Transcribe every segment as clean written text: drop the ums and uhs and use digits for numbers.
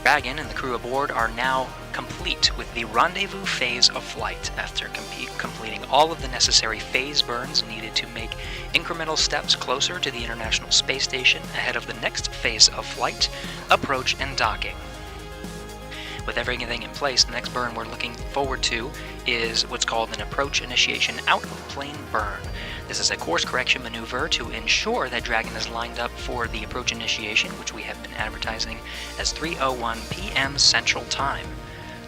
Dragon and the crew aboard are now complete with the rendezvous phase of flight after completing all of the necessary phase burns needed to make incremental steps closer to the International Space Station ahead of the next phase of flight, approach, and docking. With everything in place, the next burn we're looking forward to is what's called an approach initiation out of plane burn. This is a course correction maneuver to ensure that Dragon is lined up for the approach initiation, which we have been advertising as 3:01 p.m. Central Time.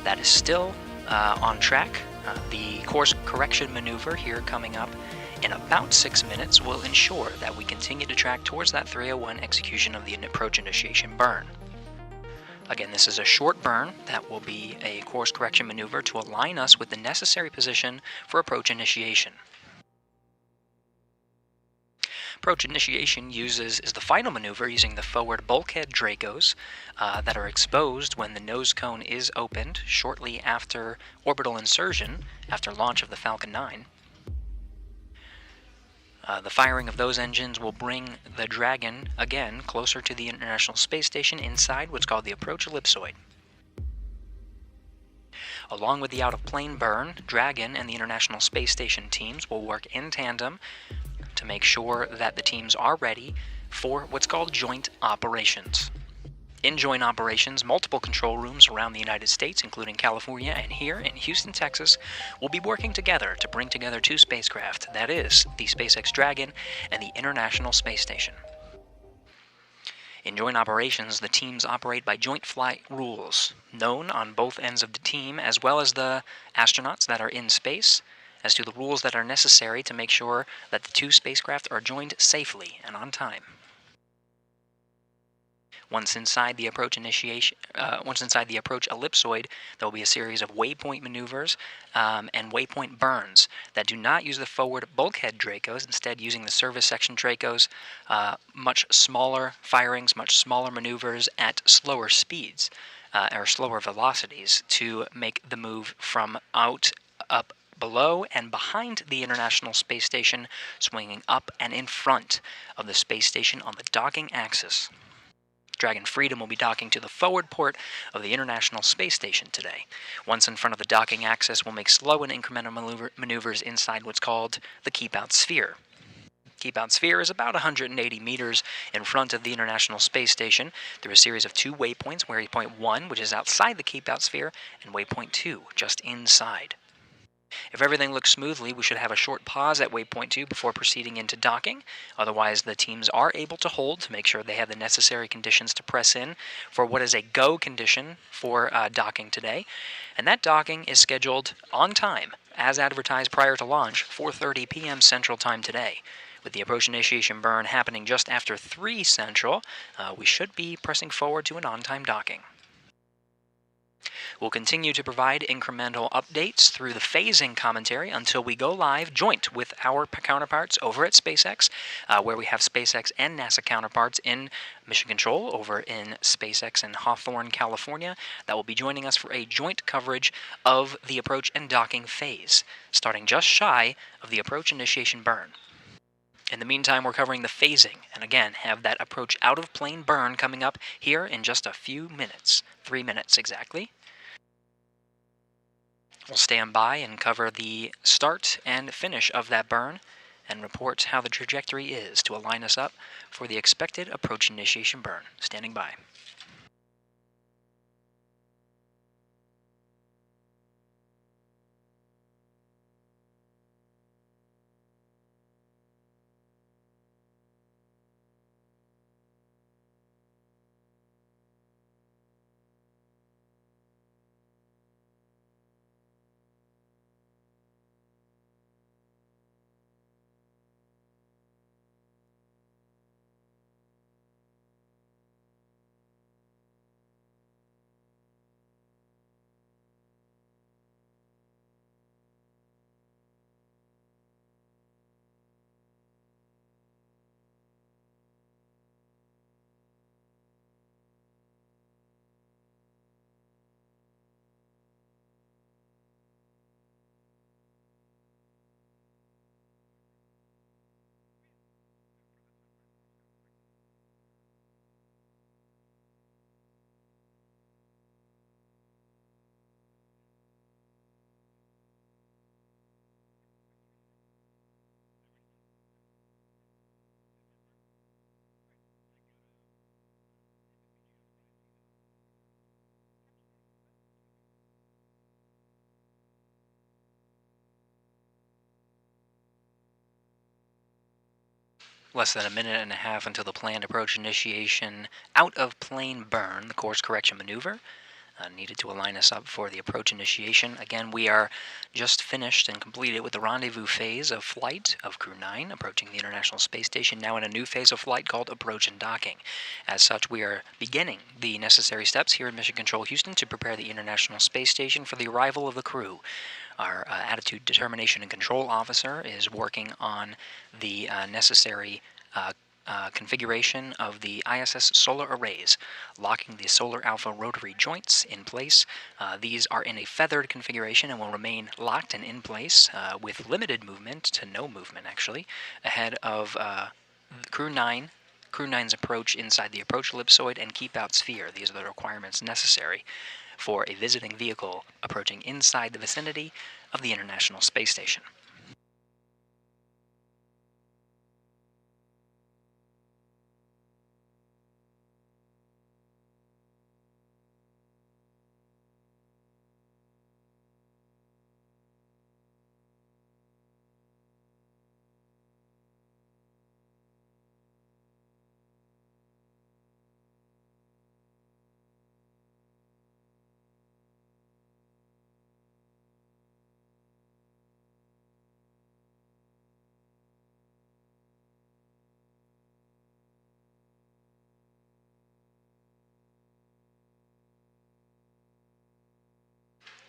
That is still on track. The course correction maneuver here coming up in about 6 minutes will ensure that we continue to track towards that 3:01 execution of the approach initiation burn. Again, this is a short burn that will be a course correction maneuver to align us with the necessary position for approach initiation. Approach initiation is the final maneuver using the forward bulkhead Dracos that are exposed when the nose cone is opened shortly after orbital insertion, after launch of the Falcon 9. The firing of those engines will bring the Dragon, again, closer to the International Space Station inside what's called the approach ellipsoid. Along with the out-of-plane burn, Dragon and the International Space Station teams will work in tandem to make sure that the teams are ready for what's called joint operations. In joint operations, multiple control rooms around the United States, including California and here in Houston, Texas, will be working together to bring together two spacecraft, that is, the SpaceX Dragon and the International Space Station. In joint operations, the teams operate by joint flight rules, known on both ends of the team, as well as the astronauts that are in space, as to the rules that are necessary to make sure that the two spacecraft are joined safely and on time. Once inside the approach ellipsoid, there will be a series of waypoint maneuvers and waypoint burns that do not use the forward bulkhead Dracos, instead using the service section Dracos, much smaller firings, much smaller maneuvers at slower speeds or slower velocities to make the move from out, up, below, and behind the International Space Station, swinging up and in front of the space station on the docking axis. Dragon Freedom will be docking to the forward port of the International Space Station today. Once in front of the docking axis, we'll make slow and incremental maneuvers inside what's called the Keep-Out Sphere. Keep-Out Sphere is about 180 meters in front of the International Space Station through a series of two waypoints, waypoint 1, which is outside the Keep-Out Sphere, and waypoint 2, just inside. If everything looks smoothly, we should have a short pause at waypoint 2 before proceeding into docking. Otherwise, the teams are able to hold to make sure they have the necessary conditions to press in for what is a go condition for docking today. And that docking is scheduled on time, as advertised prior to launch, 4:30 p.m. Central Time today. With the approach initiation burn happening just after 3 Central, we should be pressing forward to an on-time docking. We'll continue to provide incremental updates through the phasing commentary until we go live joint with our counterparts over at SpaceX, where we have SpaceX and NASA counterparts in Mission Control over in SpaceX in Hawthorne, California, that will be joining us for a joint coverage of the approach and docking phase, starting just shy of the approach initiation burn. In the meantime, we're covering the phasing, and again, have that approach out-of-plane burn coming up here in just a few minutes, 3 minutes exactly. We'll stand by and cover the start and finish of that burn and report how the trajectory is to align us up for the expected approach initiation burn. Standing by. Less than a minute and a half until the planned approach initiation out of plane burn, the course correction maneuver. Needed to align us up for the approach initiation. Again, we are just finished and completed with the rendezvous phase of flight of Crew-9, approaching the International Space Station, now in a new phase of flight called approach and docking. As such, we are beginning the necessary steps here in Mission Control Houston to prepare the International Space Station for the arrival of the crew. Our Attitude Determination and Control Officer is working on the necessary configuration of the ISS solar arrays, locking the solar alpha rotary joints in place. These are in a feathered configuration and will remain locked and in place with limited movement to no movement, actually, ahead of Crew-9's approach inside the approach ellipsoid and keep out sphere. These are the requirements necessary for a visiting vehicle approaching inside the vicinity of the International Space Station.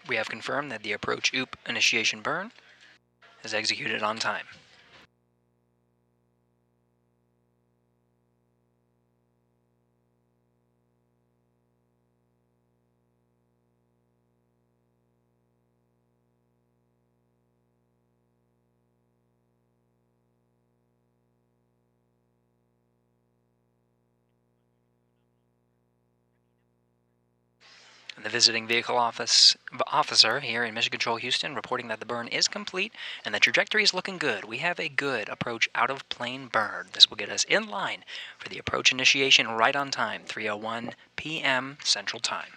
We have confirmed that the approach OOP initiation burn is executed on time. The visiting vehicle officer here in Mission Control Houston reporting that the burn is complete and the trajectory is looking good. We have a good approach out of plane burn. This will get us in line for the approach initiation right on time, 3:01 p.m. Central Time.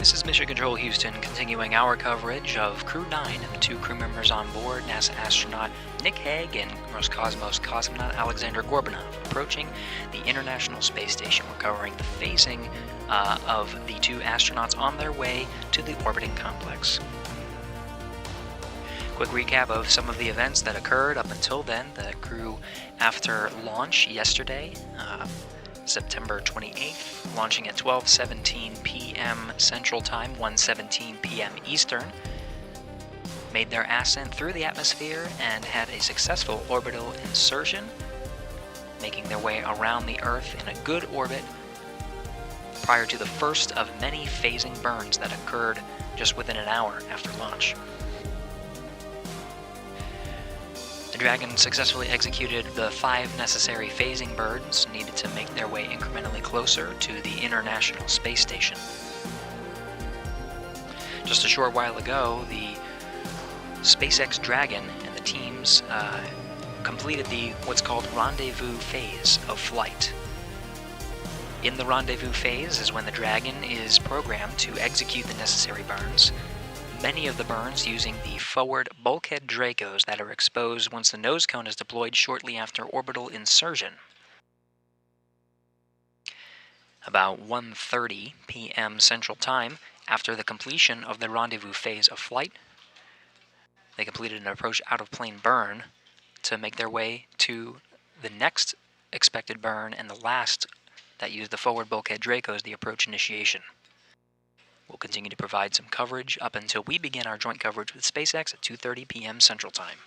This is Mission Control Houston, continuing our coverage of Crew-9 and the 2 crew members on board, NASA astronaut Nick Hague and Roscosmos cosmonaut Aleksandr Gorbunov, approaching the International Space Station. We're covering the phasing of the 2 astronauts on their way to the orbiting complex. Quick recap of some of the events that occurred up until then. The crew, after launch yesterday, September 28th, launching at 12:17 p.m. Central Time, 1:17 p.m. Eastern, made their ascent through the atmosphere and had a successful orbital insertion, making their way around the Earth in a good orbit prior to the first of many phasing burns that occurred just within an hour after launch. The Dragon successfully executed the 5 necessary phasing burns needed to make their way incrementally closer to the International Space Station. Just a short while ago, the SpaceX Dragon and the teams completed what's called Rendezvous phase of flight. In the Rendezvous phase is when the Dragon is programmed to execute the necessary burns. Many of the burns using the forward bulkhead Dracos that are exposed once the nose cone is deployed shortly after orbital insertion. About 1:30 p.m. Central Time, after the completion of the Rendezvous phase of flight, they completed an approach out-of-plane burn to make their way to the next expected burn and the last that used the forward bulkhead Dracos, the approach initiation. We'll continue to provide some coverage up until we begin our joint coverage with SpaceX at 2:30 p.m. Central Time.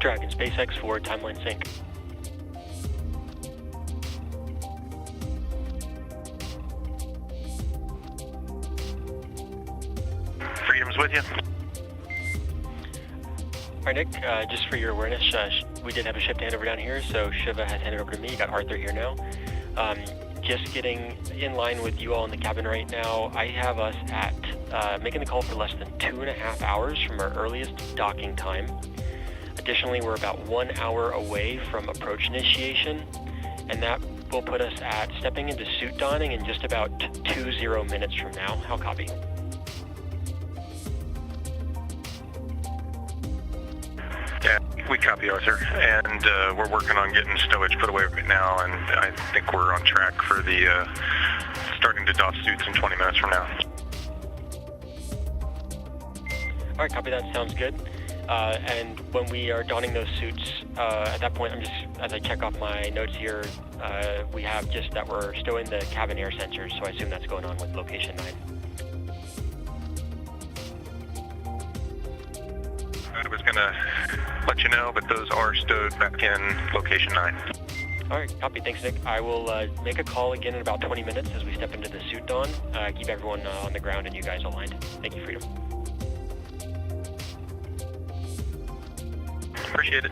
Dragon, SpaceX for timeline sync. Freedom's with you. Alright, Nick, just for your awareness, we did have a ship to hand over down here, so Shiva has handed over to me. You got Arthur here now. Just getting in line with you all in the cabin right now. I have us at making the call for less than 2.5 hours from our earliest docking time. Additionally, we're about 1 hour away from approach initiation, and that will put us at stepping into suit donning in just about 20 minutes from now. How copy? Yeah, we copy, Arthur, and we're working on getting stowage put away right now, and I think we're on track for the starting to doff suits in 20 minutes from now. All right, copy that. Sounds good. And when we are donning those suits, at that point, I'm just, as I check off my notes here, we have just that we're stowing the cabin air sensors, so I assume that's going on with location 9. I was going to let you know, but those are stowed back in location 9. All right, copy. Thanks, Nick. I will make a call again in about 20 minutes as we step into the suit dawn. Keep everyone on the ground and you guys aligned. Thank you, Freedom. Appreciate it.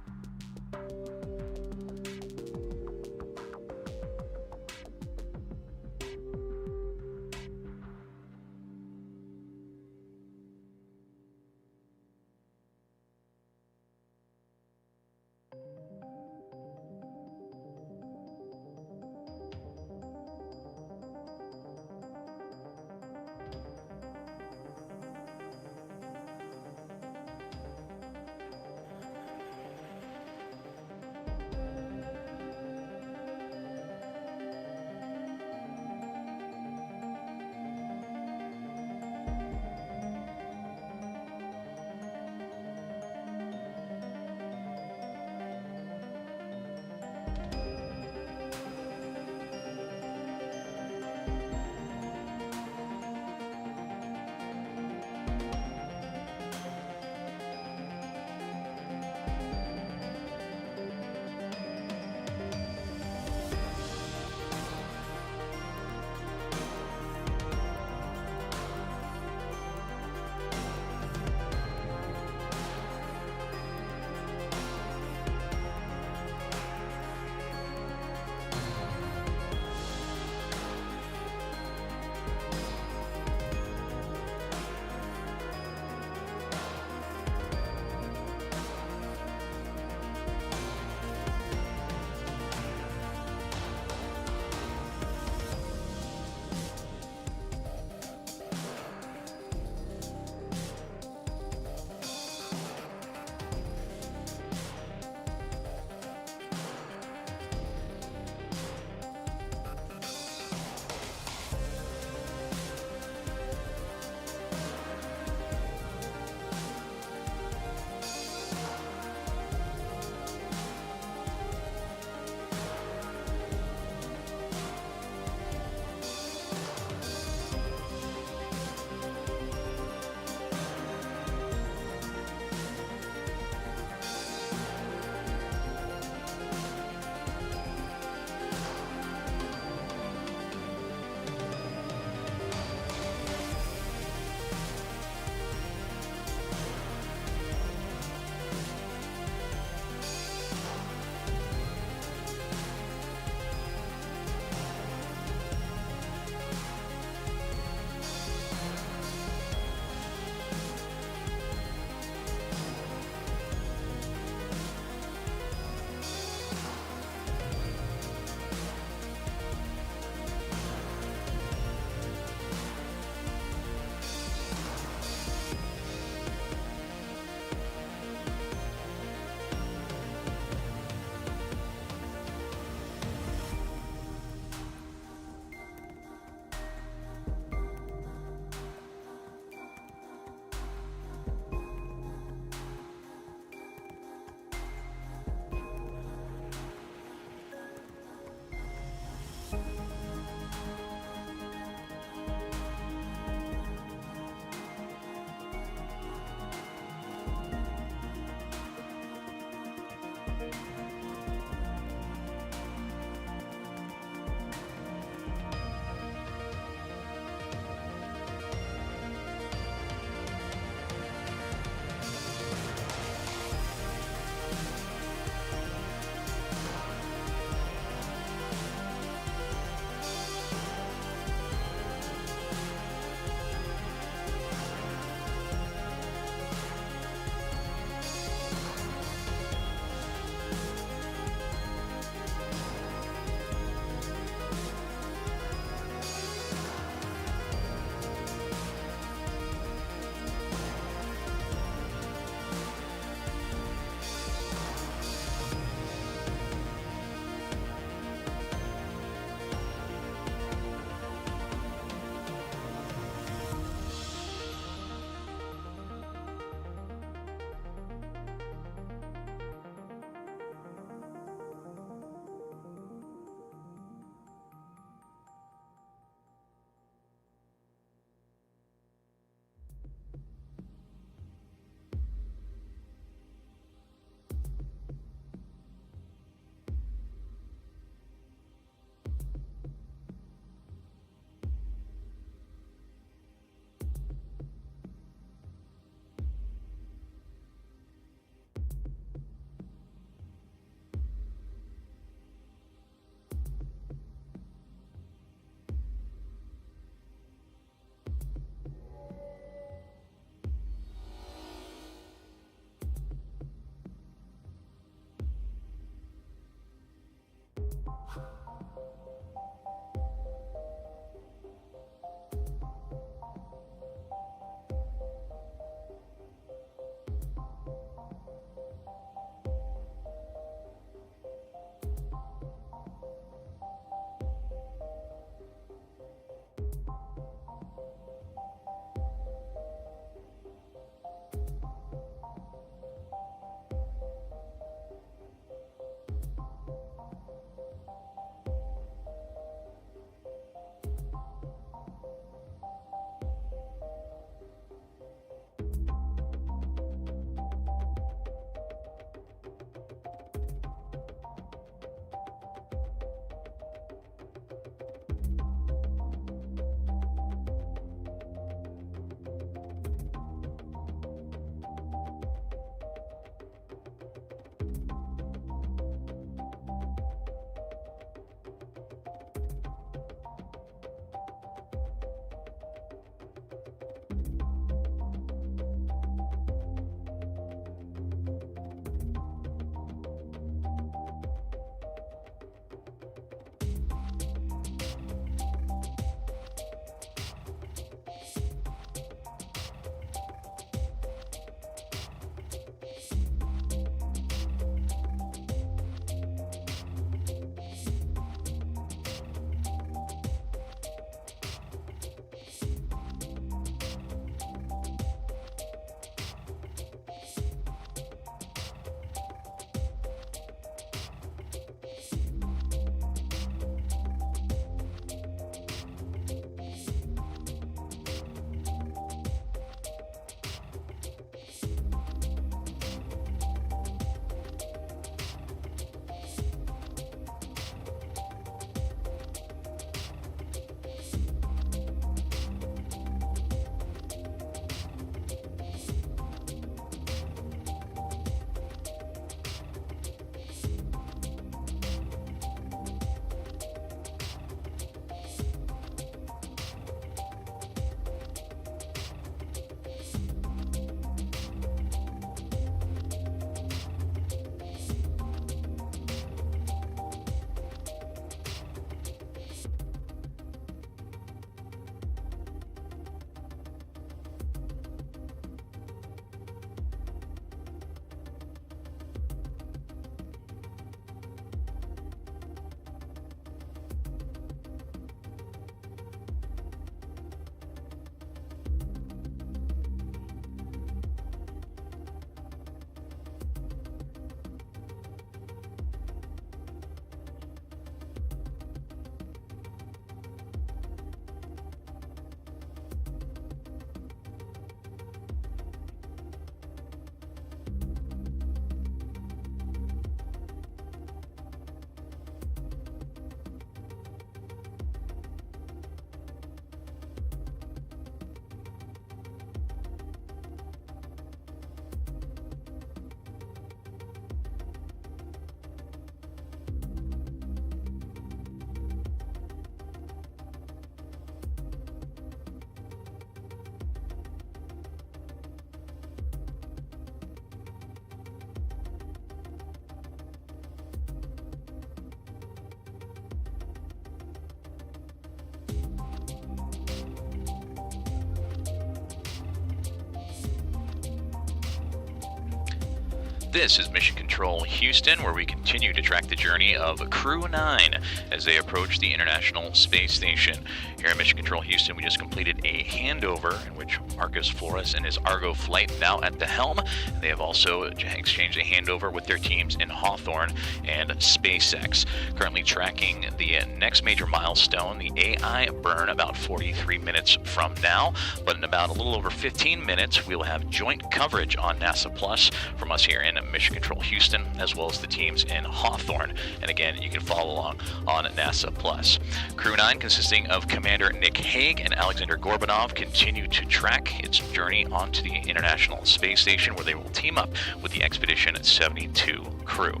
This is Mission Control Houston, where we continue to track the journey of Crew-9 as they approach the International Space Station. Here at Mission Control Houston, we just completed a handover in which Marcus Flores and his Argo flight now at the helm. They have also exchanged a handover with their teams in Hawthorne and SpaceX. Currently tracking the next major milestone, the AI burn, about 43 minutes from now. But in about a little over 15 minutes, we will have joint coverage on NASA Plus from us here in Mission Control Houston, as well as the teams in Hawthorne. And again, you can follow along on NASA Plus. Crew-9, consisting of Commander Nick Hague and Aleksandr Gorbunov, continue to track its journey onto the International Space Station, where they will team up with the Expedition 72 crew.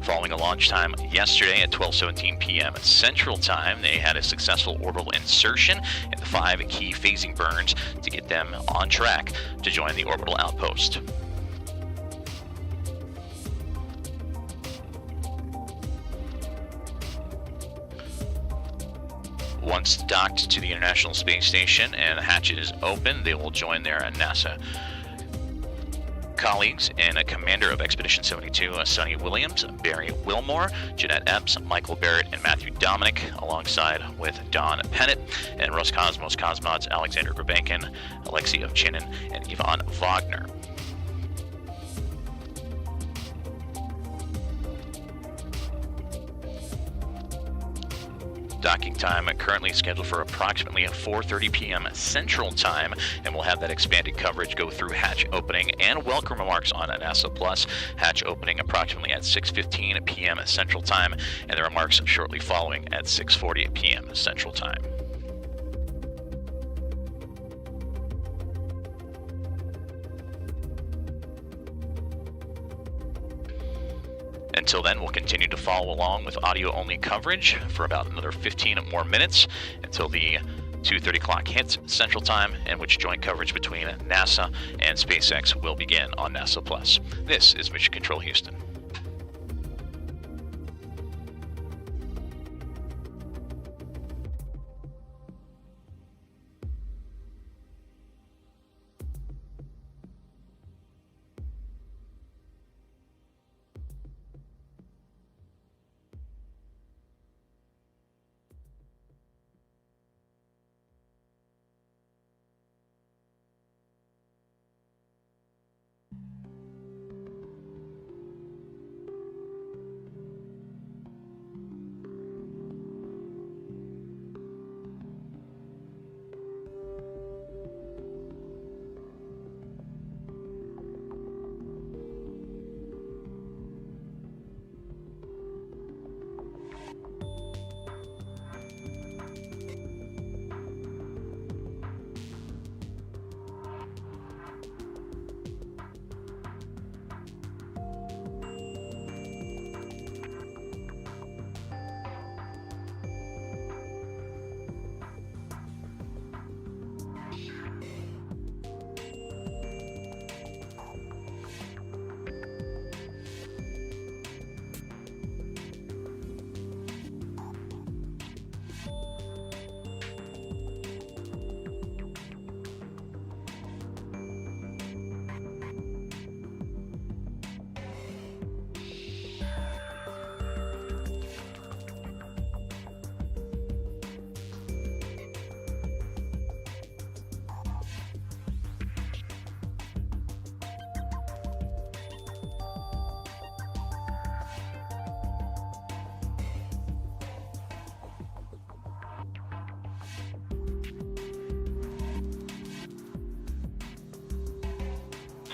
Following a launch time yesterday at 12:17 p.m. Central Time, they had a successful orbital insertion and the 5 key phasing burns to get them on track to join the orbital outpost. Once docked to the International Space Station and the hatch is open, they will join their NASA colleagues and a commander of Expedition 72, Sonny Williams, Barry Wilmore, Jeanette Epps, Michael Barrett, and Matthew Dominic, alongside with Don Pennant and Roscosmos cosmonauts Aleksandr Gorbunov, Alexei Ovchinin, and Ivan Wagner. Docking time currently scheduled for approximately 4:30 p.m. Central Time, and we'll have that expanded coverage go through hatch opening and welcome remarks on NASA Plus. Hatch opening approximately at 6:15 p.m. Central Time, and the remarks shortly following at 6:40 p.m. Central Time. Until then, we'll continue to follow along with audio-only coverage for about another 15 more minutes until the 2:30 clock hits Central Time, in which joint coverage between NASA and SpaceX will begin on NASA Plus. This is Mission Control Houston.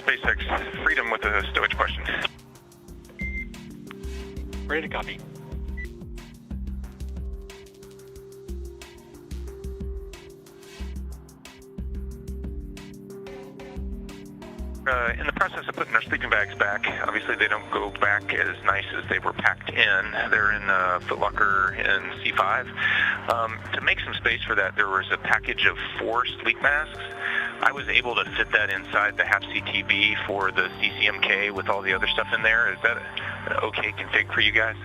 SpaceX Freedom with a stowage question. Ready to copy. In the process of putting our sleeping bags back, obviously they don't go back as nice as they were packed in. They're in a footlocker in C5. To make some space for that, there was a package of 4 sleep masks. I was able to fit that inside the half CTB for the CCMK with all the other stuff in there. Is that an okay config for you guys?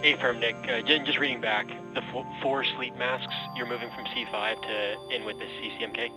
Affirm, Nick. Just reading back, the 4 sleep masks, you're moving from C5 to in with the CCMK?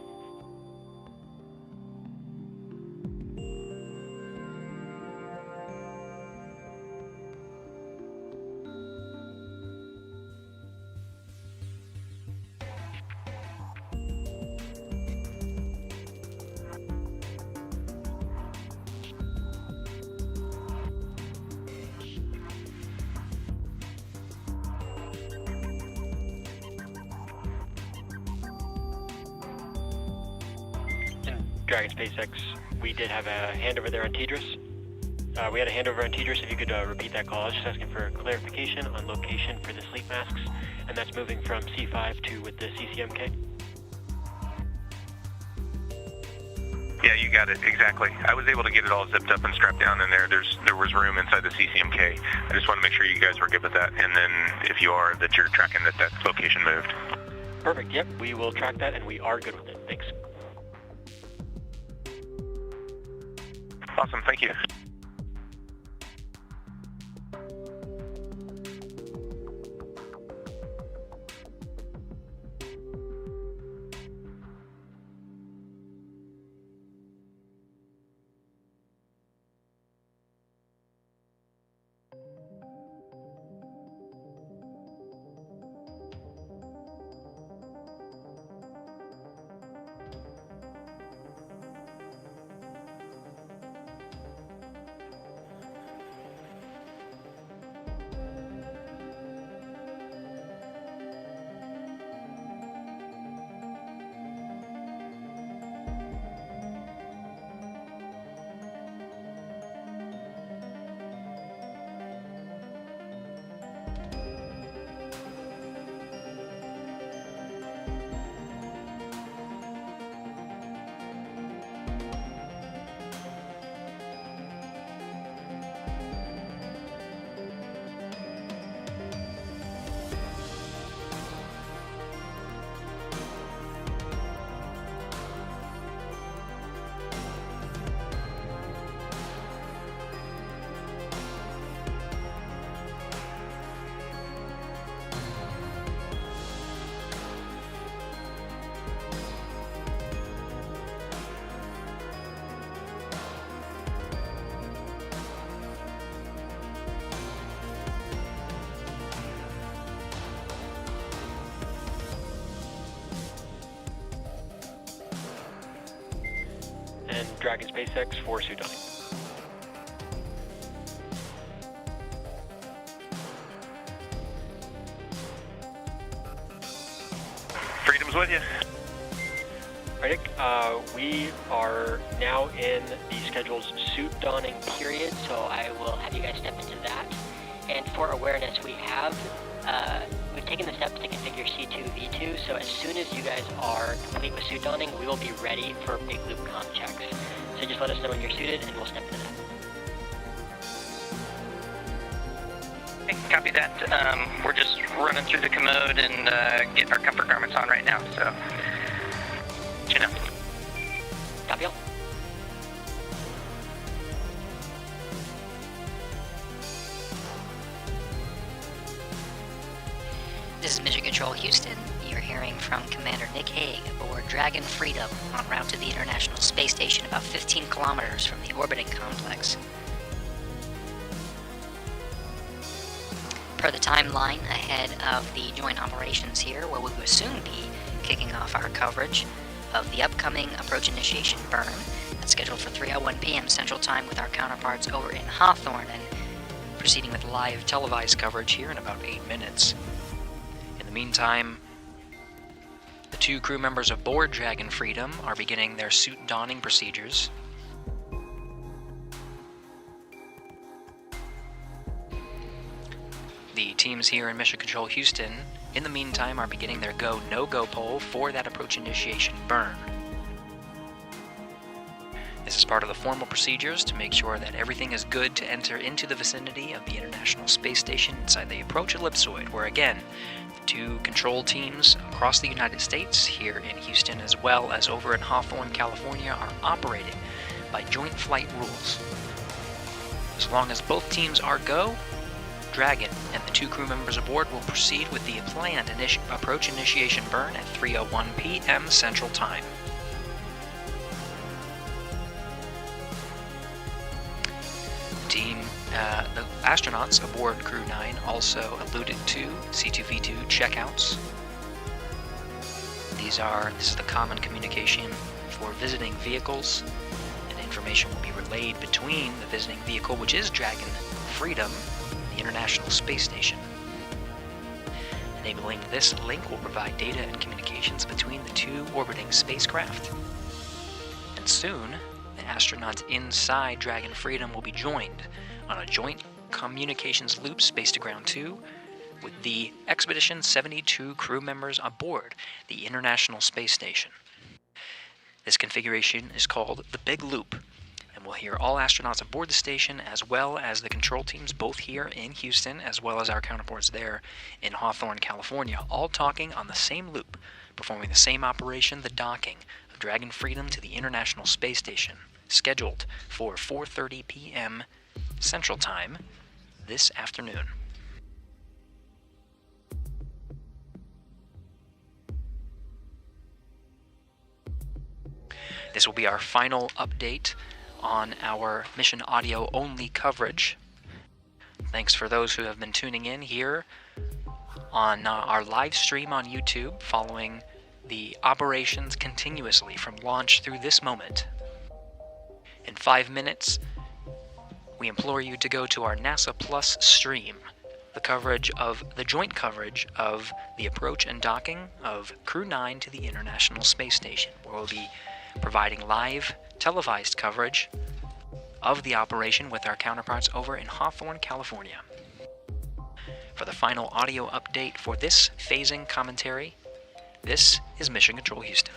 Dragon SpaceX, we did have a handover there on Tidris. We had a handover on Tidris. If you could repeat that call. I was just asking for clarification on location for the sleep masks, and that's moving from C5 to with the CCMK. Yeah, you got it, exactly. I was able to get it all zipped up and strapped down in there. There was room inside the CCMK. I just want to make sure you guys were good with that, and then if you are, that you're tracking that location moved. Perfect, yep, we will track that, and we are good with it. Thanks. Awesome, thank you. And Dragon SpaceX for suit donning. Freedom's with you. All right, Nick, we are now in the scheduled suit donning period, so I will have you guys step into that. And for awareness, we've taken the steps to configure C2 V2, so as soon as you guys are complete with suit donning, we will be ready for big loop comm checks. So just let us know when you're suited, and we'll step into that. Hey, copy that. We're just running through the commode and getting our comfort garments on right now, so, you know. Copy all. This is Mission Control Houston. You're hearing from Commander Nick Hague aboard Dragon Freedom en route to the International Space Station about 15 kilometers from the orbiting complex. Per the timeline ahead of the joint operations here, where we will soon be kicking off our coverage of the upcoming approach initiation burn. That's scheduled for 3:01 p.m. Central Time with our counterparts over in Hawthorne, and proceeding with live televised coverage here in about 8 minutes. In the meantime, the 2 crew members aboard Dragon Freedom are beginning their suit donning procedures. The teams here in Mission Control Houston, in the meantime, are beginning their go, no-go poll for that approach initiation burn. This is part of the formal procedures to make sure that everything is good to enter into the vicinity of the International Space Station inside the approach ellipsoid, where again, the 2 control teams across the United States, here in Houston as well as over in Hawthorne, California, are operating by joint flight rules. As long as both teams are go, Dragon, and the 2 crew members aboard will proceed with the planned approach initiation burn at 3:01 p.m. Central Time. The astronauts aboard Crew-9 also alluded to C2V2 checkouts. This is the common communication for visiting vehicles, and information will be relayed between the visiting vehicle, which is Dragon Freedom, the International Space Station. Enabling this link will provide data and communications between the 2 orbiting spacecraft. And soon, the astronauts inside Dragon Freedom will be joined on a joint communications loop Space to Ground 2 with the Expedition 72 crew members aboard the International Space Station. This configuration is called the Big Loop, and we'll hear all astronauts aboard the station as well as the control teams both here in Houston as well as our counterparts there in Hawthorne, California, all talking on the same loop, performing the same operation, the docking of Dragon Freedom to the International Space Station, scheduled for 4:30 p.m. Central Time this afternoon. This will be our final update on our mission audio only coverage. Thanks for those who have been tuning in here on our live stream on YouTube, following the operations continuously from launch through this moment. In 5 minutes, we implore you to go to our NASA Plus stream, the joint coverage of the approach and docking of Crew-9 to the International Space Station, where we'll be providing live televised coverage of the operation with our counterparts over in Hawthorne, California. For the final audio update for this phasing commentary, this is Mission Control Houston.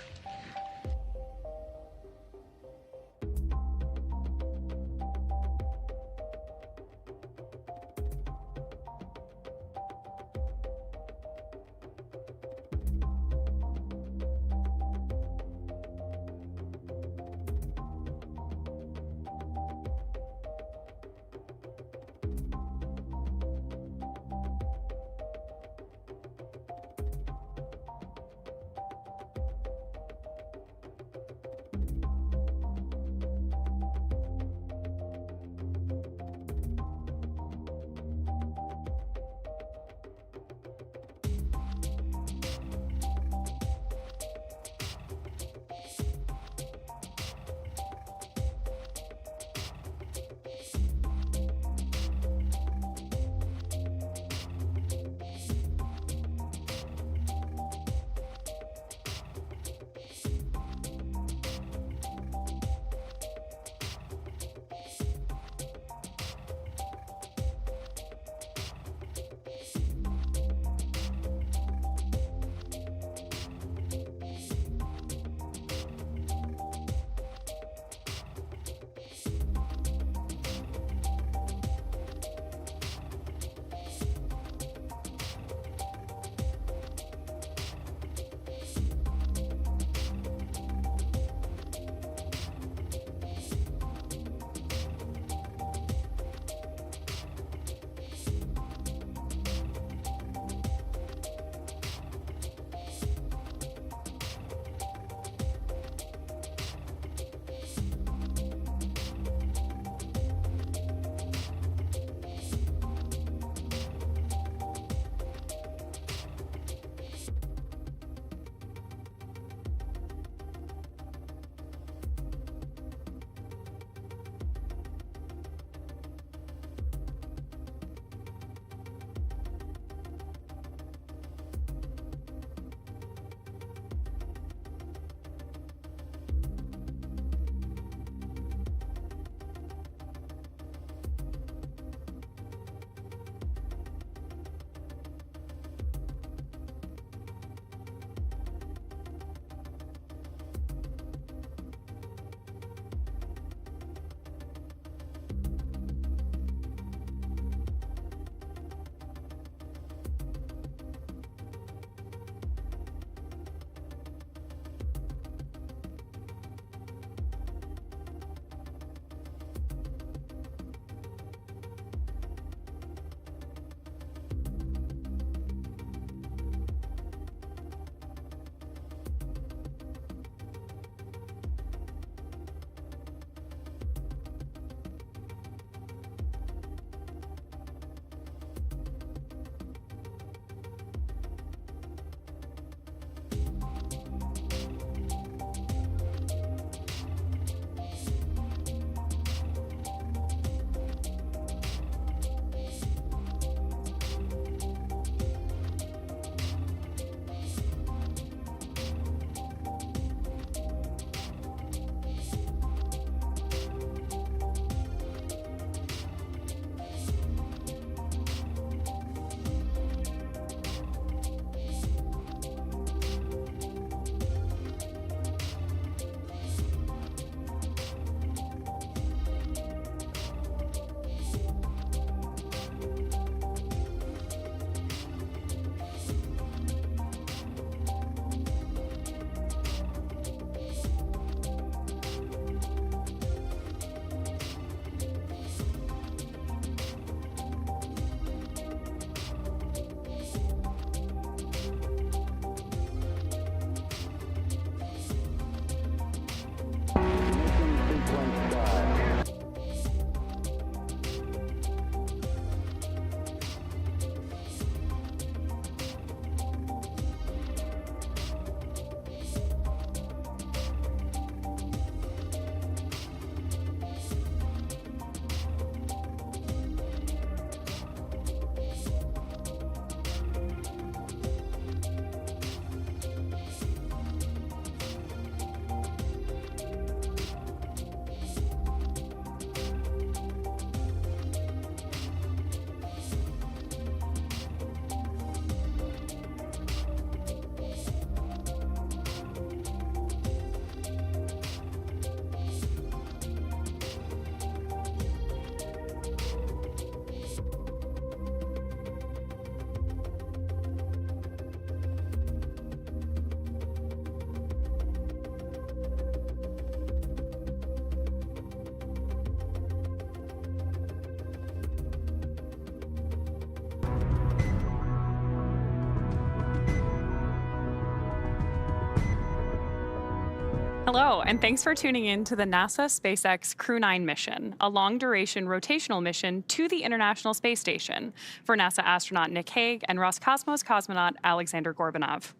Hello, and thanks for tuning in to the NASA SpaceX Crew-9 mission, a long-duration rotational mission to the International Space Station for NASA astronaut Nick Hague and Roscosmos cosmonaut Aleksandr Gorbunov.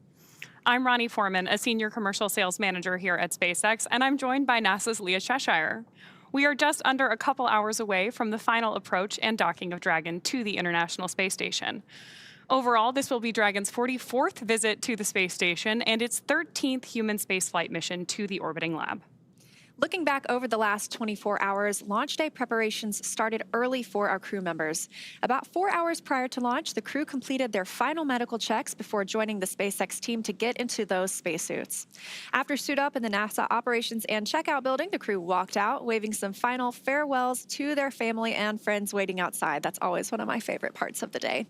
I'm Ronnie Foreman, a senior commercial sales manager here at SpaceX, and I'm joined by NASA's Leah Cheshire. We are just under a couple hours away from the final approach and docking of Dragon to the International Space Station. Overall, this will be Dragon's 44th visit to the space station and its 13th human spaceflight mission to the orbiting lab. Looking back over the last 24 hours, launch day preparations started early for our crew members. About 4 hours prior to launch, the crew completed their final medical checks before joining the SpaceX team to get into those spacesuits. After suit up in the NASA operations and checkout building, the crew walked out, waving some final farewells to their family and friends waiting outside. That's always one of my favorite parts of the day.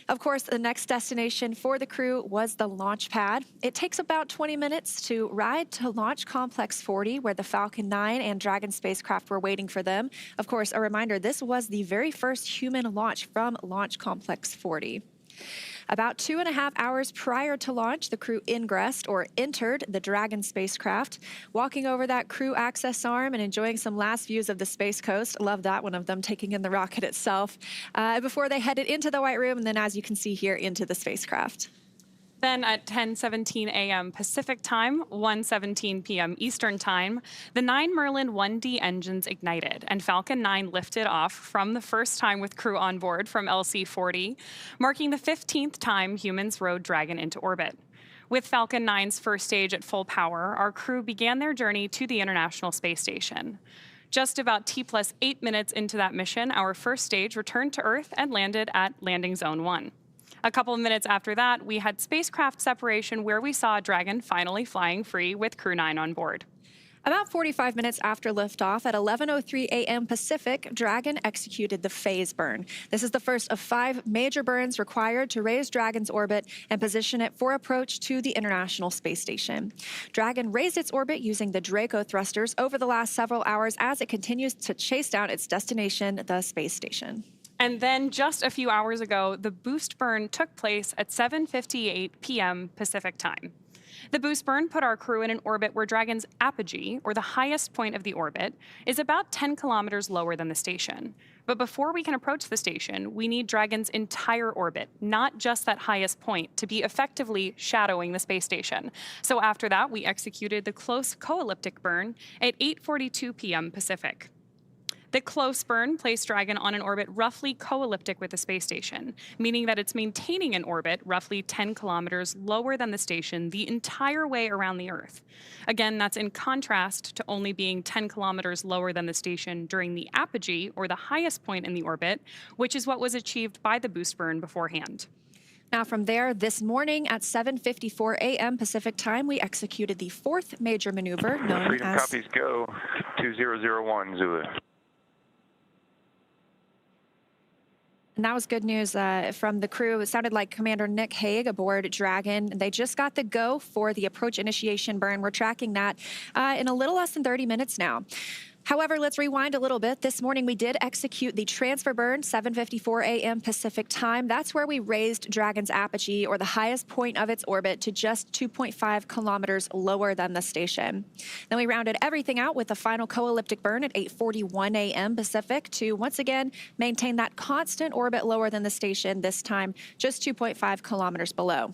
Of course, the next destination for the crew was the launch pad. It takes about 20 minutes to ride to Launch Complex 40, where the Falcon 9 and Dragon spacecraft were waiting for them. Of course, a reminder, this was the very first human launch from Launch Complex 40. About 2.5 hours prior to launch, the crew ingressed or entered the Dragon spacecraft, walking over that crew access arm and enjoying some last views of the Space Coast. Love that one of them taking in the rocket itself before they headed into the White Room and then, as you can see here, into the spacecraft. Then at 10:17 a.m. Pacific Time, 1:17 p.m. Eastern Time, the 9 Merlin 1D engines ignited, and Falcon 9 lifted off from the first time with crew on board from LC-40, marking the 15th time humans rode Dragon into orbit. With Falcon 9's first stage at full power, our crew began their journey to the International Space Station. Just about T+8 minutes into that mission, our first stage returned to Earth and landed at Landing Zone 1. A couple of minutes after that, we had spacecraft separation where we saw Dragon finally flying free with Crew-9 on board. About 45 minutes after liftoff at 11:03 a.m. Pacific, Dragon executed the phase burn. This is the first of 5 major burns required to raise Dragon's orbit and position it for approach to the International Space Station. Dragon raised its orbit using the Draco thrusters over the last several hours as it continues to chase down its destination, the space station. And then just a few hours ago, the boost burn took place at 7:58 p.m. Pacific Time. The boost burn put our crew in an orbit where Dragon's apogee, or the highest point of the orbit, is about 10 kilometers lower than the station. But before we can approach the station, we need Dragon's entire orbit, not just that highest point, to be effectively shadowing the space station. So after that, we executed the close co-elliptic burn at 8:42 p.m. Pacific. The close burn placed Dragon on an orbit roughly co-elliptic with the space station, meaning that it's maintaining an orbit roughly 10 kilometers lower than the station the entire way around the Earth. Again, that's in contrast to only being 10 kilometers lower than the station during the apogee, or the highest point in the orbit, which is what was achieved by the boost burn beforehand. Now from there, this morning at 7:54 a.m. Pacific Time, we executed the 4th major maneuver known Freedom as... copies go, 2001 Zulu. And that was good news from the crew. It sounded like Commander Nick Hague aboard Dragon. They just got the go for the approach initiation burn. We're tracking that in a little less than 30 minutes now. However, let's rewind a little bit. This morning, we did execute the transfer burn, 7:54 a.m. Pacific Time. That's where we raised Dragon's apogee, or the highest point of its orbit, to just 2.5 kilometers lower than the station. Then we rounded everything out with a final co-elliptic burn at 8:41 a.m. Pacific to once again maintain that constant orbit lower than the station, this time just 2.5 kilometers below.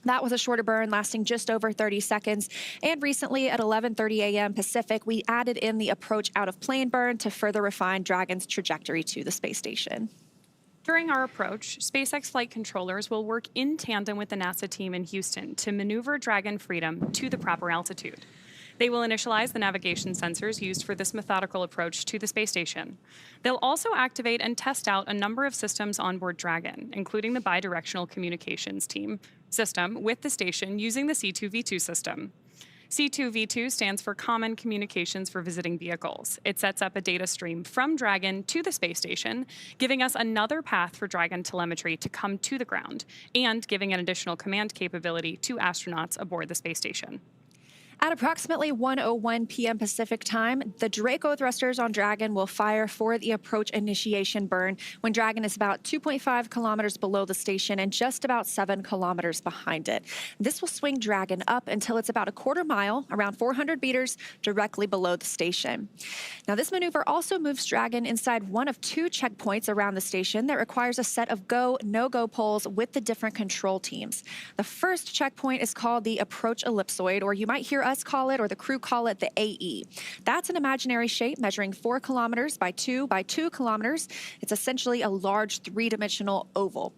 That was a shorter burn lasting just over 30 seconds. And recently at 11:30 a.m. Pacific, we added in the approach out of plane burn to further refine Dragon's trajectory to the space station. During our approach, SpaceX flight controllers will work in tandem with the NASA team in Houston to maneuver Dragon Freedom to the proper altitude. They will initialize the navigation sensors used for this methodical approach to the space station. They'll also activate and test out a number of systems on board Dragon, including the bidirectional communications system with the station using the C2V2 system. C2V2 stands for Common Communications for Visiting Vehicles. It sets up a data stream from Dragon to the space station, giving us another path for Dragon telemetry to come to the ground, and giving an additional command capability to astronauts aboard the space station. At approximately 1:01 p.m. Pacific time, the Draco thrusters on Dragon will fire for the approach initiation burn when Dragon is about 2.5 kilometers below the station and just about 7 kilometers behind it. This will swing Dragon up until it's about a quarter mile, around 400 meters, directly below the station. Now, this maneuver also moves Dragon inside one of 2 checkpoints around the station that requires a set of go, no-go poles with the different control teams. The first checkpoint is called the approach ellipsoid, or you might hear us call it, or the crew call it, the AE. That's an imaginary shape measuring 4 kilometers by 2 kilometers. It's essentially a large 3-dimensional oval.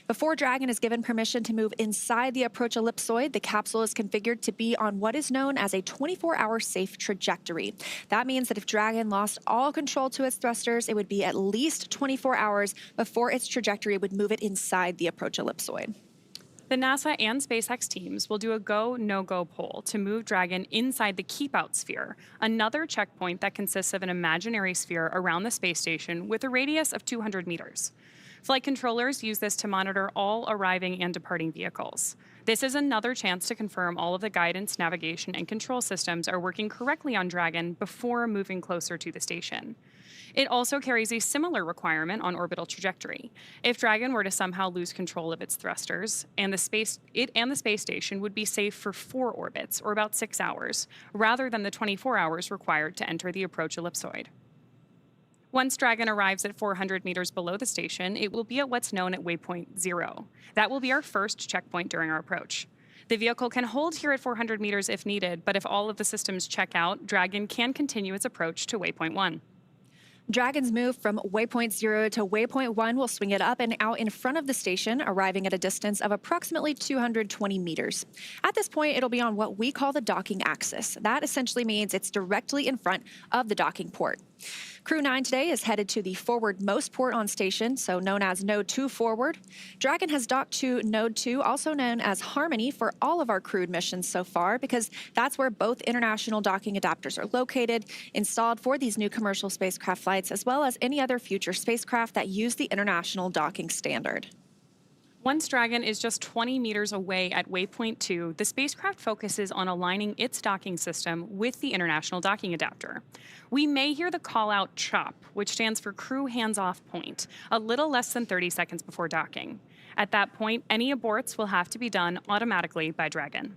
Before Dragon is given permission to move inside the approach ellipsoid, the capsule is configured to be on what is known as a 24-hour safe trajectory. That means that if Dragon lost all control to its thrusters, it would be at least 24 hours before its trajectory would move it inside the approach ellipsoid. The NASA and SpaceX teams will do a go, no-go poll to move Dragon inside the keep-out sphere, another checkpoint that consists of an imaginary sphere around the space station with a radius of 200 meters. Flight controllers use this to monitor all arriving and departing vehicles. This is another chance to confirm all of the guidance, navigation, and control systems are working correctly on Dragon before moving closer to the station. It also carries a similar requirement on orbital trajectory. If Dragon were to somehow lose control of its thrusters, it and the space station would be safe for 4 orbits, or about 6 hours, rather than the 24 hours required to enter the approach ellipsoid. Once Dragon arrives at 400 meters below the station, it will be at what's known at waypoint 0. That will be our first checkpoint during our approach. The vehicle can hold here at 400 meters if needed, but if all of the systems check out, Dragon can continue its approach to waypoint 1. Dragon's move from waypoint 0 to waypoint 1 will swing it up and out in front of the station, arriving at a distance of approximately 220 meters. At this point, it'll be on what we call the docking axis. That essentially means it's directly in front of the docking port. Crew-9 today is headed to the forward-most port on station, so known as Node 2 forward. Dragon has docked to Node 2, also known as Harmony, for all of our crewed missions so far, because that's where both international docking adapters are located, installed for these new commercial spacecraft flights, as well as any other future spacecraft that use the international docking standard. Once Dragon is just 20 meters away at waypoint 2, the spacecraft focuses on aligning its docking system with the international docking adapter. We may hear the call-out CHOP, which stands for Crew Hands-Off Point, a little less than 30 seconds before docking. At that point, any aborts will have to be done automatically by Dragon.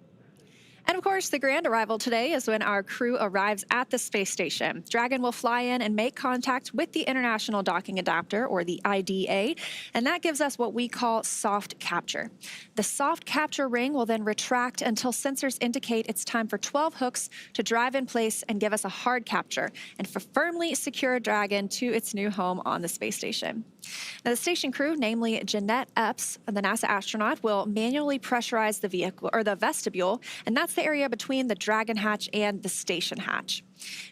And of course, the grand arrival today is when our crew arrives at the space station. Dragon will fly in and make contact with the International Docking Adapter, or the IDA, and that gives us what we call soft capture. The soft capture ring will then retract until sensors indicate it's time for 12 hooks to drive in place and give us a hard capture, and for firmly secure Dragon to its new home on the space station. Now, the station crew, namely Jeanette Epps, the NASA astronaut, will manually pressurize the vehicle, or the vestibule, and that's the area between the Dragon hatch and the station hatch.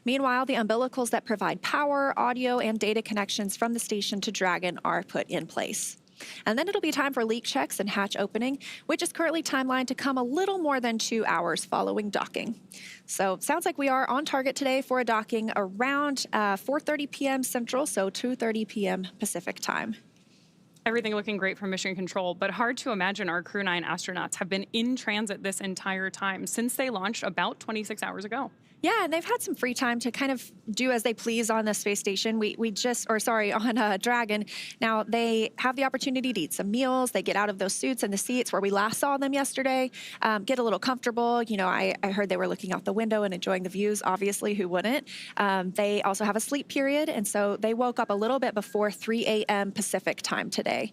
Meanwhile, the umbilicals that provide power, audio, and data connections from the station to Dragon are put in place. And then it'll be time for leak checks and hatch opening, which is currently timelined to come a little more than 2 hours following docking. So sounds like we are on target today for a docking around 4:30 p.m. Central, so 2:30 p.m. Pacific time. Everything looking great from Mission Control, but hard to imagine our Crew-9 astronauts have been in transit this entire time since they launched about 26 hours ago. Yeah, and they've had some free time to kind of do as they please on the space station. On Dragon. Now, they have the opportunity to eat some meals. They get out of those suits and the seats where we last saw them yesterday, get a little comfortable. You know, I heard they were looking out the window and enjoying the views. Obviously, who wouldn't? They also have a sleep period, and so they woke up a little bit before 3 a.m. Pacific time today.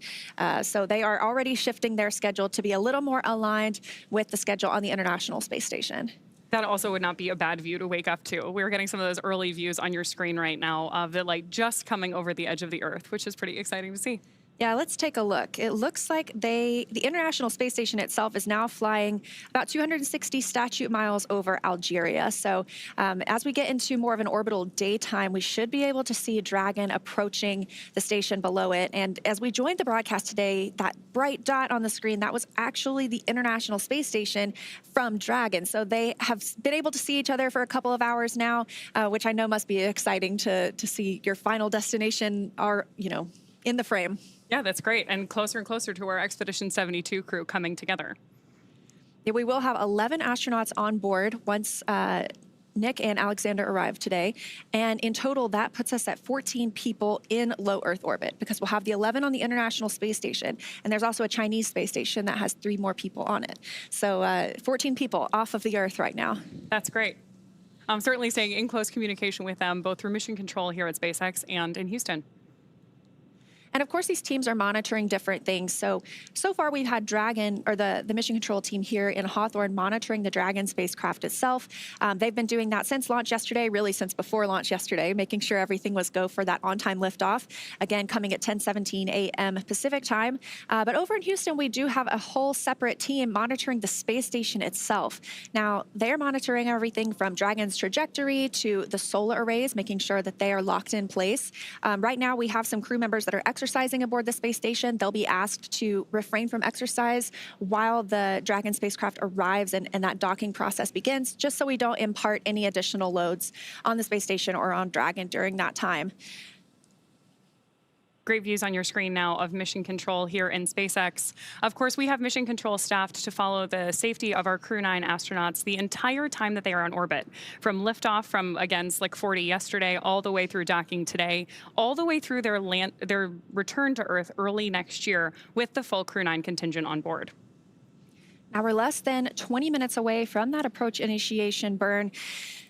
So they are already shifting their schedule to be a little more aligned with the schedule on the International Space Station. That also would not be a bad view to wake up to. We're getting some of those early views on your screen right now of the light just coming over the edge of the Earth, which is pretty exciting to see. Yeah, let's take a look. It looks like the International Space Station itself is now flying about 260 statute miles over Algeria. So as we get into more of an orbital daytime, we should be able to see Dragon approaching the station below it. And as we joined the broadcast today, that bright dot on the screen, that was actually the International Space Station from Dragon. So they have been able to see each other for a couple of hours now, which I know must be exciting to see your final destination in the frame. Yeah, that's great. And closer to our Expedition 72 crew coming together. Yeah, we will have 11 astronauts on board once Nick and Aleksandr arrive today. And in total, that puts us at 14 people in low Earth orbit, because we'll have the 11 on the International Space Station. And there's also a Chinese space station that has 3 more people on it. So 14 people off of the Earth right now. That's great. I'm certainly staying in close communication with them, both through mission control here at SpaceX and in Houston. And of course, these teams are monitoring different things. So far we've had Dragon, or the mission control team here in Hawthorne, monitoring the Dragon spacecraft itself. They've been doing that since launch yesterday, really since before launch yesterday, making sure everything was go for that on-time liftoff. Again, coming at 10:17 a.m. Pacific time. But over in Houston, we do have a whole separate team monitoring the space station itself. Now, they're monitoring everything from Dragon's trajectory to the solar arrays, making sure that they are locked in place. Right now, we have some crew members that are exercising aboard the space station. They'll be asked to refrain from exercise while the Dragon spacecraft arrives and that docking process begins, just so we don't impart any additional loads on the space station or on Dragon during that time. Great views on your screen now of mission control here in SpaceX. Of course, we have mission control staffed to follow the safety of our Crew-9 astronauts the entire time that they are on orbit, from liftoff from, again, Slick 40 yesterday, all the way through docking today, all the way through their return to Earth early next year with the full Crew-9 contingent on board. Now we're less than 20 minutes away from that approach initiation burn.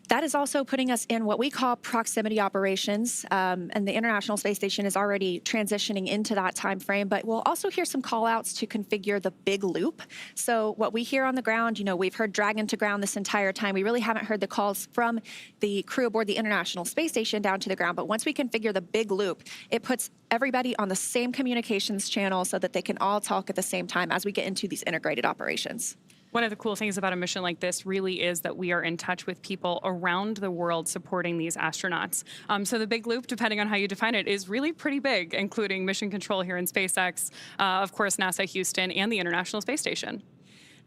That is also putting us in what we call proximity operations, and the International Space Station is already transitioning into that time frame, but we'll also hear some call outs to configure the big loop. So what we hear on the ground, we've heard Dragon to ground this entire time. We really haven't heard the calls from the crew aboard the International Space Station down to the ground, but once we configure the big loop, it puts everybody on the same communications channel so that they can all talk at the same time as we get into these integrated operations. One of the cool things about a mission like this really is that we are in touch with people around the world supporting these astronauts. So the big loop, depending on how you define it, is really pretty big, including mission control here in SpaceX, of course, NASA Houston, and the International Space Station.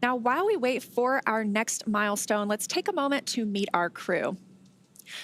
Now, while we wait for our next milestone, let's take a moment to meet our crew.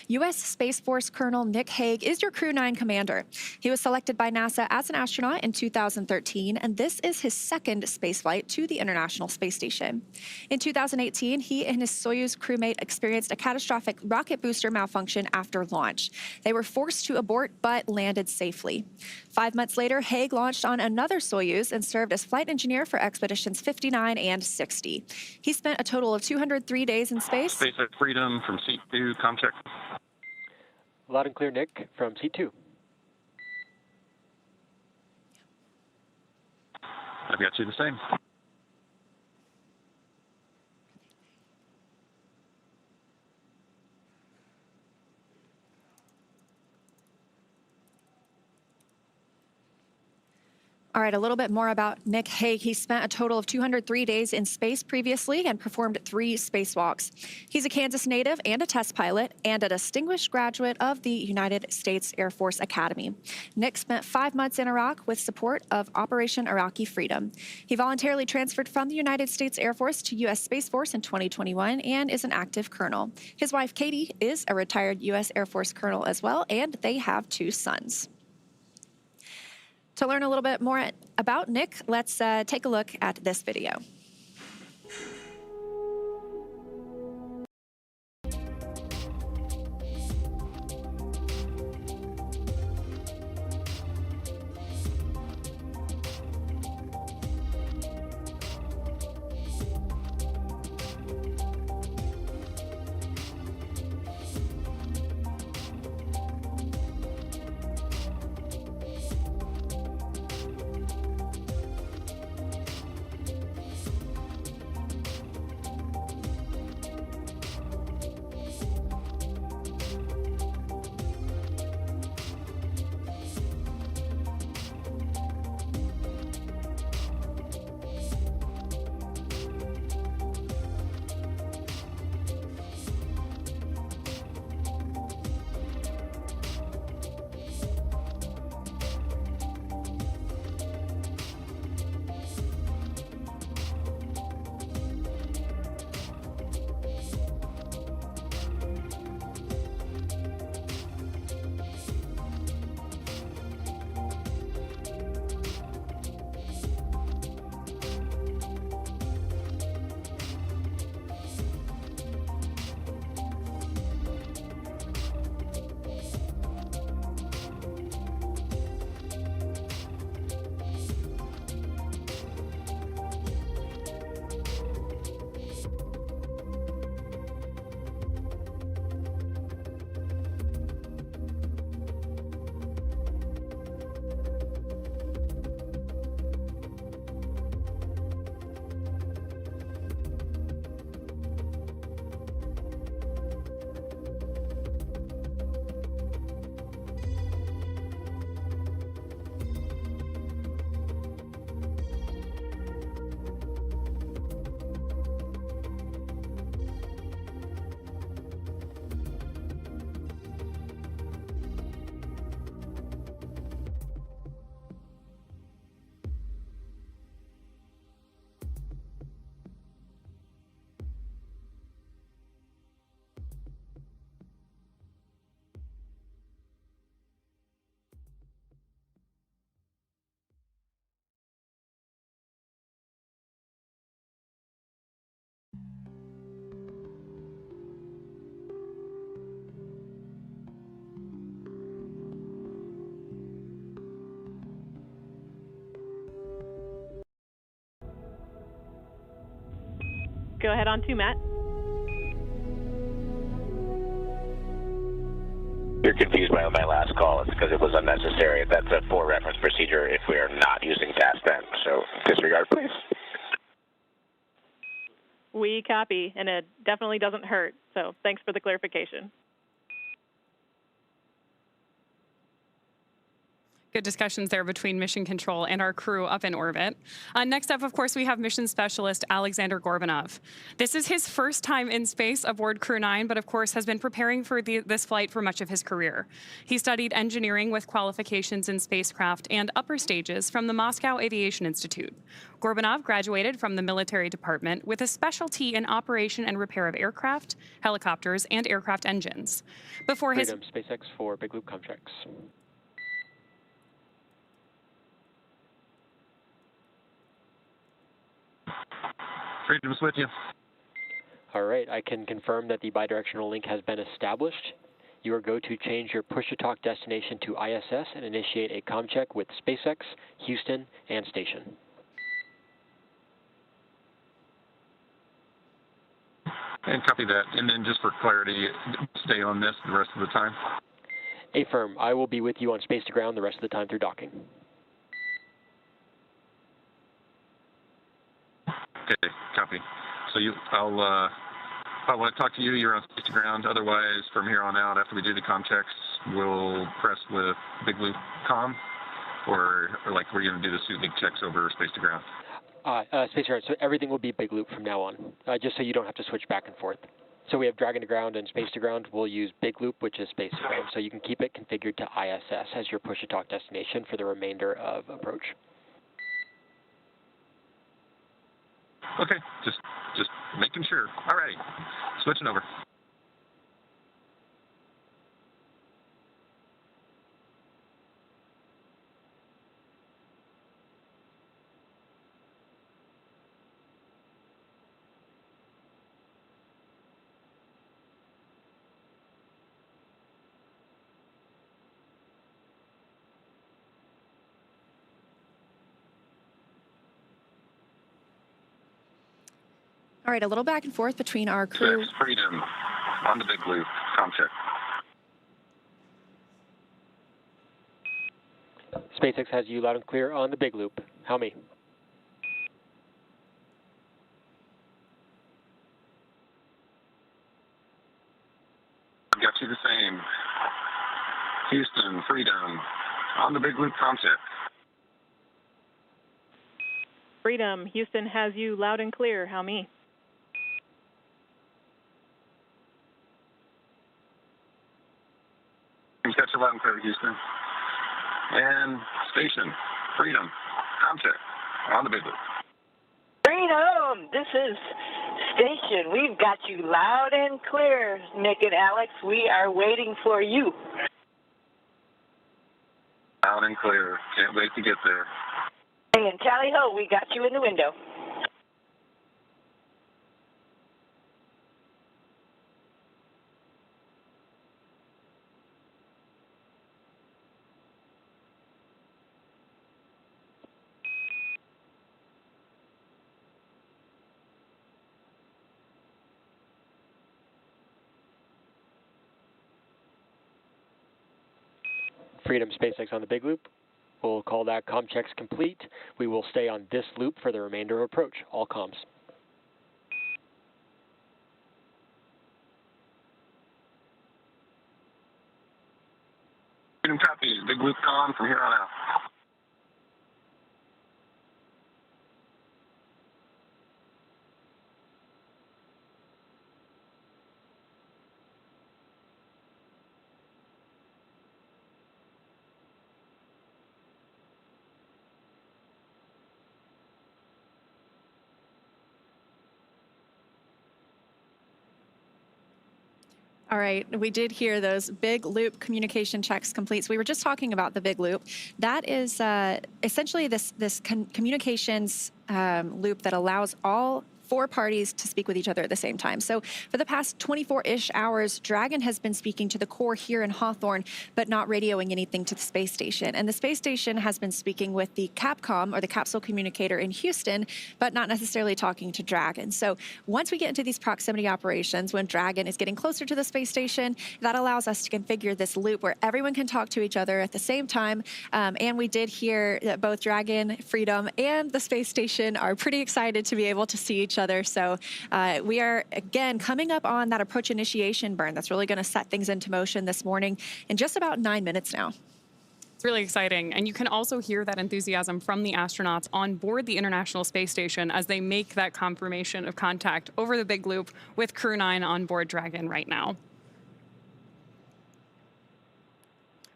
U.S. Space Force Colonel Nick Hague is your Crew-9 commander. He was selected by NASA as an astronaut in 2013, and this is his second spaceflight to the International Space Station. In 2018, he and his Soyuz crewmate experienced a catastrophic rocket booster malfunction after launch. They were forced to abort, but landed safely. 5 months later, Hague launched on another Soyuz and served as flight engineer for expeditions 59 and 60. He spent a total of 203 days in space. SpaceX Freedom from Seat 2, ComCheck. Loud and clear, Nick, from C2. I've got you the same. All right, a little bit more about Nick Hague. He spent a total of 203 days in space previously and performed 3 spacewalks. He's a Kansas native and a test pilot and a distinguished graduate of the United States Air Force Academy. Nick spent 5 months in Iraq with support of Operation Iraqi Freedom. He voluntarily transferred from the United States Air Force to U.S. Space Force in 2021 and is an active colonel. His wife, Katie, is a retired U.S. Air Force colonel as well, and they have 2 sons. To learn a little bit more about Nick, let's take a look at this video. Go ahead on to Matt. You're confused by my last call. It's because it was unnecessary. That's a for reference procedure if we are not using fast vent. So disregard, please. We copy, and it definitely doesn't hurt. So thanks for the clarification. Good discussions there between Mission Control and our crew up in orbit. Next up, of course, we have mission specialist Aleksandr Gorbunov. This is his first time in space aboard Crew-9, but of course has been preparing for this flight for much of his career. He studied engineering with qualifications in spacecraft and upper stages from the Moscow Aviation Institute. Gorbunov graduated from the military department with a specialty in operation and repair of aircraft, helicopters, and aircraft engines. Before his SpaceX for big loop contracts. Freedom's with you. All right, I can confirm that the bidirectional link has been established. You are go to change your push-to-talk destination to ISS and initiate a comm check with SpaceX, Houston, and station. And copy that. And then just for clarity, stay on this the rest of the time. Affirm, I will be with you on space to ground the rest of the time through docking. Okay, copy. So if I want to talk to you, you're on space to ground. Otherwise, from here on out, after we do the comm checks, we'll press with big loop comm, or like we're going to do the suit link checks over space to ground. Space to ground. So everything will be big loop from now on, just so you don't have to switch back and forth. So we have Dragon to ground and space to ground. We'll use big loop, which is space to ground. So you can keep it configured to ISS as your push-to-talk destination for the remainder of approach. Okay, just making sure. All right, switching over. All right, a little back and forth between our crew. Freedom on the big loop. Comm check. SpaceX has you loud and clear on the big loop. How me? Got you the same. Houston, Freedom on the big loop. Comm check. Freedom, Houston has you loud and clear. How me? Got you loud and clear, Houston. And station, Freedom, comm check on the big loop. Freedom, this is station. We've got you loud and clear, Nick and Alex. We are waiting for you. Loud and clear. Can't wait to get there. And tally ho, we got you in the window. Freedom, SpaceX on the big loop. We'll call that comm checks complete. We will stay on this loop for the remainder of approach. All comms. Freedom copies. Big loop comm from here on out. All right, we did hear those big loop communication checks complete. So we were just talking about the big loop. That is essentially this communications loop that allows all 4 parties to speak with each other at the same time. So for the past 24-ish hours, Dragon has been speaking to the core here in Hawthorne, but not radioing anything to the space station. And the space station has been speaking with the Capcom, or the capsule communicator in Houston, but not necessarily talking to Dragon. So once we get into these proximity operations, when Dragon is getting closer to the space station, that allows us to configure this loop where everyone can talk to each other at the same time. And we did hear that both Dragon, Freedom, and the space station are pretty excited to be able to see each other. So we are, again, coming up on that approach initiation burn that's really going to set things into motion this morning in just about 9 minutes now. It's really exciting. And you can also hear that enthusiasm from the astronauts on board the International Space Station as they make that confirmation of contact over the big loop with Crew-9 on board Dragon right now.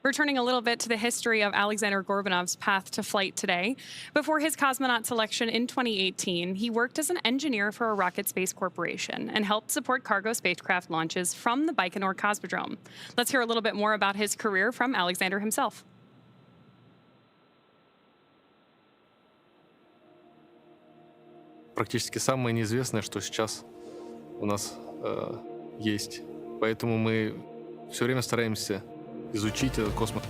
Returning a little bit to the history of Aleksandr Gorbunov's path to flight today. Before his cosmonaut selection in 2018, he worked as an engineer for a rocket space corporation and helped support cargo spacecraft launches from the Baikonur Cosmodrome. Let's hear a little bit more about his career from Aleksandr himself. Практически самое неизвестное, что сейчас у нас есть. Поэтому мы все время стараемся изучить этот космос.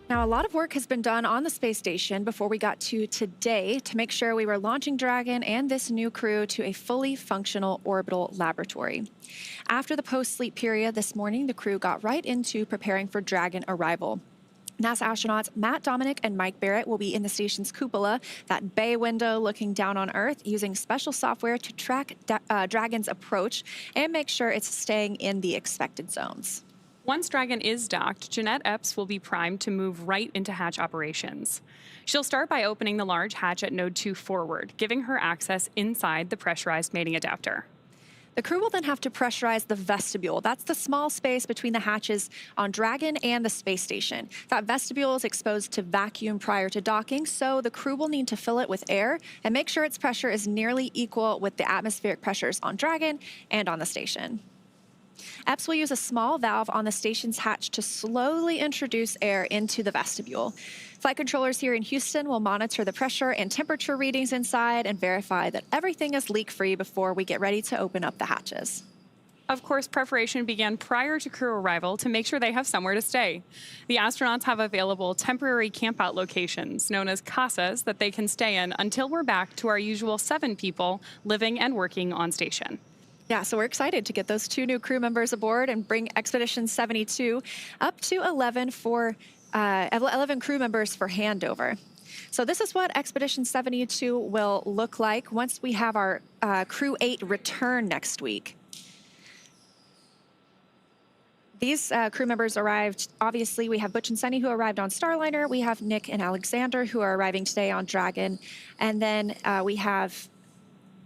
Now, a lot of work has been done on the space station before we got to today to make sure we were launching Dragon and this new crew to a fully functional orbital laboratory. After the post-sleep period this morning, the crew got right into preparing for Dragon arrival. NASA astronauts Matt Dominic and Mike Barrett will be in the station's cupola, that bay window looking down on Earth, using special software to track Dragon's approach and make sure it's staying in the expected zones. Once Dragon is docked, Jeanette Epps will be primed to move right into hatch operations. She'll start by opening the large hatch at Node 2 forward, giving her access inside the pressurized mating adapter. The crew will then have to pressurize the vestibule. That's the small space between the hatches on Dragon and the space station. That vestibule is exposed to vacuum prior to docking, so the crew will need to fill it with air and make sure its pressure is nearly equal with the atmospheric pressures on Dragon and on the station. Epps will use a small valve on the station's hatch to slowly introduce air into the vestibule. Flight controllers here in Houston will monitor the pressure and temperature readings inside and verify that everything is leak-free before we get ready to open up the hatches. Of course, preparation began prior to crew arrival to make sure they have somewhere to stay. The astronauts have available temporary campout locations, known as casas, that they can stay in until we're back to our usual 7 people living and working on station. Yeah, so we're excited to get those 2 new crew members aboard and bring Expedition 72 up to 11 crew members for handover. So this is what Expedition 72 will look like once we have our Crew 8 return next week. These crew members arrived, obviously, we have Butch and Sunny who arrived on Starliner. We have Nick and Aleksandr who are arriving today on Dragon. And then we have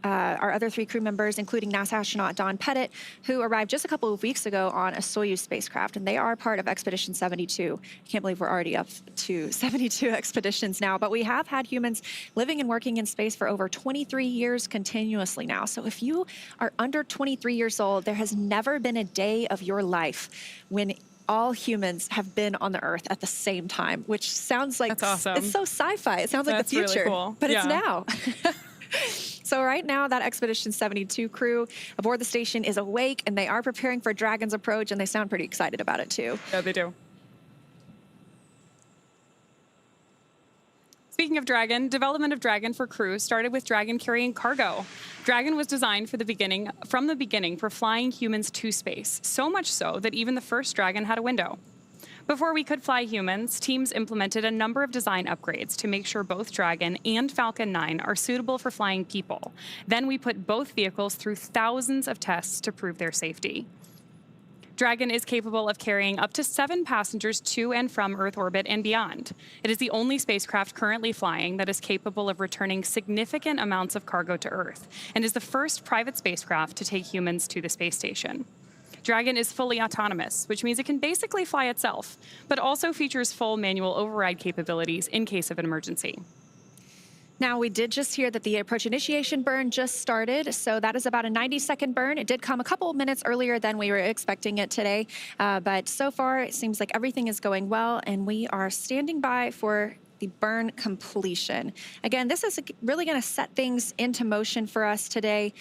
our other 3 crew members, including NASA astronaut Don Pettit, who arrived just a couple of weeks ago on a Soyuz spacecraft, and they are part of Expedition 72. I can't believe we're already up to 72 expeditions now, but we have had humans living and working in space for over 23 years continuously now. So if you are under 23 years old, there has never been a day of your life when all humans have been on the Earth at the same time, which sounds like, that's awesome. It's so sci-fi. It sounds like the future, really cool. But yeah. It's now. So right now, that Expedition 72 crew aboard the station is awake, and they are preparing for Dragon's approach, and they sound pretty excited about it, too. Yeah, they do. Speaking of Dragon, development of Dragon for Crew started with Dragon carrying cargo. Dragon was designed from the beginning for flying humans to space, so much so that even the first Dragon had a window. Before we could fly humans, teams implemented a number of design upgrades to make sure both Dragon and Falcon 9 are suitable for flying people. Then we put both vehicles through thousands of tests to prove their safety. Dragon is capable of carrying up to 7 passengers to and from Earth orbit and beyond. It is the only spacecraft currently flying that is capable of returning significant amounts of cargo to Earth, and is the first private spacecraft to take humans to the space station. Dragon is fully autonomous, which means it can basically fly itself, but also features full manual override capabilities in case of an emergency. Now, we did just hear that the approach initiation burn just started, so that is about a 90-second burn. It did come a couple of minutes earlier than we were expecting it today, but so far it seems like everything is going well, and we are standing by for the burn completion. Again, this is really going to set things into motion for us today.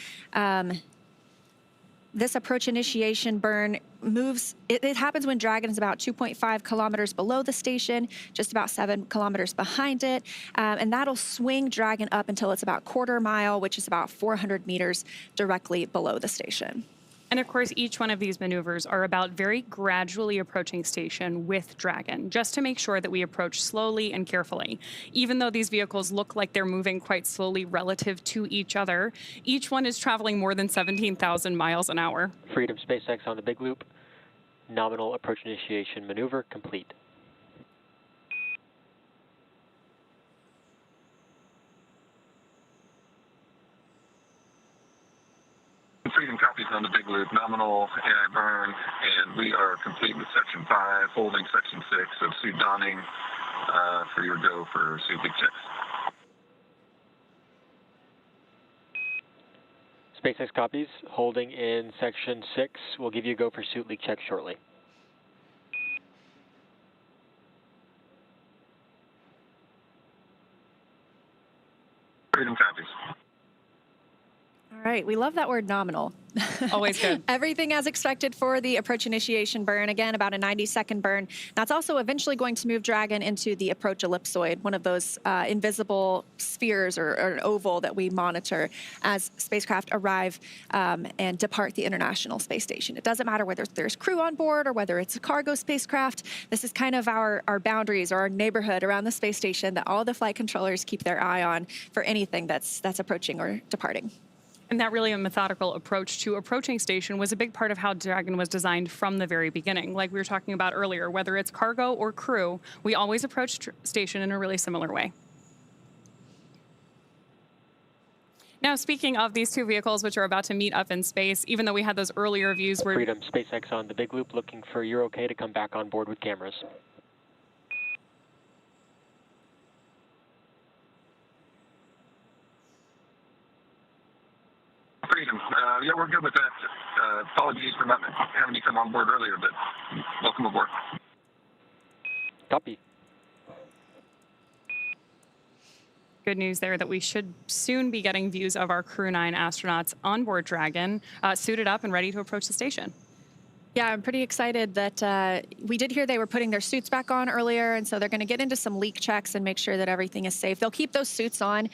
This approach initiation burn moves, it happens when Dragon is about 2.5 kilometers below the station, just about 7 kilometers behind it, and that'll swing Dragon up until it's about quarter mile, which is about 400 meters directly below the station. And of course, each one of these maneuvers are about very gradually approaching station with Dragon, just to make sure that we approach slowly and carefully. Even though these vehicles look like they're moving quite slowly relative to each other, each one is traveling more than 17,000 miles an hour. Freedom SpaceX on the big loop. Nominal approach initiation maneuver complete. Freedom copies on the big loop, nominal AI burn, and we are complete with section 5, holding section 6 of suit donning for your go for suit leak checks. SpaceX copies, holding in section 6. We'll give you a go for suit leak check shortly. Freedom copies. All right, we love that word nominal. Always good. Everything as expected for the approach initiation burn. Again, about a 90-second burn. That's also eventually going to move Dragon into the approach ellipsoid, one of those invisible spheres or an oval that we monitor as spacecraft arrive and depart the International Space Station. It doesn't matter whether there's crew on board or whether it's a cargo spacecraft. This is kind of our boundaries or our neighborhood around the space station that all the flight controllers keep their eye on for anything that's approaching or departing. And that really a methodical approach to approaching station was a big part of how Dragon was designed from the very beginning. Like we were talking about earlier, whether it's cargo or crew, we always approach station in a really similar way. Now, speaking of these two vehicles, which are about to meet up in space, even though we had those earlier views where... Freedom SpaceX on the big loop, looking for you're okay to come back on board with cameras. Freedom. Yeah, we're good with that. Apologies for not having you come on board earlier, but welcome aboard. Copy. Good news there that we should soon be getting views of our Crew-9 astronauts on board Dragon, suited up and ready to approach the station. Yeah, I'm pretty excited that we did hear they were putting their suits back on earlier, and so they're going to get into some leak checks and make sure that everything is safe. They'll keep those suits on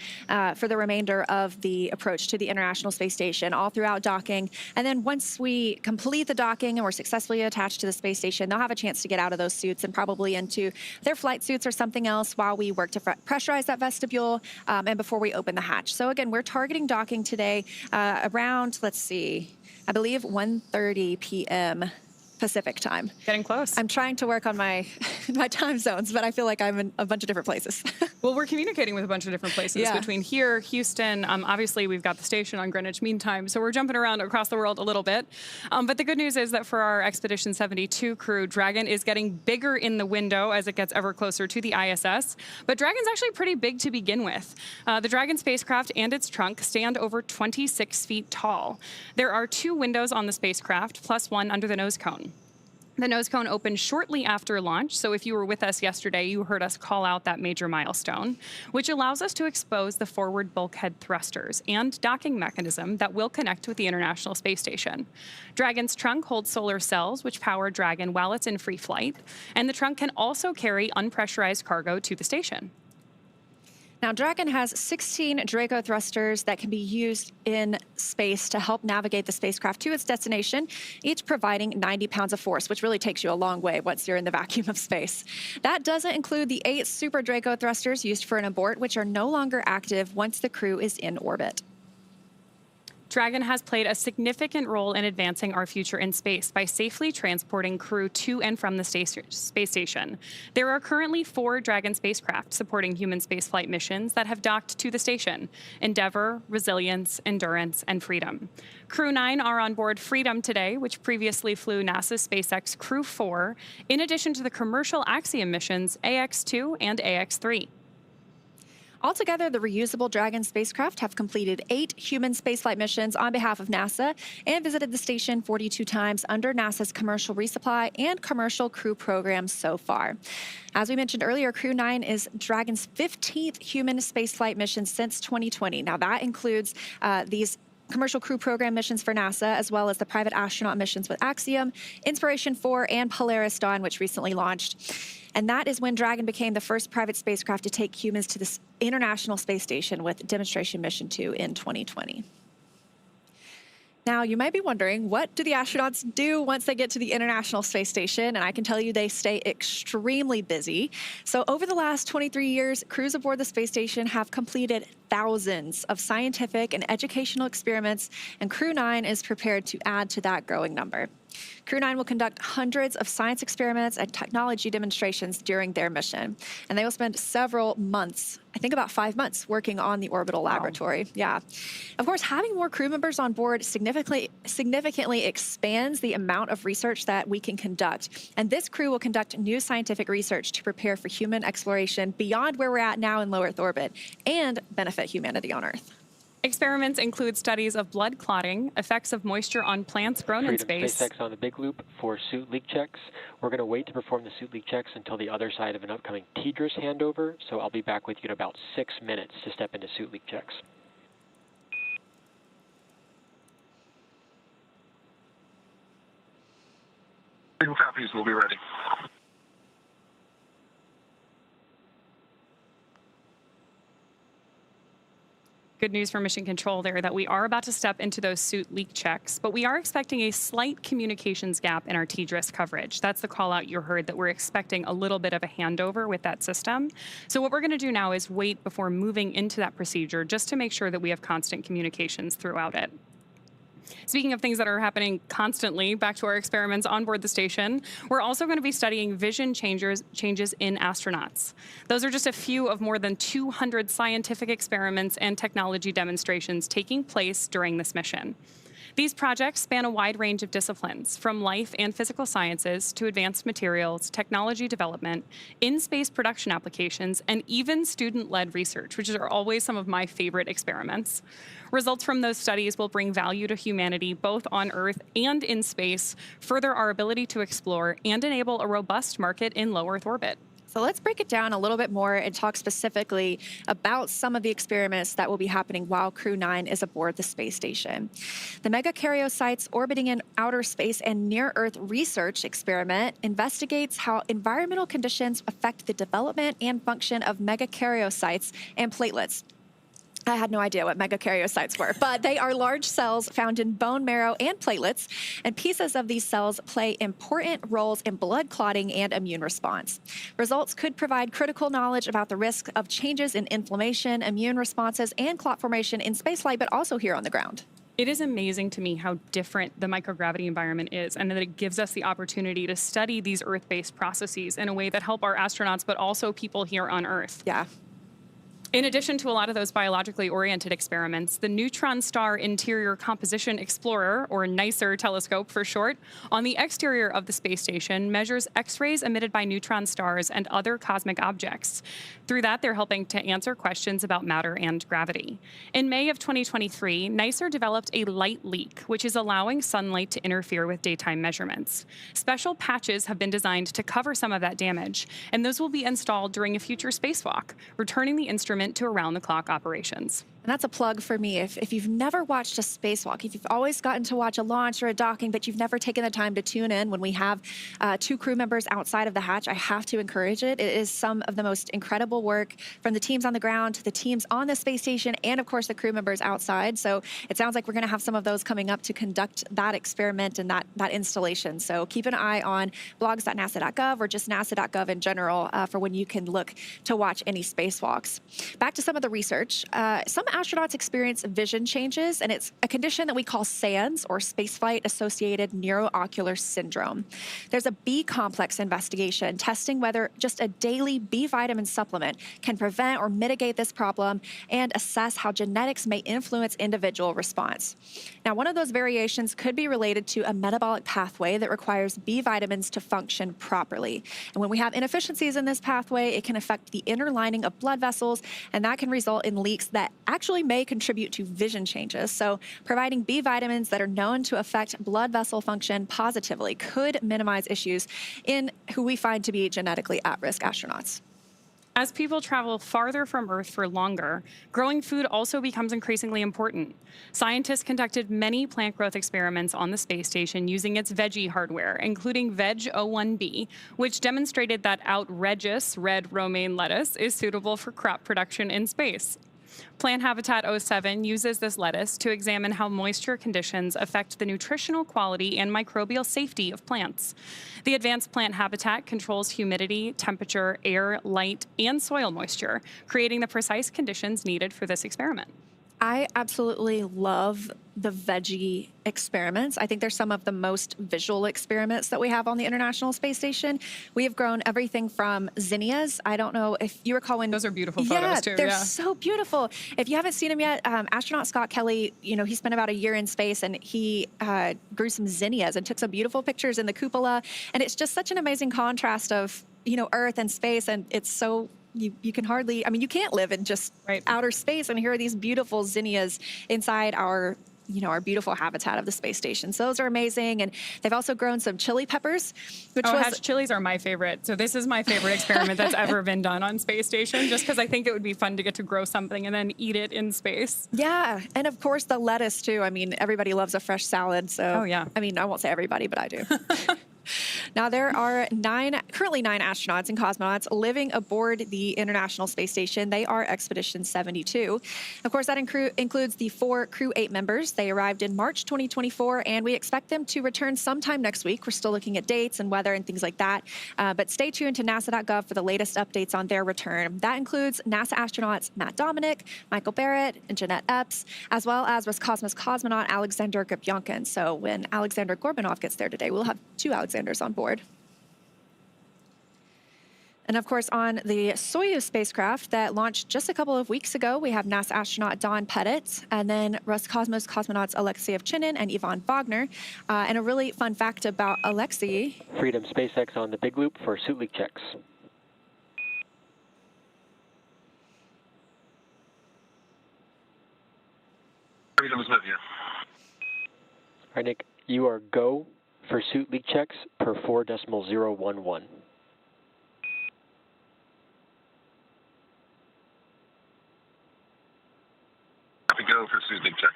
for the remainder of the approach to the International Space Station, all throughout docking. And then once we complete the docking and we're successfully attached to the space station, they'll have a chance to get out of those suits and probably into their flight suits or something else while we work to pressurize that vestibule and before we open the hatch. So again, we're targeting docking today around, let's see, I believe 1:30 p.m. Pacific time. Getting close. I'm trying to work on my my time zones, but I feel like I'm in a bunch of different places. Well, we're communicating with a bunch of different places between here, Houston. Obviously, we've got the station on Greenwich Mean Time, so we're jumping around across the world a little bit. But the good news is that for our Expedition 72 crew, Dragon is getting bigger in the window as it gets ever closer to the ISS. But Dragon's actually pretty big to begin with. The Dragon spacecraft and its trunk stand over 26 feet tall. There are 2 windows on the spacecraft, plus 1 under the nose cone. The nose cone opened shortly after launch, so if you were with us yesterday, you heard us call out that major milestone, which allows us to expose the forward bulkhead thrusters and docking mechanism that will connect with the International Space Station. Dragon's trunk holds solar cells, which power Dragon while it's in free flight, and the trunk can also carry unpressurized cargo to the station. Now, Dragon has 16 Draco thrusters that can be used in space to help navigate the spacecraft to its destination, each providing 90 pounds of force, which really takes you a long way once you're in the vacuum of space. That doesn't include the 8 Super Draco thrusters used for an abort, which are no longer active once the crew is in orbit. Dragon has played a significant role in advancing our future in space by safely transporting crew to and from the space station. There are currently 4 Dragon spacecraft supporting human spaceflight missions that have docked to the station: Endeavour, Resilience, Endurance, and Freedom. Crew-9 are on board Freedom today, which previously flew NASA's SpaceX Crew-4, in addition to the commercial Axiom missions AX-2 and AX-3. Altogether, the reusable Dragon spacecraft have completed 8 human spaceflight missions on behalf of NASA and visited the station 42 times under NASA's commercial resupply and commercial crew programs so far. As we mentioned earlier, Crew-9 is Dragon's 15th human spaceflight mission since 2020. Now, that includes these commercial crew program missions for NASA, as well as the private astronaut missions with Axiom, Inspiration 4, and Polaris Dawn, which recently launched. And that is when Dragon became the first private spacecraft to take humans to the International Space Station with Demonstration Mission 2 in 2020. Now, you might be wondering, what do the astronauts do once they get to the International Space Station? And I can tell you they stay extremely busy. So over the last 23 years, crews aboard the space station have completed thousands of scientific and educational experiments, and Crew-9 is prepared to add to that growing number. Crew-9 will conduct hundreds of science experiments and technology demonstrations during their mission. And they will spend several months, I think about 5 months, working on the orbital laboratory. Yeah. Of course, having more crew members on board significantly expands the amount of research that we can conduct. And this crew will conduct new scientific research to prepare for human exploration beyond where we're at now in low Earth orbit and benefit humanity on Earth. Experiments include studies of blood clotting, effects of moisture on plants grown in space. SpaceX on the big loop for suit leak checks. We're going to wait to perform the suit leak checks until the other side of an upcoming TDRS handover, so I'll be back with you in about 6 minutes to step into suit leak checks. Single copies, we'll be ready. Good news for Mission Control there that we are about to step into those suit leak checks, but we are expecting a slight communications gap in our TDRS coverage. That's the call out you heard, that we're expecting a little bit of a handover with that system. So what we're going to do now is wait before moving into that procedure just to make sure that we have constant communications throughout it. Speaking of things that are happening constantly, back to our experiments on board the station, we're also going to be studying vision changes in astronauts. Those are just a few of more than 200 scientific experiments and technology demonstrations taking place during this mission. These projects span a wide range of disciplines, from life and physical sciences to advanced materials, technology development, in-space production applications, and even student-led research, which are always some of my favorite experiments. Results from those studies will bring value to humanity both on Earth and in space, further our ability to explore, and enable a robust market in low Earth orbit. So let's break it down a little bit more and talk specifically about some of the experiments that will be happening while Crew-9 is aboard the space station. The megakaryocytes orbiting in outer space and near-Earth research experiment investigates how environmental conditions affect the development and function of megakaryocytes and platelets. I had no idea what megakaryocytes were, but they are large cells found in bone marrow and platelets, and pieces of these cells play important roles in blood clotting and immune response. Results could provide critical knowledge about the risk of changes in inflammation, immune responses, and clot formation in spaceflight, but also here on the ground. It is amazing to me how different the microgravity environment is, and that it gives us the opportunity to study these Earth-based processes in a way that help our astronauts, but also people here on Earth. Yeah. In addition to a lot of those biologically oriented experiments, the Neutron Star Interior Composition Explorer, or NICER telescope for short, on the exterior of the space station measures X-rays emitted by neutron stars and other cosmic objects. Through that, they're helping to answer questions about matter and gravity. In May of 2023, NICER developed a light leak, which is allowing sunlight to interfere with daytime measurements. Special patches have been designed to cover some of that damage, and those will be installed during a future spacewalk, returning the instrument to around-the-clock operations. And that's a plug for me. If you've never watched a spacewalk, if you've always gotten to watch a launch or a docking, but you've never taken the time to tune in when we have 2 crew members outside of the hatch, I have to encourage it. It is some of the most incredible work from the teams on the ground to the teams on the space station and, of course, the crew members outside. So it sounds like we're going to have some of those coming up to conduct that experiment and that installation. So keep an eye on blogs.nasa.gov or just nasa.gov in general for when you can look to watch any spacewalks. Back to some of the research. Some astronauts experience vision changes, and it's a condition that we call SANS, or spaceflight-associated neuroocular syndrome. There's a B complex investigation testing whether just a daily B vitamin supplement can prevent or mitigate this problem and assess how genetics may influence individual response. Now, one of those variations could be related to a metabolic pathway that requires B vitamins to function properly. And when we have inefficiencies in this pathway, it can affect the inner lining of blood vessels, and that can result in leaks that actually may contribute to vision changes. So providing B vitamins that are known to affect blood vessel function positively could minimize issues in who we find to be genetically at-risk astronauts. As people travel farther from Earth for longer, growing food also becomes increasingly important. Scientists conducted many plant growth experiments on the space station using its veggie hardware, including Veg-01B, which demonstrated that outrageous red romaine lettuce is suitable for crop production in space. Plant Habitat 07 uses this lettuce to examine how moisture conditions affect the nutritional quality and microbial safety of plants. The advanced plant habitat controls humidity, temperature, air, light, and soil moisture, creating the precise conditions needed for this experiment. I absolutely love the veggie experiments. I think they're some of the most visual experiments that we have on the International Space Station. We have grown everything from zinnias. I don't know if you recall when... Those are beautiful photos, too. They're so beautiful. If you haven't seen them yet, astronaut Scott Kelly, he spent about a year in space, and he grew some zinnias and took some beautiful pictures in the cupola. And it's just such an amazing contrast of, Earth and space, and it's so... You can hardly, you can't live in just outer space, and here are these beautiful zinnias inside our beautiful habitat of the space station. So those are amazing. And they've also grown some chili peppers, which hatch chilies are my favorite. So this is my favorite experiment that's ever been done on space station, just because I think it would be fun to get to grow something and then eat it in space. Yeah. And of course the lettuce too. Everybody loves a fresh salad. So, oh yeah. I won't say everybody, but I do. Now, there are currently 9 astronauts and cosmonauts living aboard the International Space Station. They are Expedition 72. Of course, that includes the 4 Crew-8 members. They arrived in March 2024, and we expect them to return sometime next week. We're still looking at dates and weather and things like that. But stay tuned to nasa.gov for the latest updates on their return. That includes NASA astronauts Matt Dominic, Michael Barrett, and Jeanette Epps, as well as Roscosmos cosmonaut Aleksandr Gorbunov. So when Aleksandr Gorbunov gets there today, we'll have 2 Alexanders on board. And of course, on the Soyuz spacecraft that launched just a couple of weeks ago, we have NASA astronaut Don Pettit, and then Roscosmos cosmonauts Alexei Ovchinin and Ivan Wagner. And a really fun fact about Alexei. Freedom SpaceX on the big loop for suit leak checks. Freedom is with you. All right, Nick, you are go for suit leak checks per 4.011. go for suit leak checks.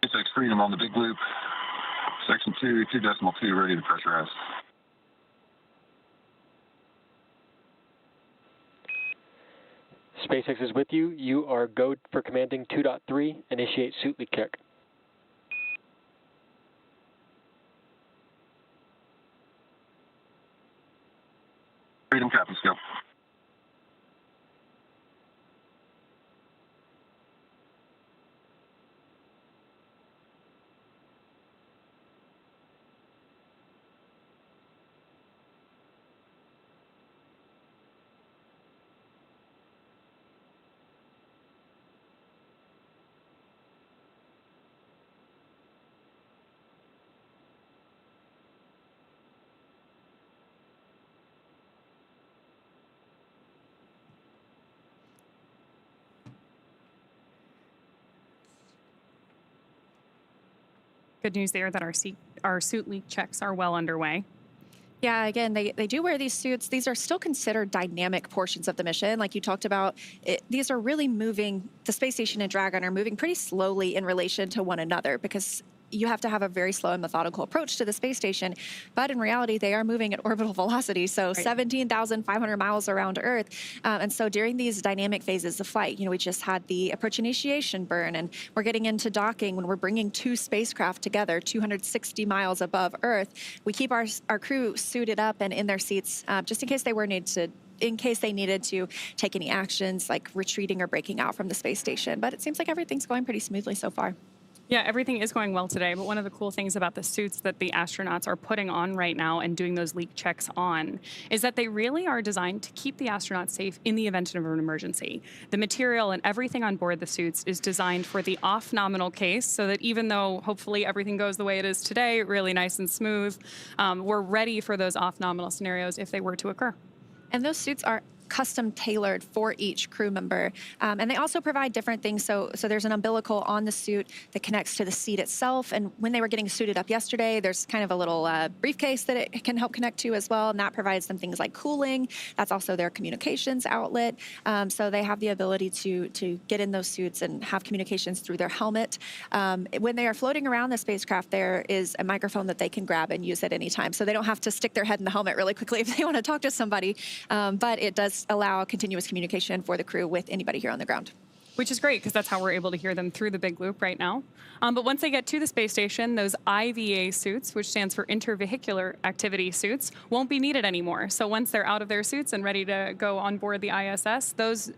SpaceX Freedom on the big loop. Section 2, 2.2, ready to pressurize. SpaceX is with you. You are go for commanding 2.3. Initiate suit leak check. Freedom copies, go. Good news there that our suit leak checks are well underway. Yeah, again, they do wear these suits. These are still considered dynamic portions of the mission. Like you talked about, these are really moving, the space station and Dragon are moving pretty slowly in relation to one another because you have to have a very slow and methodical approach to the space station. But in reality, they are moving at orbital velocity, so right. 17,500 miles around Earth. And so during these dynamic phases of flight, we just had the approach initiation burn, and we're getting into docking when we're bringing two spacecraft together, 260 miles above Earth. We keep our crew suited up and in their seats just in case they needed to take any actions like retreating or breaking out from the space station. But it seems like everything's going pretty smoothly so far. Yeah, everything is going well today, but one of the cool things about the suits that the astronauts are putting on right now and doing those leak checks on is that they really are designed to keep the astronauts safe in the event of an emergency. The material and everything on board the suits is designed for the off-nominal case so that even though hopefully everything goes the way it is today, really nice and smooth, we're ready for those off-nominal scenarios if they were to occur. And those suits are custom tailored for each crew member. And they also provide different things. So there's an umbilical on the suit that connects to the seat itself. And when they were getting suited up yesterday, there's kind of a little briefcase that it can help connect to as well. And that provides them things like cooling. That's also their communications outlet. So they have the ability to get in those suits and have communications through their helmet. When they are floating around the spacecraft, there is a microphone that they can grab and use at any time. So they don't have to stick their head in the helmet really quickly if they want to talk to somebody. But it does allow continuous communication for the crew with anybody here on the ground. Which is great because that's how we're able to hear them through the big loop right now. But once they get to the space station, those IVA suits, which stands for intervehicular activity suits, won't be needed anymore. So once they're out of their suits and ready to go on board the ISS, those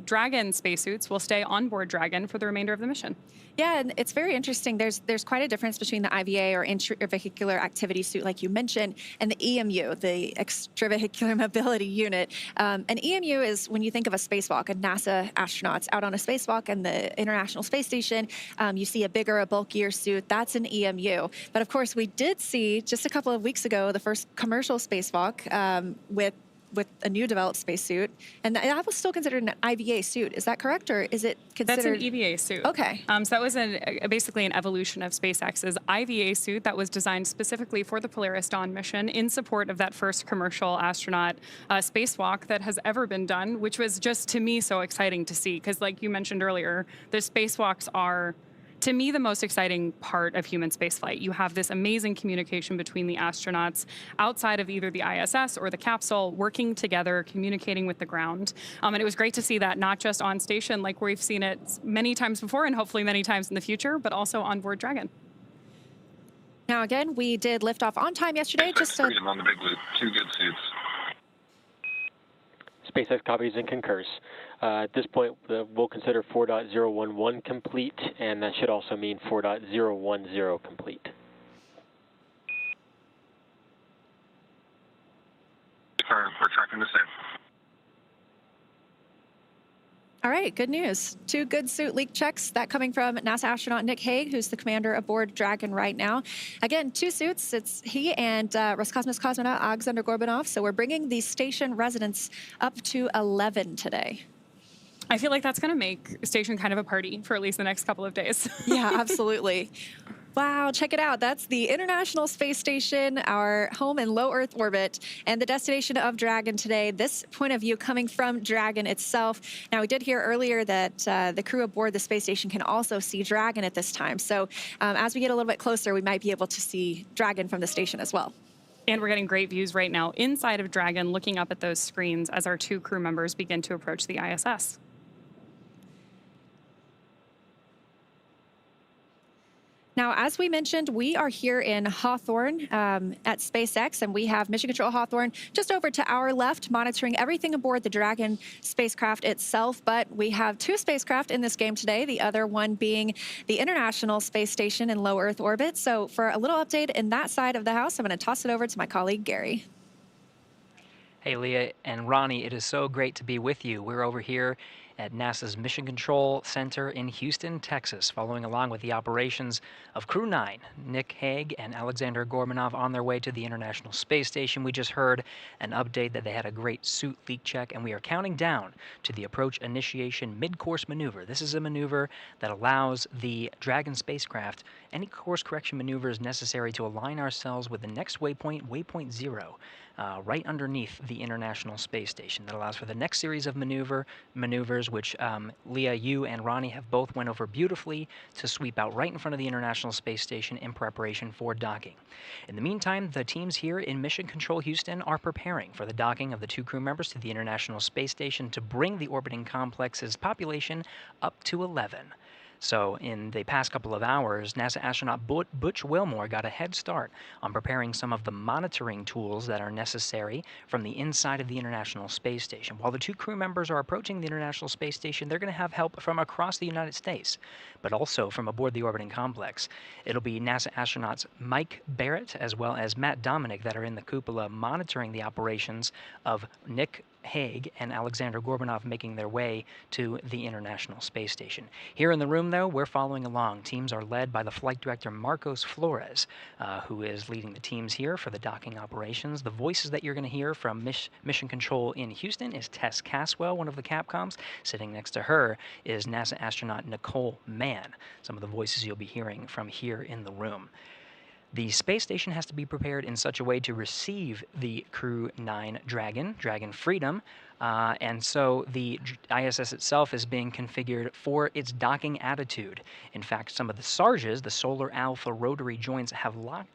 Dragon spacesuits will stay on board Dragon for the remainder of the mission. Yeah, and it's very interesting. There's quite a difference between the IVA or intravehicular activity suit, like you mentioned, and the EMU, the extravehicular mobility unit. An EMU is when you think of a spacewalk, a NASA astronauts out on a spacewalk and the International Space Station, you see a bigger, a bulkier suit. That's an EMU. But of course, we did see just a couple of weeks ago the first commercial spacewalk with a new developed spacesuit, and that was still considered an IVA suit. Is that correct, or is it considered? That's an EVA suit. Okay. So that was basically an evolution of SpaceX's IVA suit that was designed specifically for the Polaris Dawn mission in support of that first commercial astronaut spacewalk that has ever been done, which was just, to me, so exciting to see. Because like you mentioned earlier, the spacewalks are, to me, the most exciting part of human spaceflight. You have this amazing communication between the astronauts outside of either the ISS or the capsule, working together, communicating with the ground. And it was great to see that not just on station like we've seen it many times before and hopefully many times in the future, but also on board Dragon. Now, again, we did lift off on time yesterday. SpaceX Freedom on the big loop, 2 good suits. SpaceX copies and concurs. At this point, we'll consider 4.011 complete, and that should also mean 4.010 complete. We're tracking the same. All right, good news. 2 good suit leak checks. That coming from NASA astronaut Nick Hague, who's the commander aboard Dragon right now. Again, 2 suits. It's he and Roscosmos cosmonaut Aleksandr Gorbunov. So we're bringing the station residents up to 11 today. I feel like that's going to make station kind of a party for at least the next couple of days. Yeah, absolutely. Wow, check it out. That's the International Space Station, our home in low Earth orbit, and the destination of Dragon today. This point of view coming from Dragon itself. Now, we did hear earlier that the crew aboard the space station can also see Dragon at this time. So as we get a little bit closer, we might be able to see Dragon from the station as well. And we're getting great views right now inside of Dragon, looking up at those screens as our 2 crew members begin to approach the ISS. Now, as we mentioned, we are here in Hawthorne at SpaceX, and we have Mission Control Hawthorne just over to our left, monitoring everything aboard the Dragon spacecraft itself. But we have 2 spacecraft in this game today, the other one being the International Space Station in low Earth orbit. So for a little update in that side of the house, I'm going to toss it over to my colleague, Gary. Hey, Leah and Ronnie, it is so great to be with you. We're over here at NASA's Mission Control Center in Houston, Texas, following along with the operations of Crew-9. Nick Hague and Aleksandr Gorbunov on their way to the International Space Station. We just heard an update that they had a great suit leak check, and we are counting down to the approach initiation mid-course maneuver. This is a maneuver that allows the Dragon spacecraft any course correction maneuvers necessary to align ourselves with the next waypoint, waypoint 0. Right underneath the International Space Station. That allows for the next series of maneuvers, which Leah, you, and Ronnie have both went over beautifully to sweep out right in front of the International Space Station in preparation for docking. In the meantime, the teams here in Mission Control Houston are preparing for the docking of the 2 crew members to the International Space Station to bring the orbiting complex's population up to 11. So in the past couple of hours, NASA astronaut Butch Wilmore got a head start on preparing some of the monitoring tools that are necessary from the inside of the International Space Station. While the 2 crew members are approaching the International Space Station, they're going to have help from across the United States, but also from aboard the orbiting complex. It'll be NASA astronauts Mike Barrett as well as Matt Dominic that are in the cupola monitoring the operations of Nick Hague and Aleksandr Gorbunov making their way to the International Space Station. Here in the room, though, we're following along. Teams are led by the flight director Marcos Flores, who is leading the teams here for the docking operations. The voices that you're going to hear from Mission Control in Houston is Tess Caswell, one of the Capcoms. Sitting next to her is NASA astronaut Nicole Mann. Some of the voices you'll be hearing from here in the room. The space station has to be prepared in such a way to receive the Crew-9 Dragon Freedom, and so the ISS itself is being configured for its docking attitude. In fact, some of the SARJs, the solar alpha rotary joints,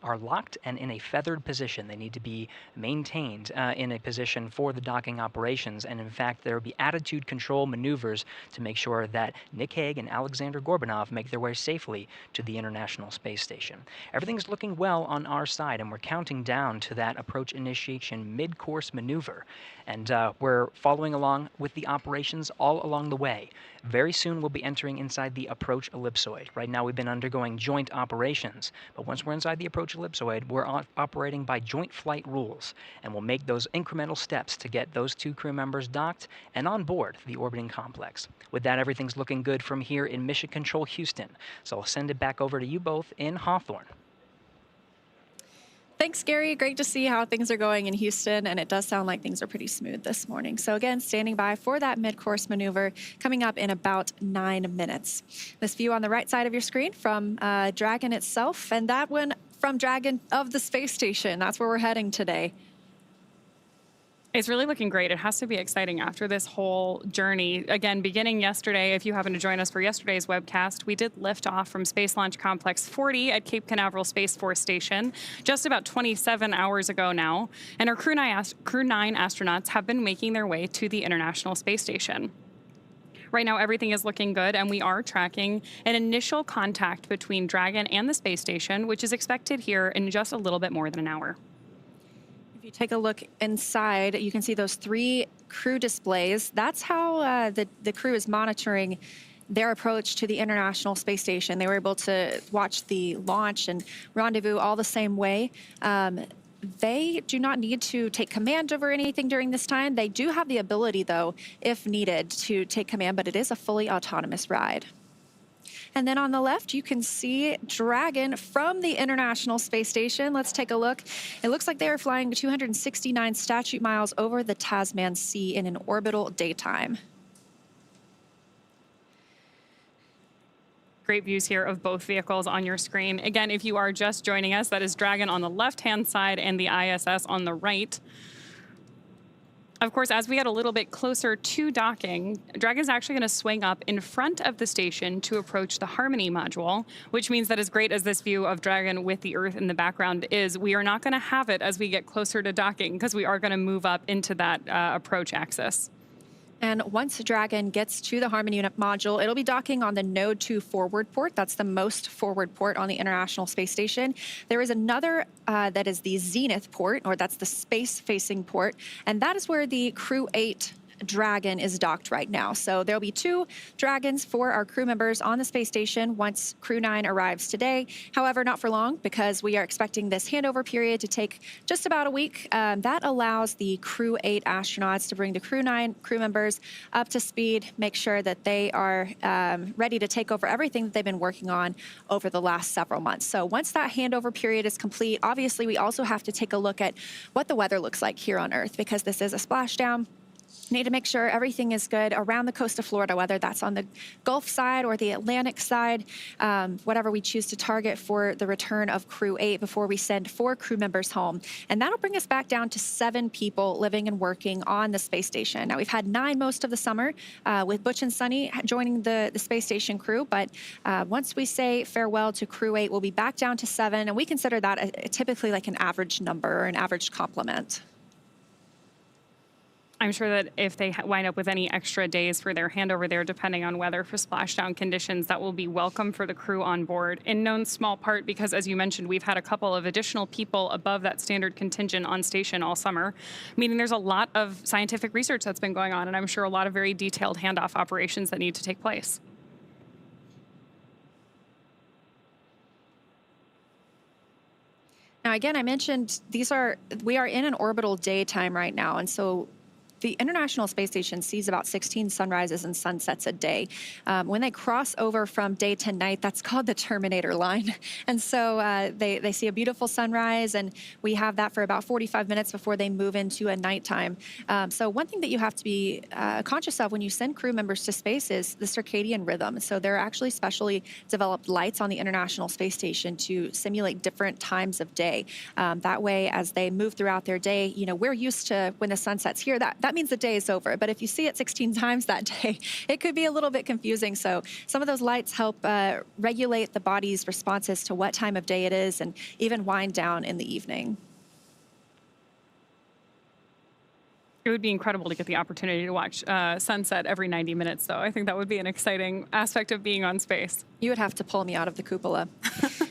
are locked and in a feathered position. They need to be maintained in a position for the docking operations, and in fact, there will be attitude control maneuvers to make sure that Nick Hague and Aleksandr Gorbunov make their way safely to the International Space Station. Everything's looking well on our side, and we're counting down to that approach initiation mid-course maneuver. And we're following along with the operations all along the way. Very soon we'll be entering inside the approach ellipsoid. Right now we've been undergoing joint operations, but once we're inside the approach ellipsoid, we're operating by joint flight rules, and we'll make those incremental steps to get those 2 crew members docked and on board the orbiting complex. With that, everything's looking good from here in Mission Control Houston, so I'll send it back over to you both in Hawthorne. Thanks, Gary. Great to see how things are going in Houston, and it does sound like things are pretty smooth this morning. So again, standing by for that mid-course maneuver coming up in about 9 minutes. This view on the right side of your screen from Dragon itself, and that one from Dragon of the space station. That's where we're heading today. It's really looking great. It has to be exciting after this whole journey. Again, beginning yesterday, if you happen to join us for yesterday's webcast, we did lift off from Space Launch Complex 40 at Cape Canaveral Space Force Station just about 27 hours ago now. And our Crew-9 astronauts have been making their way to the International Space Station. Right now, everything is looking good, and we are tracking an initial contact between Dragon and the space station, which is expected here in just a little bit more than an hour. If you take a look inside, you can see those 3 crew displays. That's how the crew is monitoring their approach to the International Space Station. They were able to watch the launch and rendezvous all the same way. they do not need to take command over anything during this time. They do have the ability, though, if needed, to take command, but it is a fully autonomous ride. And then on the left, you can see Dragon from the International Space Station. Let's take a look. It looks like they are flying 269 statute miles over the Tasman Sea in an orbital daytime. Great views here of both vehicles on your screen. Again, if you are just joining us, that is Dragon on the left-hand side and the ISS on the right. Of course, as we get a little bit closer to docking, Dragon is actually going to swing up in front of the station to approach the Harmony module, which means that as great as this view of Dragon with the Earth in the background is, we are not going to have it as we get closer to docking because we are going to move up into that approach axis. And once Dragon gets to the Harmony module, it'll be docking on the Node 2 forward port. That's the most forward port on the International Space Station. There is another that is the Zenith port, or that's the space-facing port, and that is where the Crew-8 Dragon is docked right now. So there'll be 2 Dragons for our crew members on the space station once Crew-9 arrives today. However, not for long, because we are expecting this handover period to take just about a week. That allows the Crew-8 astronauts to bring the Crew-9 crew members up to speed, make sure that they are ready to take over everything that they've been working on over the last several months. So once that handover period is complete, obviously we also have to take a look at what the weather looks like here on Earth, because this is a splashdown. Need to make sure everything is good around the coast of Florida, whether that's on the Gulf side or the Atlantic side, whatever we choose to target for the return of Crew-8 before we send 4 crew members home. And that'll bring us back down to 7 people living and working on the space station. Now, we've had 9 most of the summer with Butch and Sunny joining the space station crew, but once we say farewell to Crew-8, we'll be back down to 7, and we consider that typically like an average number or an average complement. I'm sure that if they wind up with any extra days for their handover there, depending on weather for splashdown conditions, that will be welcome for the crew on board, in no small part because, as you mentioned, we've had a couple of additional people above that standard contingent on station all summer, meaning there's a lot of scientific research that's been going on, and I'm sure a lot of very detailed handoff operations that need to take place. Now, again, I mentioned we are in an orbital daytime right now, and so the International Space Station sees about 16 sunrises and sunsets a day. When they cross over from day to night, that's called the Terminator line. And so they see a beautiful sunrise, and we have that for about 45 minutes before they move into a nighttime. So one thing that you have to be conscious of when you send crew members to space is the circadian rhythm. So there are actually specially developed lights on the International Space Station to simulate different times of day. That way, as they move throughout their day, we're used to when the sun sets here, that means the day is over. But if you see it 16 times that day, it could be a little bit confusing. So some of those lights help regulate the body's responses to what time of day it is, and even wind down in the evening. It would be incredible to get the opportunity to watch sunset every 90 minutes, though. I think that would be an exciting aspect of being on space. You would have to pull me out of the cupola.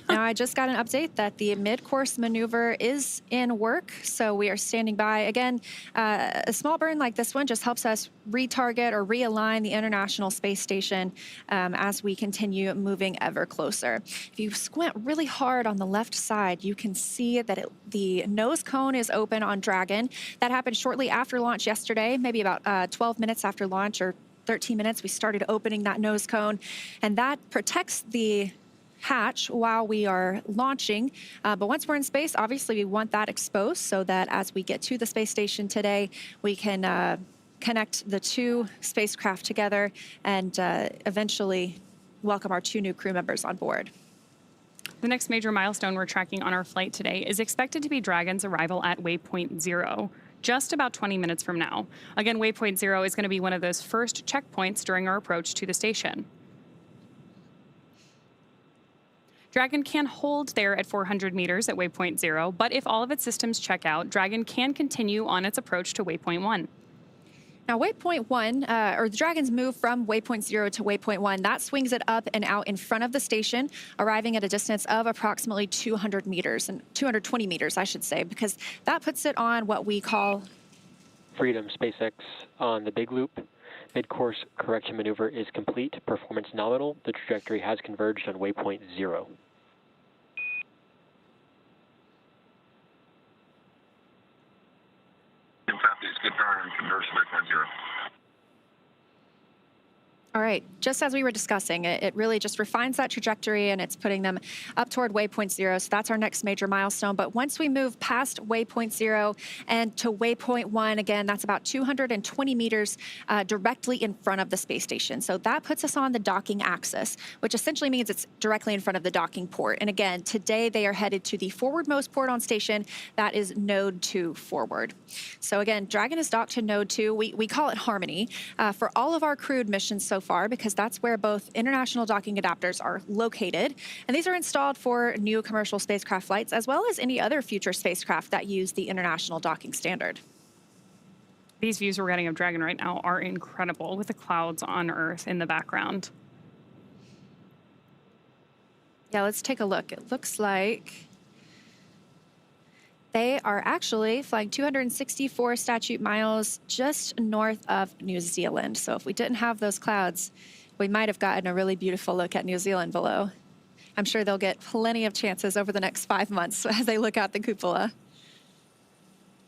Now, I just got an update that the mid-course maneuver is in work, so we are standing by. Again, a small burn like this one just helps us retarget or realign the International Space Station as we continue moving ever closer. If you squint really hard on the left side, you can see that the nose cone is open on Dragon. That happened shortly after launch yesterday, maybe about 12 minutes after launch, or 13 minutes, we started opening that nose cone, and that protects the hatch while we are launching. But once we're in space, obviously we want that exposed so that as we get to the space station today, we can connect the 2 spacecraft together and eventually welcome our 2 new crew members on board. The next major milestone we're tracking on our flight today is expected to be Dragon's arrival at waypoint 0. Just about 20 minutes from now. Again, waypoint 0 is going to be one of those first checkpoints during our approach to the station. Dragon can hold there at 400 meters at waypoint 0, but if all of its systems check out, Dragon can continue on its approach to waypoint 1. Now, waypoint 1, or the Dragon's move from waypoint 0 to waypoint 1, that swings it up and out in front of the station, arriving at a distance of approximately 200 meters, and 220 meters, I should say, because that puts it on what we call Freedom SpaceX on the big loop. Mid-course correction maneuver is complete. Performance nominal. The trajectory has converged on waypoint 0. Good turn, converse to 0. All right, just as we were discussing, it really just refines that trajectory and it's putting them up toward waypoint 0. So that's our next major milestone. But once we move past waypoint 0 and to waypoint 1, again, that's about 220 meters directly in front of the space station. So that puts us on the docking axis, which essentially means it's directly in front of the docking port. And again, today they are headed to the forwardmost port on station. That is node 2 forward. So again, Dragon is docked to node 2. We call it Harmony for all of our crewed missions so far, because that's where both international docking adapters are located. And these are installed for new commercial spacecraft flights, as well as any other future spacecraft that use the international docking standard. These views we're getting of Dragon right now are incredible, with the clouds on Earth in the background. Yeah, let's take a look. It looks like they are actually flying 264 statute miles just north of New Zealand. So if we didn't have those clouds, we might have gotten a really beautiful look at New Zealand below. I'm sure they'll get plenty of chances over the next 5 months as they look out the cupola.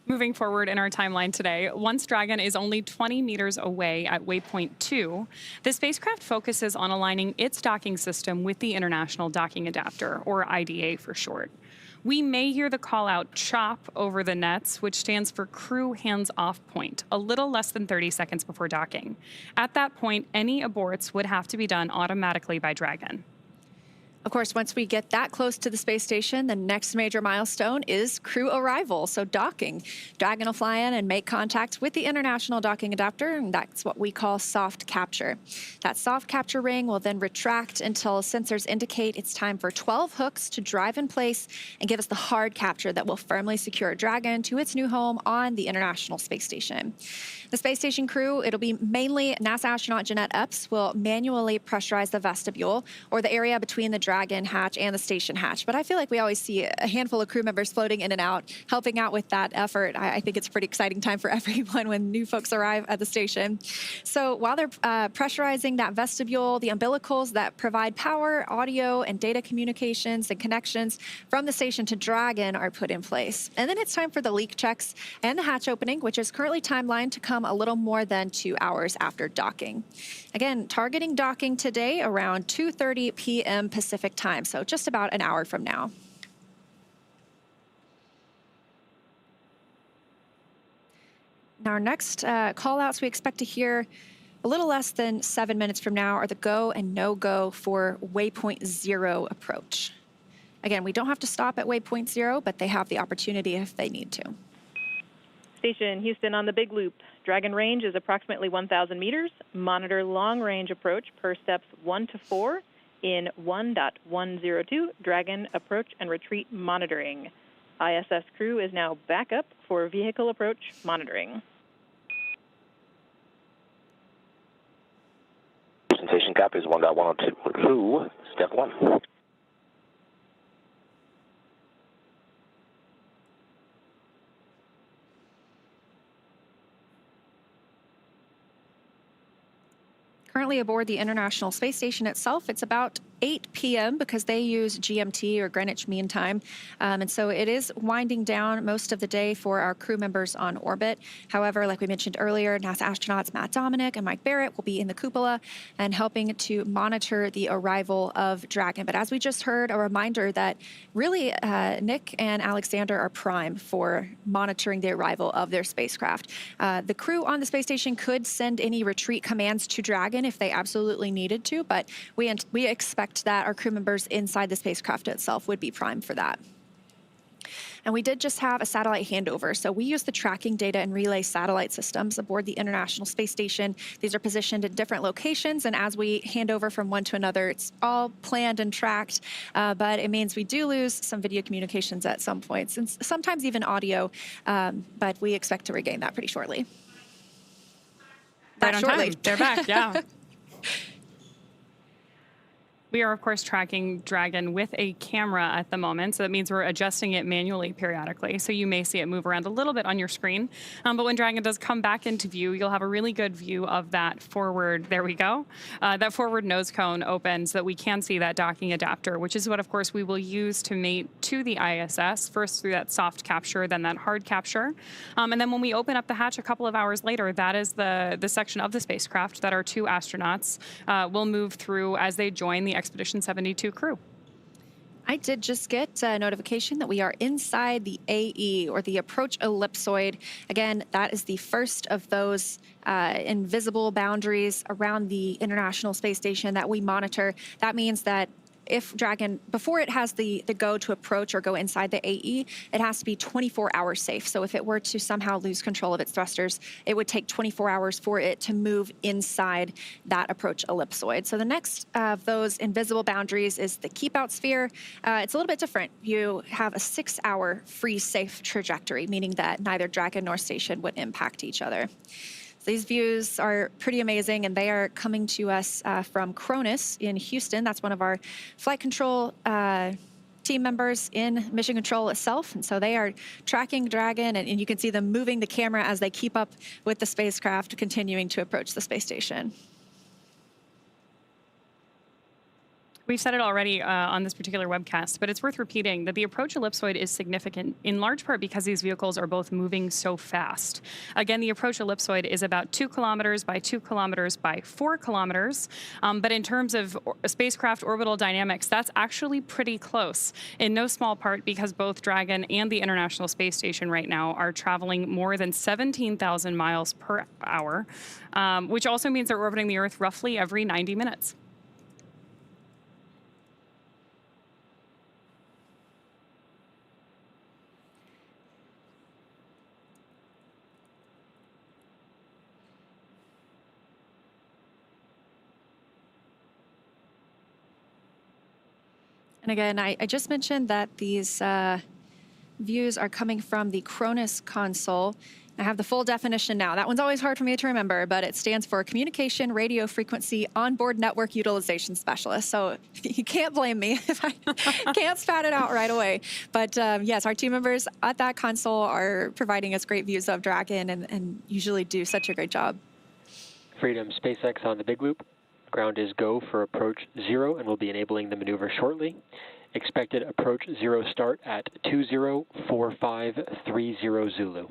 Moving forward in our timeline today, once Dragon is only 20 meters away at waypoint 2, the spacecraft focuses on aligning its docking system with the International Docking Adapter, or IDA for short. We may hear the call out CHOP over the nets, which stands for Crew Hands Off Point, a little less than 30 seconds before docking. At that point, any aborts would have to be done automatically by Dragon. Of course, once we get that close to the space station, the next major milestone is crew arrival, so docking. Dragon will fly in and make contact with the International Docking Adapter, and that's what we call soft capture. That soft capture ring will then retract until sensors indicate it's time for 12 hooks to drive in place and give us the hard capture that will firmly secure Dragon to its new home on the International Space Station. The space station crew, it'll be mainly NASA astronaut Jeanette Epps, will manually pressurize the vestibule, or the area between the Dragon hatch and the station hatch. But I feel like we always see a handful of crew members floating in and out, helping out with that effort. I think it's a pretty exciting time for everyone when new folks arrive at the station. So while they're pressurizing that vestibule, the umbilicals that provide power, audio, and data communications and connections from the station to Dragon are put in place. And then it's time for the leak checks and the hatch opening, which is currently timelined to come a little more than 2 hours after docking. Again, targeting docking today around 2:30 p.m. Pacific time, so just about an hour from now. Now, our next call-outs we expect to hear a little less than 7 minutes from now are the go and no-go for waypoint 0 approach. Again, we don't have to stop at waypoint 0, but they have the opportunity if they need to. Station Houston on the Big Loop. Dragon range is approximately 1,000 meters. Monitor long-range approach per steps 1 to 4 in 1.102 Dragon approach and retreat monitoring. ISS crew is now back up for vehicle approach monitoring. Presentation copies 1.102, step 1. Currently aboard the International Space Station itself, it's about 8 p.m. because they use GMT or Greenwich Mean Time. And so it is winding down most of the day for our crew members on orbit. However, like we mentioned earlier, NASA astronauts Matt Dominic and Mike Barrett will be in the cupola and helping to monitor the arrival of Dragon. But as we just heard, a reminder that really Nick and Aleksandr are prime for monitoring the arrival of their spacecraft. The crew on the space station could send any retreat commands to Dragon if they absolutely needed to, but we expect that our crew members inside the spacecraft itself would be primed for that. And we did just have a satellite handover. So we use the tracking data and relay satellite systems aboard the International Space Station. These are positioned in different locations, and as we hand over from one to another, it's all planned and tracked, but it means we do lose some video communications at some points, and sometimes even audio, but we expect to regain that pretty shortly. Right on time. They're back, yeah. We are, of course, tracking Dragon with a camera at the moment, so that means we're adjusting it manually periodically. So you may see it move around a little bit on your screen. But when Dragon does come back into view, you'll have a really good view of that forward, there we go, that forward nose cone open so that we can see that docking adapter, which is what, of course, we will use to mate to the ISS, first through that soft capture, then that hard capture. And then when we open up the hatch a couple of hours later, that is the section of the spacecraft that our two astronauts will move through as they join the Expedition 72 crew. I did just get a notification that we are inside the AE, or the approach ellipsoid. Again, that is the first of those invisible boundaries around the International Space Station that we monitor. That means that if Dragon, before it has the go to approach or go inside the AE, it has to be 24 hours safe. So if it were to somehow lose control of its thrusters, it would take 24 hours for it to move inside that approach ellipsoid. So the next of those invisible boundaries is the keep out sphere. It's a little bit different. You have a 6-hour free safe trajectory, meaning that neither Dragon nor station would impact each other. These views are pretty amazing, and they are coming to us from Cronus in Houston. That's one of our flight control team members in Mission Control itself. And so they are tracking Dragon, and you can see them moving the camera as they keep up with the spacecraft continuing to approach the space station. We've said it already on this particular webcast, but it's worth repeating that the approach ellipsoid is significant in large part because these vehicles are both moving so fast. Again, the approach ellipsoid is about 2 kilometers by 2 kilometers by 4 kilometers. But in terms of spacecraft orbital dynamics, that's actually pretty close, in no small part because both Dragon and the International Space Station right now are traveling more than 17,000 miles per hour, which also means they're orbiting the Earth roughly every 90 minutes. And again, I just mentioned that these views are coming from the Cronus console. I have the full definition now. That one's always hard for me to remember, but it stands for Communication Radio Frequency Onboard Network Utilization Specialist. So you can't blame me if I can't spat it out right away. But yes, our team members at that console are providing us great views of Dragon and usually do such a great job. Freedom, SpaceX on the big loop. Ground is go for approach 0, and we'll be enabling the maneuver shortly. Expected approach 0 start at 204530 Zulu.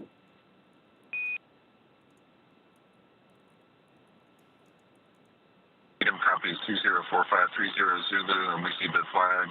Freedom copies 204530 Zulu, and we see bid flag.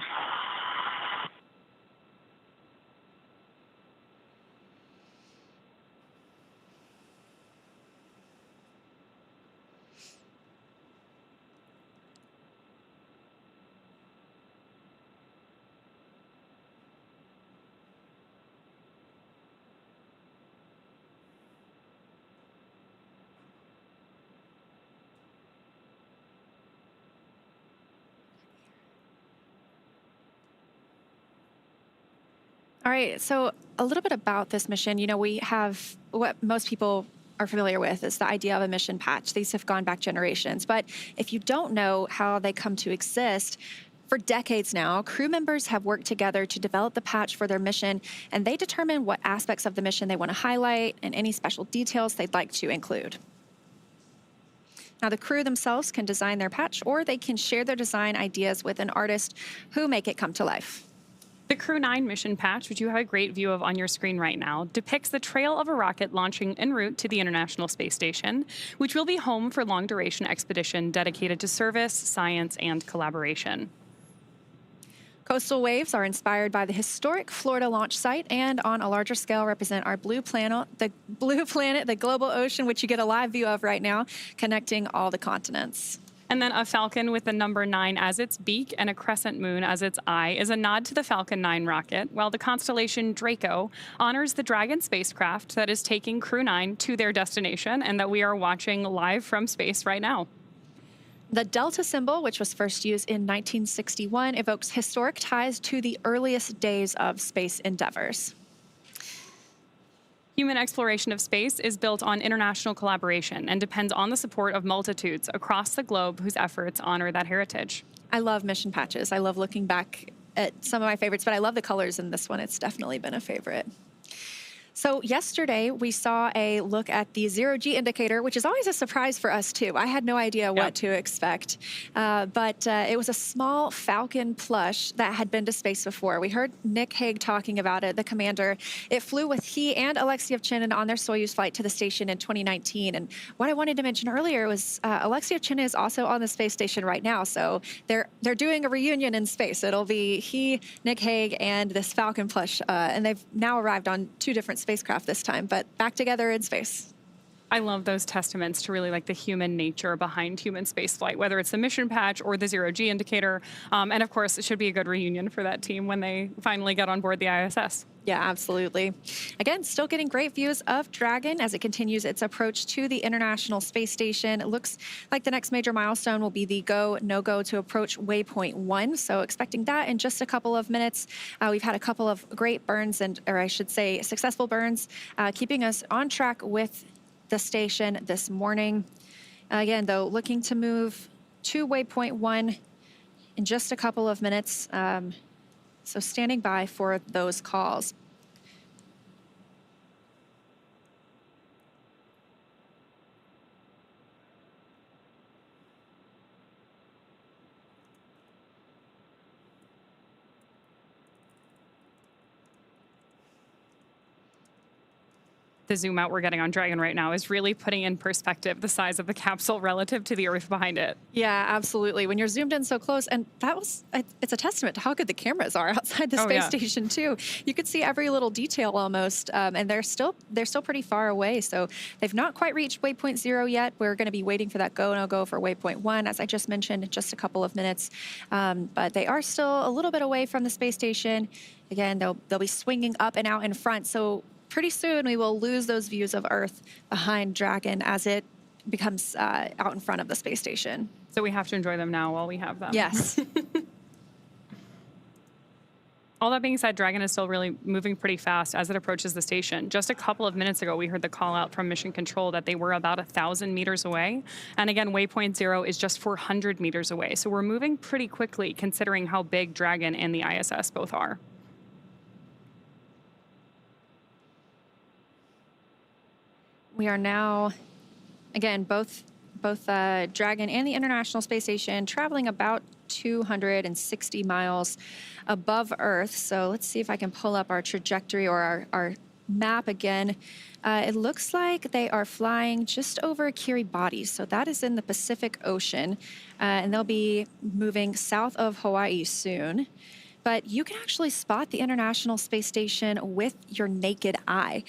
All right, so a little bit about this mission. You know, we have what most people are familiar with is the idea of a mission patch. These have gone back generations. But if you don't know how they come to exist, for decades now, crew members have worked together to develop the patch for their mission, and they determine what aspects of the mission they want to highlight and any special details they'd like to include. Now, the crew themselves can design their patch, or they can share their design ideas with an artist who make it come to life. The Crew-9 mission patch, which you have a great view of on your screen right now, depicts the trail of a rocket launching en route to the International Space Station, which will be home for long-duration expedition dedicated to service, science, and collaboration. Coastal waves are inspired by the historic Florida launch site and on a larger scale represent our blue planet, the global ocean, which you get a live view of right now, connecting all the continents. And then a Falcon with the number 9 as its beak and a crescent moon as its eye is a nod to the Falcon 9 rocket, while the constellation Draco honors the Dragon spacecraft that is taking Crew-9 to their destination and that we are watching live from space right now. The Delta symbol, which was first used in 1961, evokes historic ties to the earliest days of space endeavors. Human exploration of space is built on international collaboration and depends on the support of multitudes across the globe whose efforts honor that heritage. I love mission patches. I love looking back at some of my favorites, but I love the colors in this one. It's definitely been a favorite. So yesterday, we saw a look at the zero-G indicator, which is always a surprise for us, too. I had no idea what to expect. But it was a small Falcon plush that had been to space before. We heard Nick Hague talking about it, the commander. It flew with he and Aleksandr on their Soyuz flight to the station in 2019. And what I wanted to mention earlier was Aleksandr is also on the space station right now. So they're doing a reunion in space. It'll be he, Nick Hague, and this Falcon plush. And they've now arrived on 2 different spacecraft this time, but back together in space. I love those testaments to really like the human nature behind human spaceflight, whether it's the mission patch or the zero-G indicator. And of course, it should be a good reunion for that team when they finally get on board the ISS. Yeah, absolutely. Again, still getting great views of Dragon as it continues its approach to the International Space Station. It looks like the next major milestone will be the go, no-go to approach waypoint 1. So expecting that in just a couple of minutes. We've had a couple of great burns, or I should say successful burns, keeping us on track with the station this morning. Again, though, looking to move to waypoint 1 in just a couple of minutes. So standing by for those calls. The zoom out we're getting on Dragon right now is really putting in perspective the size of the capsule relative to the Earth behind it. Yeah, absolutely. When you're zoomed in so close, and it's a testament to how good the cameras are outside the space station too. You could see every little detail almost, and they're still pretty far away. So they've not quite reached waypoint 0 yet. We're going to be waiting for that go no go for waypoint 1, as I just mentioned, in just a couple of minutes. But they are still a little bit away from the space station. Again, they'll be swinging up and out in front. So pretty soon we will lose those views of Earth behind Dragon as it becomes out in front of the space station. So we have to enjoy them now while we have them. Yes. All that being said, Dragon is still really moving pretty fast as it approaches the station. Just a couple of minutes ago, we heard the call out from Mission Control that they were about 1,000 meters away. And again, waypoint 0 is just 400 meters away. So we're moving pretty quickly considering how big Dragon and the ISS both are. We are now, again, both Dragon and the International Space Station traveling about 260 miles above Earth. So let's see if I can pull up our trajectory or our map again. It looks like they are flying just over Kiribati. So that is in the Pacific Ocean. And they'll be moving south of Hawaii soon. But you can actually spot the International Space Station with your naked eye.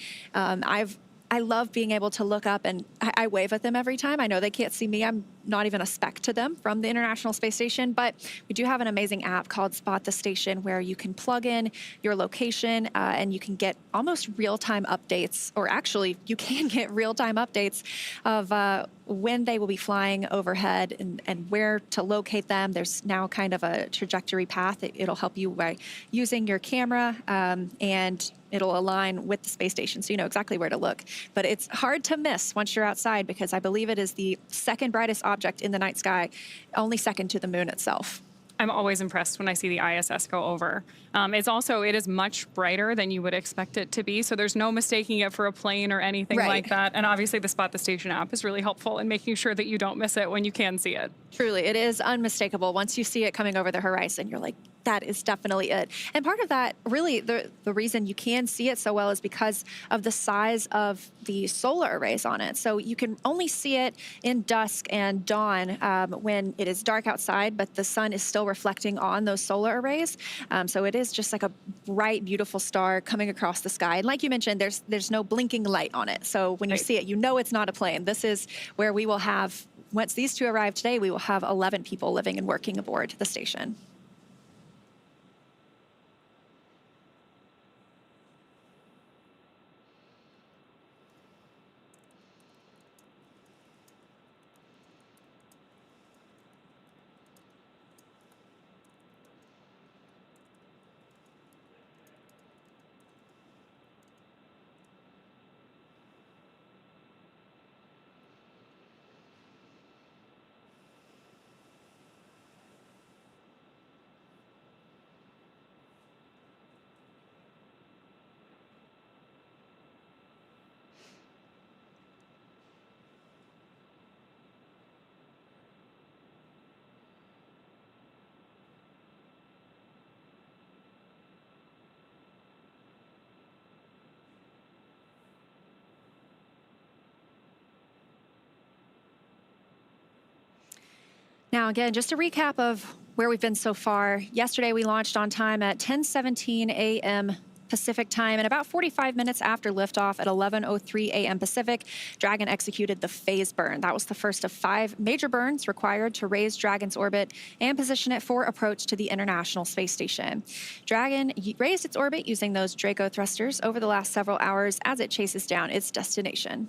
I love being able to look up, and I wave at them every time. I know they can't see me. I'm not even a speck to them from the International Space Station, but we do have an amazing app called Spot the Station where you can plug in your location and you can get almost real-time updates, or actually you can get real-time updates of when they will be flying overhead and where to locate them. There's now kind of a trajectory path. It'll help you by using your camera and it'll align with the space station so you know exactly where to look. But it's hard to miss once you're outside because I believe it is the second brightest object in the night sky, only second to the moon itself. I'm always impressed when I see the ISS go over. It is much brighter than you would expect it to be, so there's no mistaking it for a plane or anything like that. And obviously the Spot the Station app is really helpful in making sure that you don't miss it when you can see it. Truly, it is unmistakable. Once you see it coming over the horizon, you're like, that is definitely it. And part of that, really, the reason you can see it so well is because of the size of the solar arrays on it. So you can only see it in dusk and dawn when it is dark outside, but the sun is still reflecting on those solar arrays. So it is just like a bright, beautiful star coming across the sky. And like you mentioned, there's no blinking light on it. So when you see it, you know it's not a plane. This is where we will have, once these two arrive today, we will have 11 people living and working aboard the station. Now, again, just a recap of where we've been so far. Yesterday, we launched on time at 10:17 a.m. Pacific time, and about 45 minutes after liftoff at 11:03 a.m. Pacific, Dragon executed the phase burn. That was the first of 5 major burns required to raise Dragon's orbit and position it for approach to the International Space Station. Dragon raised its orbit using those Draco thrusters over the last several hours as it chases down its destination.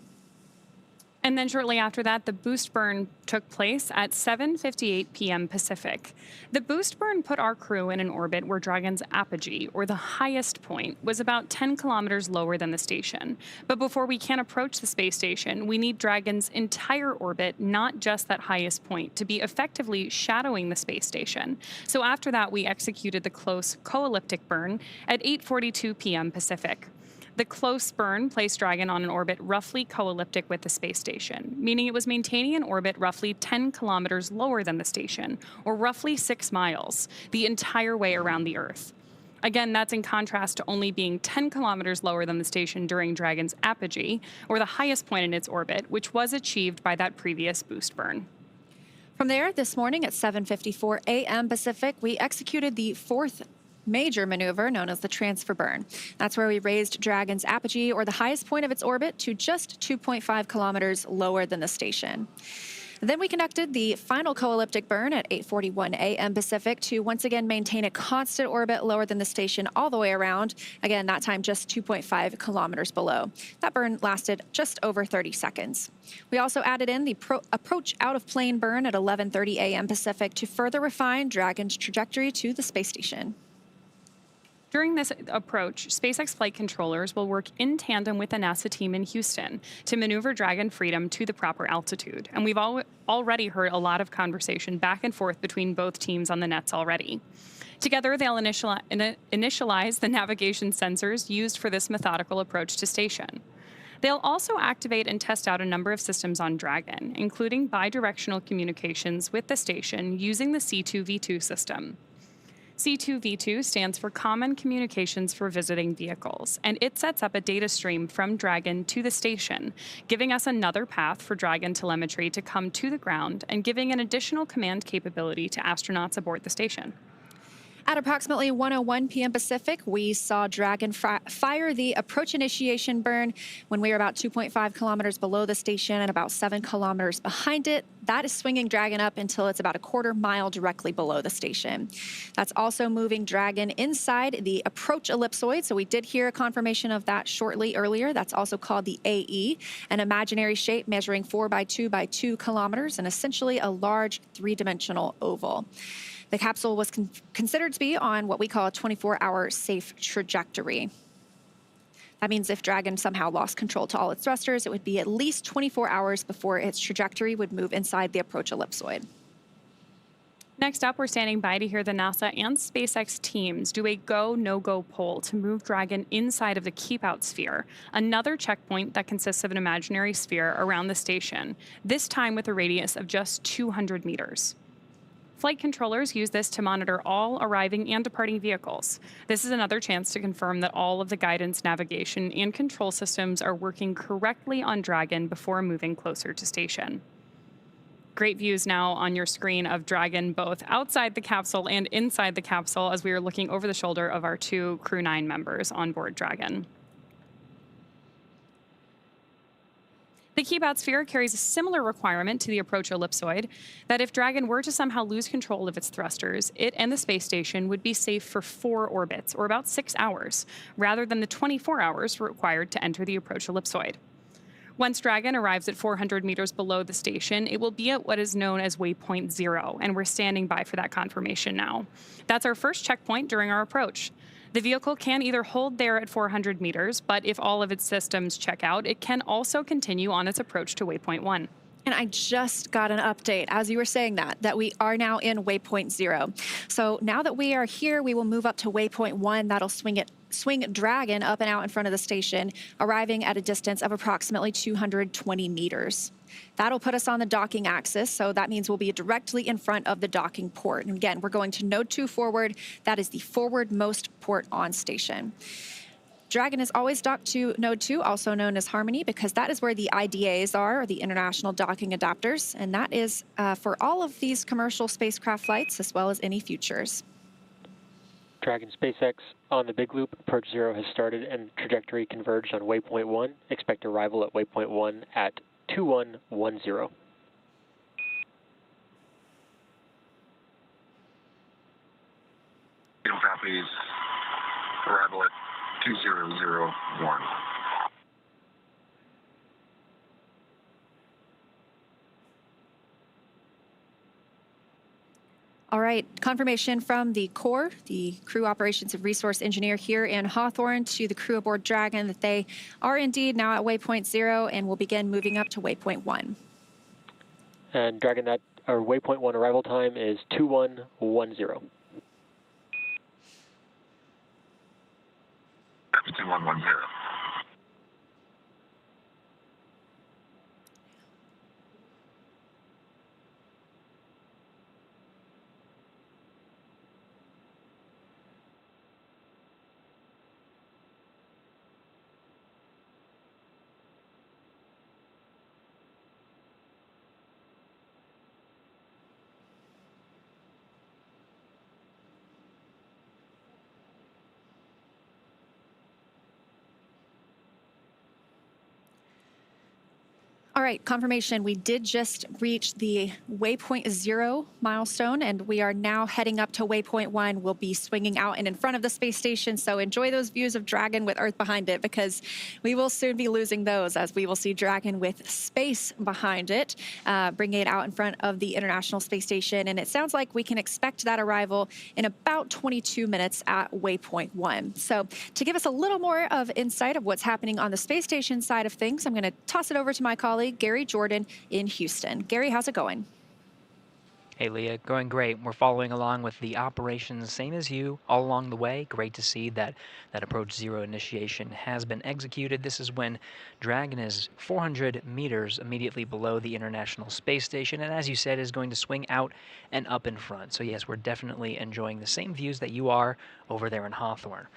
And then shortly after that, the boost burn took place at 7:58 p.m. Pacific. The boost burn put our crew in an orbit where Dragon's apogee, or the highest point, was about 10 kilometers lower than the station. But before we can approach the space station, we need Dragon's entire orbit, not just that highest point, to be effectively shadowing the space station. So after that, we executed the close co-elliptic burn at 8:42 p.m. Pacific. The close burn placed Dragon on an orbit roughly co-elliptic with the space station, meaning it was maintaining an orbit roughly 10 kilometers lower than the station, or roughly 6 miles, the entire way around the Earth. Again, that's in contrast to only being 10 kilometers lower than the station during Dragon's apogee, or the highest point in its orbit, which was achieved by that previous boost burn. From there, this morning at 7:54 a.m. Pacific, we executed the 4th major maneuver known as the transfer burn. That's where we raised Dragon's apogee, or the highest point of its orbit, to just 2.5 kilometers lower than the station. Then we conducted the final co-elliptic burn at 8:41 a.m. Pacific to once again maintain a constant orbit lower than the station all the way around. Again, that time just 2.5 kilometers below. That burn lasted just over 30 seconds. We also added in the approach out-of-plane burn at 11:30 a.m. Pacific to further refine Dragon's trajectory to the space station. During this approach, SpaceX flight controllers will work in tandem with the NASA team in Houston to maneuver Dragon Freedom to the proper altitude. And we've already heard a lot of conversation back and forth between both teams on the nets already. Together, they'll initialize the navigation sensors used for this methodical approach to station. They'll also activate and test out a number of systems on Dragon, including bidirectional communications with the station using the C2V2 system. C2V2 stands for Common Communications for Visiting Vehicles, and it sets up a data stream from Dragon to the station, giving us another path for Dragon telemetry to come to the ground and giving an additional command capability to astronauts aboard the station. At approximately 1:01 p.m. Pacific, we saw Dragon fire the approach initiation burn when we were about 2.5 kilometers below the station and about 7 kilometers behind it. That is swinging Dragon up until it's about a quarter mile directly below the station. That's also moving Dragon inside the approach ellipsoid. So we did hear a confirmation of that shortly earlier. That's also called the AE, an imaginary shape measuring 4 by 2 by 2 kilometers and essentially a large 3-dimensional oval. The capsule was considered to be on what we call a 24-hour safe trajectory. That means if Dragon somehow lost control to all its thrusters, it would be at least 24 hours before its trajectory would move inside the approach ellipsoid. Next up, we're standing by to hear the NASA and SpaceX teams do a go, no-go poll to move Dragon inside of the keep-out sphere, another checkpoint that consists of an imaginary sphere around the station, this time with a radius of just 200 meters. Flight controllers use this to monitor all arriving and departing vehicles. This is another chance to confirm that all of the guidance, navigation, and control systems are working correctly on Dragon before moving closer to station. Great views now on your screen of Dragon both outside the capsule and inside the capsule as we are looking over the shoulder of our 2 Crew-9 members on board Dragon. The keep-out sphere carries a similar requirement to the approach ellipsoid that if Dragon were to somehow lose control of its thrusters, it and the space station would be safe for 4 orbits, or about 6 hours, rather than the 24 hours required to enter the approach ellipsoid. Once Dragon arrives at 400 meters below the station, it will be at what is known as waypoint 0, and we're standing by for that confirmation now. That's our first checkpoint during our approach. The vehicle can either hold there at 400 meters, but if all of its systems check out, it can also continue on its approach to waypoint 1. And I just got an update as you were saying that we are now in waypoint 0. So now that we are here, we will move up to waypoint 1. That'll swing Dragon up and out in front of the station, arriving at a distance of approximately 220 meters. That'll put us on the docking axis, so that means we'll be directly in front of the docking port. And again, we're going to node 2 forward. That is the forwardmost port on station. Dragon is always docked to Node 2, also known as Harmony, because that is where the IDAs are, or the International Docking Adapters, and that is for all of these commercial spacecraft flights, as well as any futures. Dragon SpaceX on the big loop. Approach 0 has started and trajectory converged on waypoint 1. Expect arrival at waypoint 1 at 2110. Copies. Arrival at 2001. All right, confirmation from the Corps, the Crew Operations and Resource Engineer here in Hawthorne, to the crew aboard Dragon that they are indeed now at waypoint 0 and will begin moving up to waypoint 1. And Dragon, that our waypoint 1 arrival time is 2110. That's 2110. All right, confirmation. We did just reach the waypoint 0 milestone, and we are now heading up to waypoint 1. We'll be swinging out and in front of the space station, so enjoy those views of Dragon with Earth behind it, because we will soon be losing those as we will see Dragon with space behind it, bringing it out in front of the International Space Station. And it sounds like we can expect that arrival in about 22 minutes at waypoint 1. So to give us a little more of insight of what's happening on the space station side of things, I'm going to toss it over to my colleague, Gary Jordan in Houston. Gary, how's it going? Hey, Leah, going great. We're following along with the operations, same as you, all along the way. Great to see that approach 0 initiation has been executed. This is when Dragon is 400 meters immediately below the International Space Station, and as you said, is going to swing out and up in front. So yes, we're definitely enjoying the same views that you are over there in Hawthorne.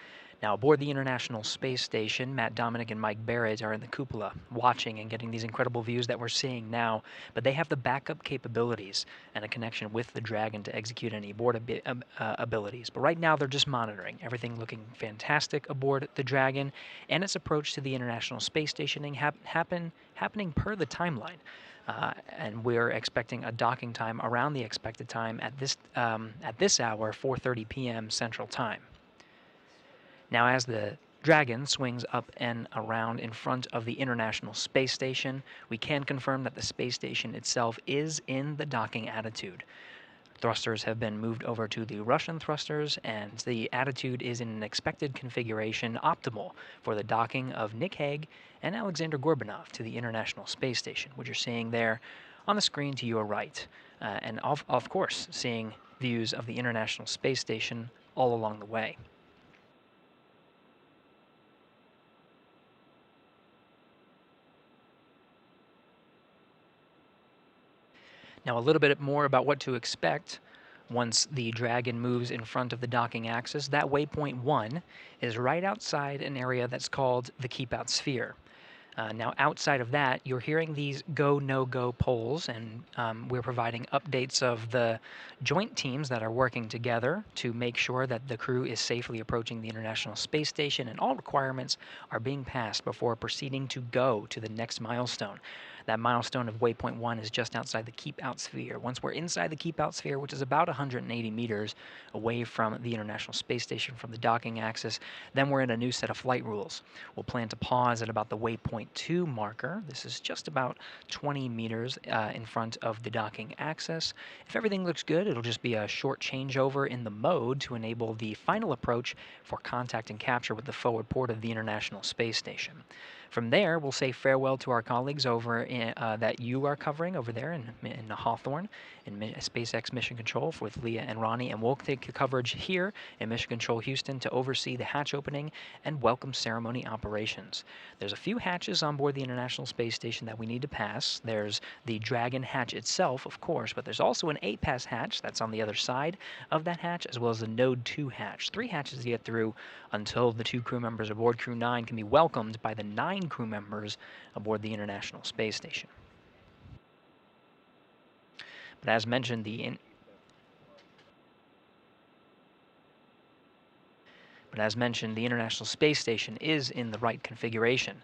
Now, aboard the International Space Station, Matt Dominic and Mike Barrett are in the cupola, watching and getting these incredible views that we're seeing now, but they have the backup capabilities and a connection with the Dragon to execute any abort abilities. But right now, they're just monitoring. Everything looking fantastic aboard the Dragon, and its approach to the International Space Station happening per the timeline. And we're expecting a docking time around the expected time at this hour, 4:30 p.m. Central Time. Now, as the Dragon swings up and around in front of the International Space Station, we can confirm that the space station itself is in the docking attitude. Thrusters have been moved over to the Russian thrusters, and the attitude is in an expected configuration optimal for the docking of Nick Hague and Aleksandr Gorbunov to the International Space Station, which you're seeing there on the screen to your right. And of course, seeing views of the International Space Station all along the way. Now, a little bit more about what to expect once the Dragon moves in front of the docking axis. That waypoint 1 is right outside an area that's called the Keep Out Sphere. Now, outside of that, you're hearing these go, no-go polls, and we're providing updates of the joint teams that are working together to make sure that the crew is safely approaching the International Space Station, and all requirements are being passed before proceeding to go to the next milestone. That milestone of waypoint 1 is just outside the Keep Out Sphere. Once we're inside the Keep Out Sphere, which is about 180 meters away from the International Space Station from the docking axis, then we're in a new set of flight rules. We'll plan to pause at about the waypoint 2 marker. This is just about 20 meters in front of the docking axis. If everything looks good, it'll just be a short changeover in the mode to enable the final approach for contact and capture with the forward port of the International Space Station. From there, we'll say farewell to our colleagues over that you are covering over there in Hawthorne, in SpaceX Mission Control with Leah and Ronnie, and we'll take coverage here in Mission Control Houston to oversee the hatch opening and welcome ceremony operations. There's a few hatches on board the International Space Station that we need to pass. There's the Dragon hatch itself, of course, but there's also an 8-pass hatch that's on the other side of that hatch, as well as the Node 2 hatch. 3 hatches to get through until the 2 crew members aboard Crew-9 can be welcomed by the 9 crew members aboard the International Space Station. But as mentioned, the International Space Station is in the right configuration,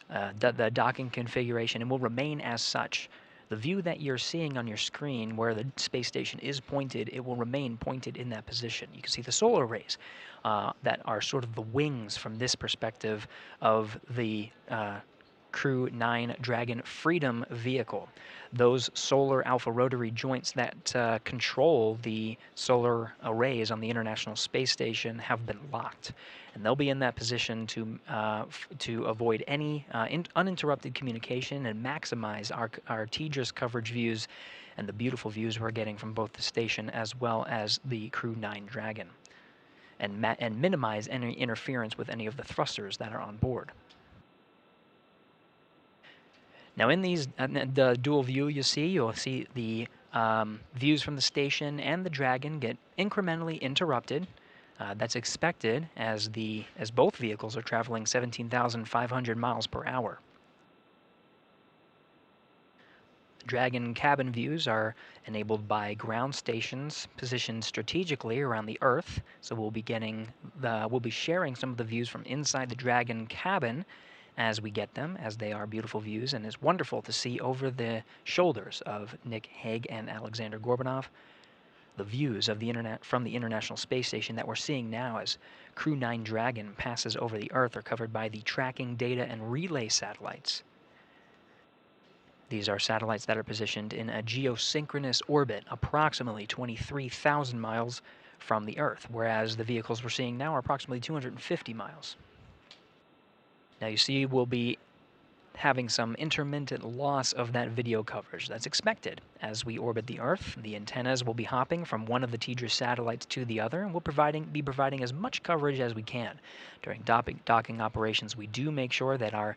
the docking configuration, and will remain as such. The view that you're seeing on your screen where the space station is pointed, it will remain pointed in that position. You can see the solar arrays that are sort of the wings from this perspective of the Crew-9 Dragon Freedom vehicle. Those solar alpha rotary joints that control the solar arrays on the International Space Station have been locked, and they'll be in that position to avoid any uninterrupted communication and maximize our TDRS coverage views and the beautiful views we're getting from both the station as well as the Crew-9 Dragon, and minimize any interference with any of the thrusters that are on board. Now in these, the dual view you'll see the views from the station and the Dragon get incrementally interrupted. That's expected as both vehicles are traveling 17,500 miles per hour. Dragon cabin views are enabled by ground stations positioned strategically around the Earth. So we'll be sharing some of the views from inside the Dragon cabin as we get them, as they are beautiful views, and it's wonderful to see over the shoulders of Nick Hague and Aleksandr Gorbunov the views of from the International Space Station that we're seeing now as Crew-9 Dragon passes over the Earth are covered by the tracking data and relay satellites. These are satellites that are positioned in a geosynchronous orbit approximately 23,000 miles from the Earth, whereas the vehicles we're seeing now are approximately 250 miles. Now you see we'll be having some intermittent loss of that video coverage. That's expected. As we orbit the Earth, the antennas will be hopping from one of the TDRS satellites to the other, and we'll be providing as much coverage as we can. During docking operations, we do make sure that our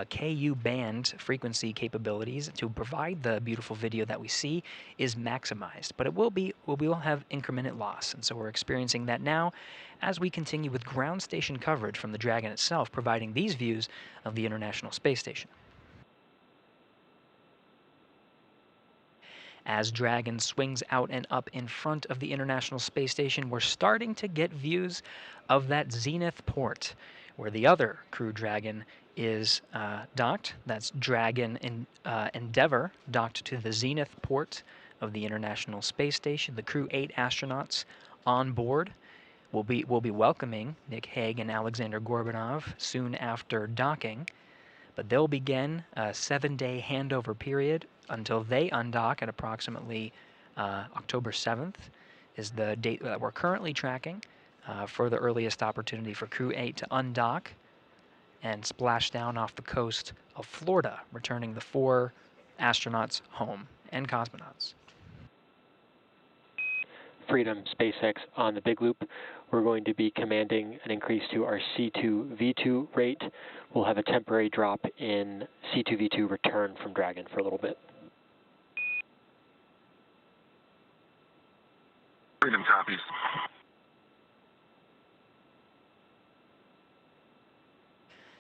KU band frequency capabilities to provide the beautiful video that we see is maximized, but we will have incremental loss, and so we're experiencing that now as we continue with ground station coverage from the Dragon itself, providing these views of the International Space Station. As Dragon swings out and up in front of the International Space Station, we're starting to get views of that Zenith port, where the other Crew Dragon is docked. That's Dragon Endeavour docked to the Zenith port of the International Space Station. The Crew-8 astronauts on board will be welcoming Nick Hague and Aleksandr Gorbunov soon after docking, but they'll begin a 7-day handover period until they undock at approximately October 7th is the date that we're currently tracking for the earliest opportunity for Crew-8 to undock and splash down off the coast of Florida, returning the 4 astronauts home and cosmonauts. Freedom SpaceX on the big loop. We're going to be commanding an increase to our C2V2 rate. We'll have a temporary drop in C2V2 return from Dragon for a little bit. Freedom copies.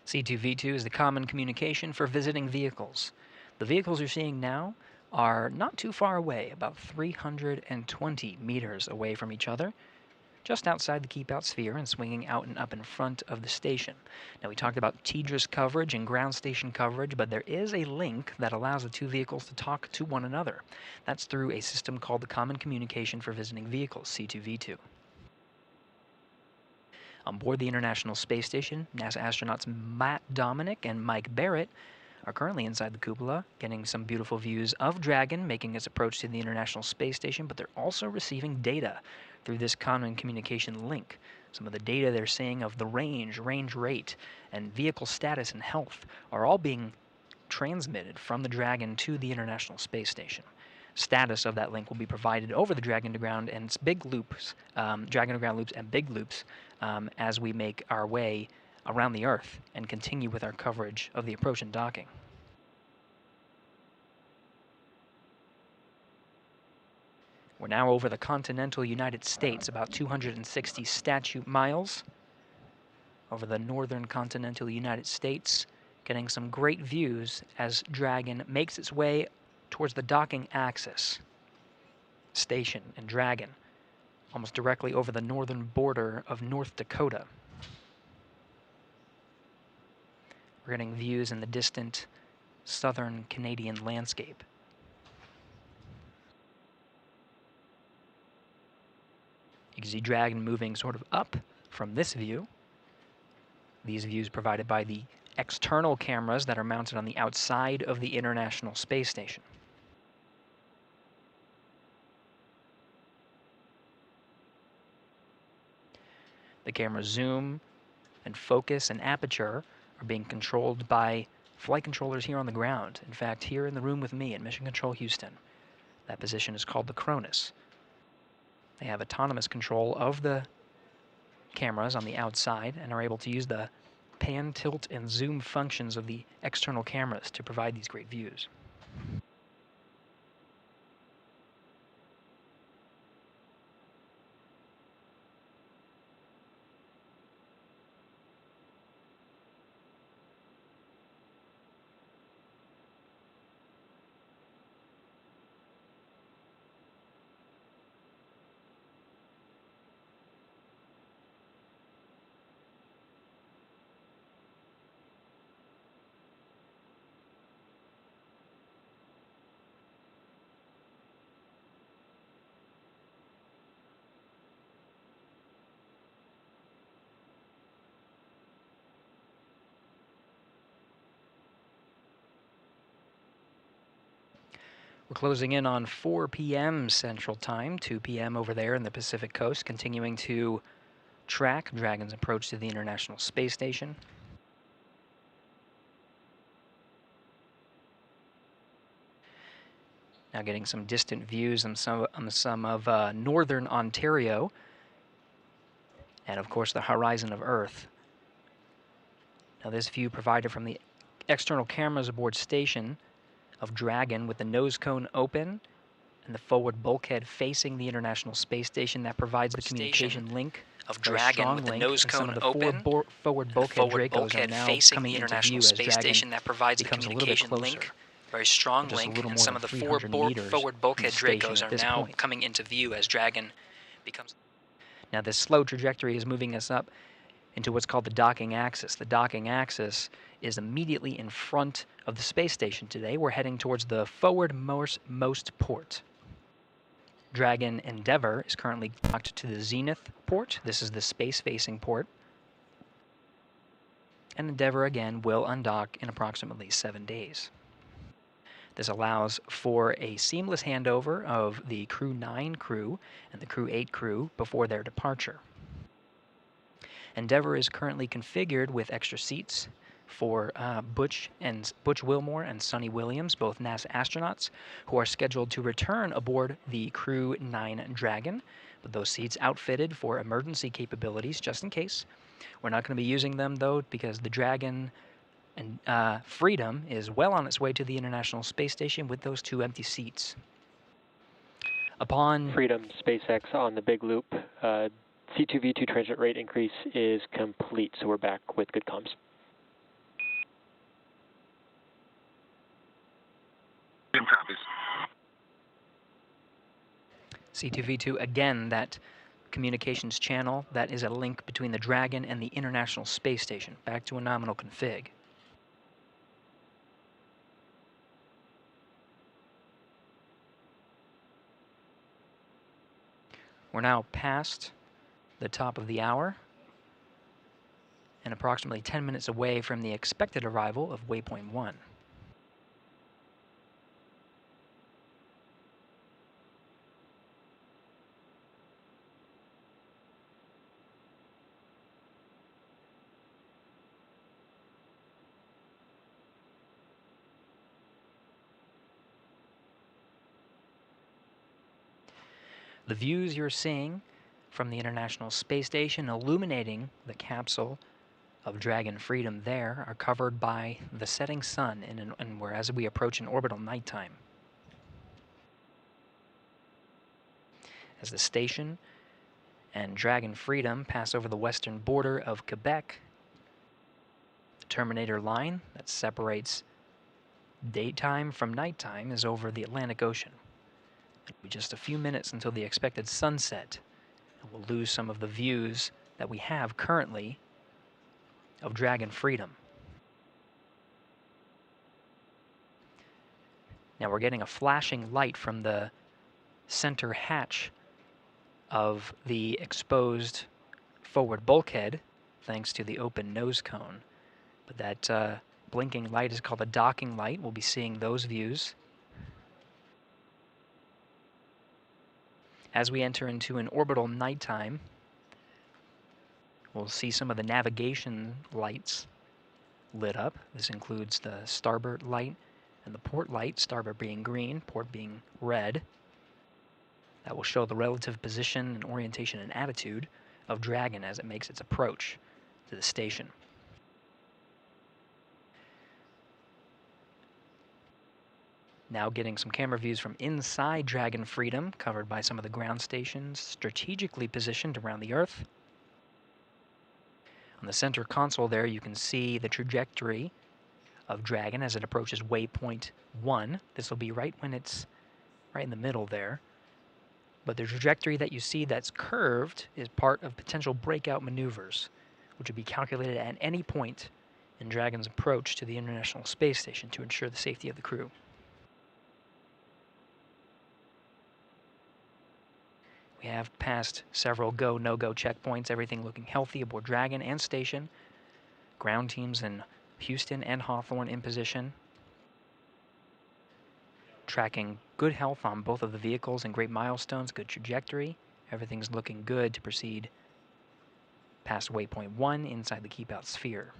C2V2 is the common communication for visiting vehicles. The vehicles you're seeing now are not too far away, about 320 meters away from each other, just outside the keep-out sphere and swinging out and up in front of the station. Now, we talked about TDRS coverage and ground station coverage, but there is a link that allows the 2 vehicles to talk to one another. That's through a system called the Common Communication for Visiting Vehicles, C2V2. On board the International Space Station, NASA astronauts Matt Dominic and Mike Barrett are currently inside the cupola, getting some beautiful views of Dragon making its approach to the International Space Station, but they're also receiving data through this common communication link. Some of the data they're seeing of the range rate, and vehicle status and health are all being transmitted from the Dragon to the International Space Station. Status of that link will be provided over the Dragon to ground and its big loops, Dragon to ground loops and big loops, as we make our way around the Earth and continue with our coverage of the approach and docking. We're now over the continental United States, about 260 statute miles over the northern continental United States, getting some great views as Dragon makes its way towards the docking axis. Station and Dragon, almost directly over the northern border of North Dakota. We're getting views in the distant southern Canadian landscape. You can see Dragon moving sort of up from this view. These views provided by the external cameras that are mounted on the outside of the International Space Station. The camera's zoom and focus and aperture are being controlled by flight controllers here on the ground. In fact, here in the room with me at Mission Control Houston, that position is called the Cronus. They have autonomous control of the cameras on the outside and are able to use the pan, tilt, and zoom functions of the external cameras to provide these great views. We're closing in on 4 p.m. Central Time, 2 p.m. over there in the Pacific Coast, continuing to track Dragon's approach to the International Space Station. Now getting some distant views on some of northern Ontario, and of course the horizon of Earth. Now this view provided from the external cameras aboard station of Dragon with the nose cone open and the forward bulkhead facing the International Space Station that provides the communication link of Dragon with the nose cone open, forward bulkhead facing the International Space Station that provides the communication link. Very strong link, and some of the forward bulkhead Dracos are now coming into view as Dragon becomes... Now this slow trajectory is moving us up into what's called the docking axis. The docking axis is immediately in front of the space station today. We're heading towards the forwardmost port. Dragon Endeavour is currently docked to the Zenith port. This is the space-facing port. And Endeavour again will undock in approximately 7 days. This allows for a seamless handover of the Crew-9 crew and the Crew-8 crew before their departure. Endeavour is currently configured with extra seats for Butch Wilmore and Sonny Williams, both NASA astronauts, who are scheduled to return aboard the Crew-9 Dragon, with those seats outfitted for emergency capabilities just in case. We're not going to be using them, though, because the Dragon and Freedom is well on its way to the International Space Station with those 2 empty seats. Upon Freedom, SpaceX on the big loop. C2V2 transit rate increase is complete, so we're back with good comms. C2V2, again, that communications channel that is a link between the Dragon and the International Space Station. Back to a nominal config. We're now past the top of the hour and approximately 10 minutes away from the expected arrival of waypoint 1. The views you're seeing from the International Space Station illuminating the capsule of Dragon Freedom there are covered by the setting sun, and whereas we approach an orbital nighttime. As the station and Dragon Freedom pass over the western border of Quebec, the terminator line that separates daytime from nighttime is over the Atlantic Ocean. It'll be just a few minutes until the expected sunset, and we'll lose some of the views that we have currently of Dragon Freedom. Now we're getting a flashing light from the center hatch of the exposed forward bulkhead, thanks to the open nose cone. But that blinking light is called a docking light. We'll be seeing those views. As we enter into an orbital nighttime, we'll see some of the navigation lights lit up. This includes the starboard light and the port light, starboard being green, port being red. That will show the relative position and orientation and attitude of Dragon as it makes its approach to the station. Now getting some camera views from inside Dragon Freedom, covered by some of the ground stations strategically positioned around the Earth. On the center console there, you can see the trajectory of Dragon as it approaches waypoint 1. This will be right when it's right in the middle there. But the trajectory that you see that's curved is part of potential breakout maneuvers, which would be calculated at any point in Dragon's approach to the International Space Station to ensure the safety of the crew. We have passed several go, no-go checkpoints, everything looking healthy aboard Dragon and station. Ground teams in Houston and Hawthorne in position. Tracking good health on both of the vehicles and great milestones, good trajectory. Everything's looking good to proceed past waypoint 1 inside the keep-out sphere.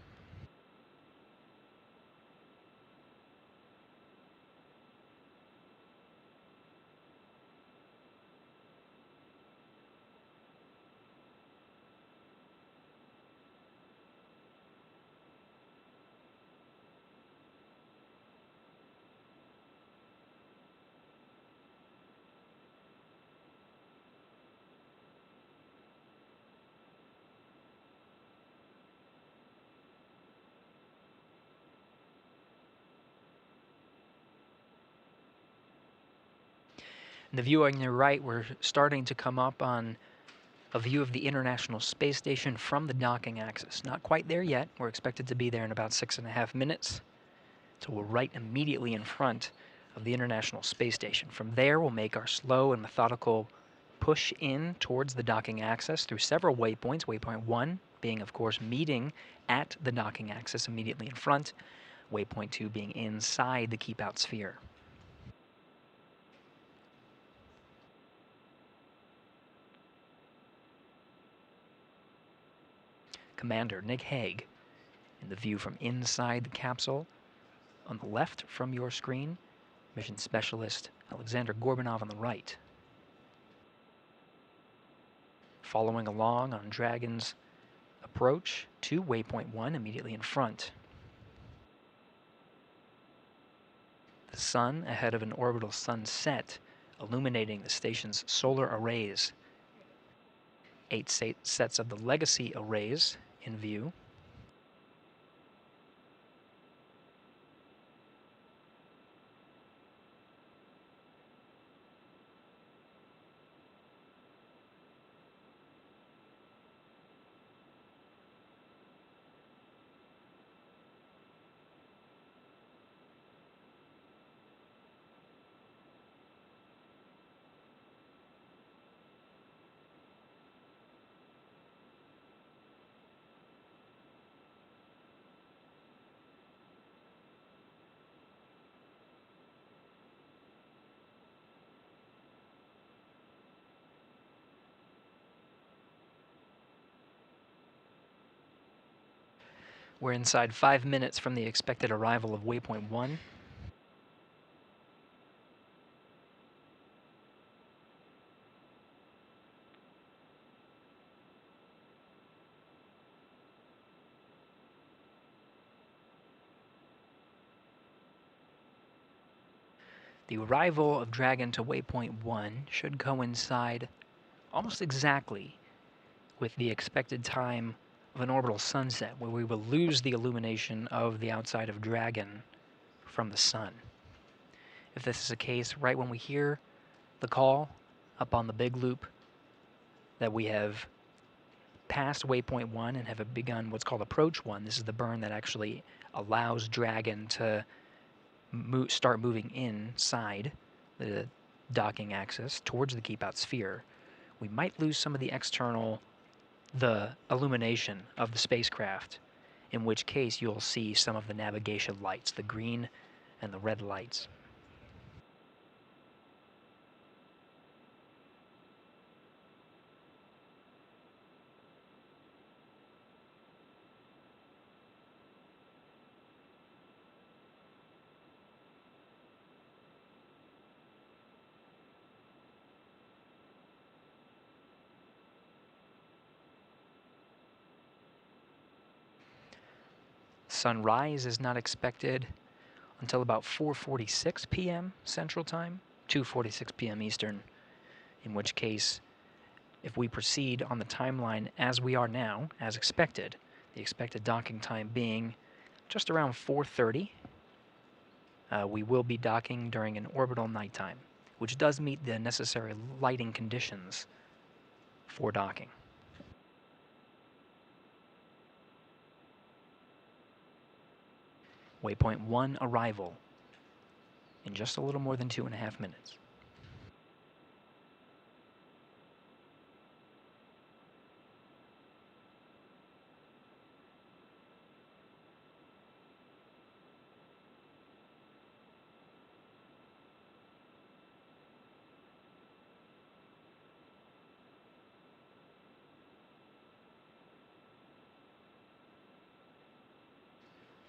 In the view on your right, we're starting to come up on a view of the International Space Station from the docking axis. Not quite there yet. We're expected to be there in about 6.5 minutes. So we're right immediately in front of the International Space Station. From there, we'll make our slow and methodical push in towards the docking axis through several waypoints. Waypoint 1 being, of course, meeting at the docking axis immediately in front. Waypoint 2 being inside the keep-out sphere. Commander Nick Hague in the view from inside the capsule. On the left from your screen, Mission Specialist Aleksandr Gorbunov on the right. Following along on Dragon's approach to waypoint 1 immediately in front. The sun ahead of an orbital sunset, illuminating the station's solar arrays. 8 sets of the legacy arrays in view. We're inside 5 minutes from the expected arrival of waypoint 1. The arrival of Dragon to waypoint 1 should coincide almost exactly with the expected time of an orbital sunset, where we will lose the illumination of the outside of Dragon from the sun. If this is the case, right when we hear the call up on the big loop that we have passed waypoint 1 and have begun what's called approach 1, this is the burn that actually allows Dragon to start moving inside the docking axis towards the keep out sphere, we might lose some of the illumination of the spacecraft, in which case you'll see some of the navigation lights, the green and the red lights. Sunrise is not expected until about 4:46 p.m. Central Time, 2:46 p.m. Eastern, in which case, if we proceed on the timeline as we are now, as expected, the expected docking time being just around 4:30, we will be docking during an orbital nighttime, which does meet the necessary lighting conditions for docking. Waypoint 1 arrival in just a little more than 2.5 minutes.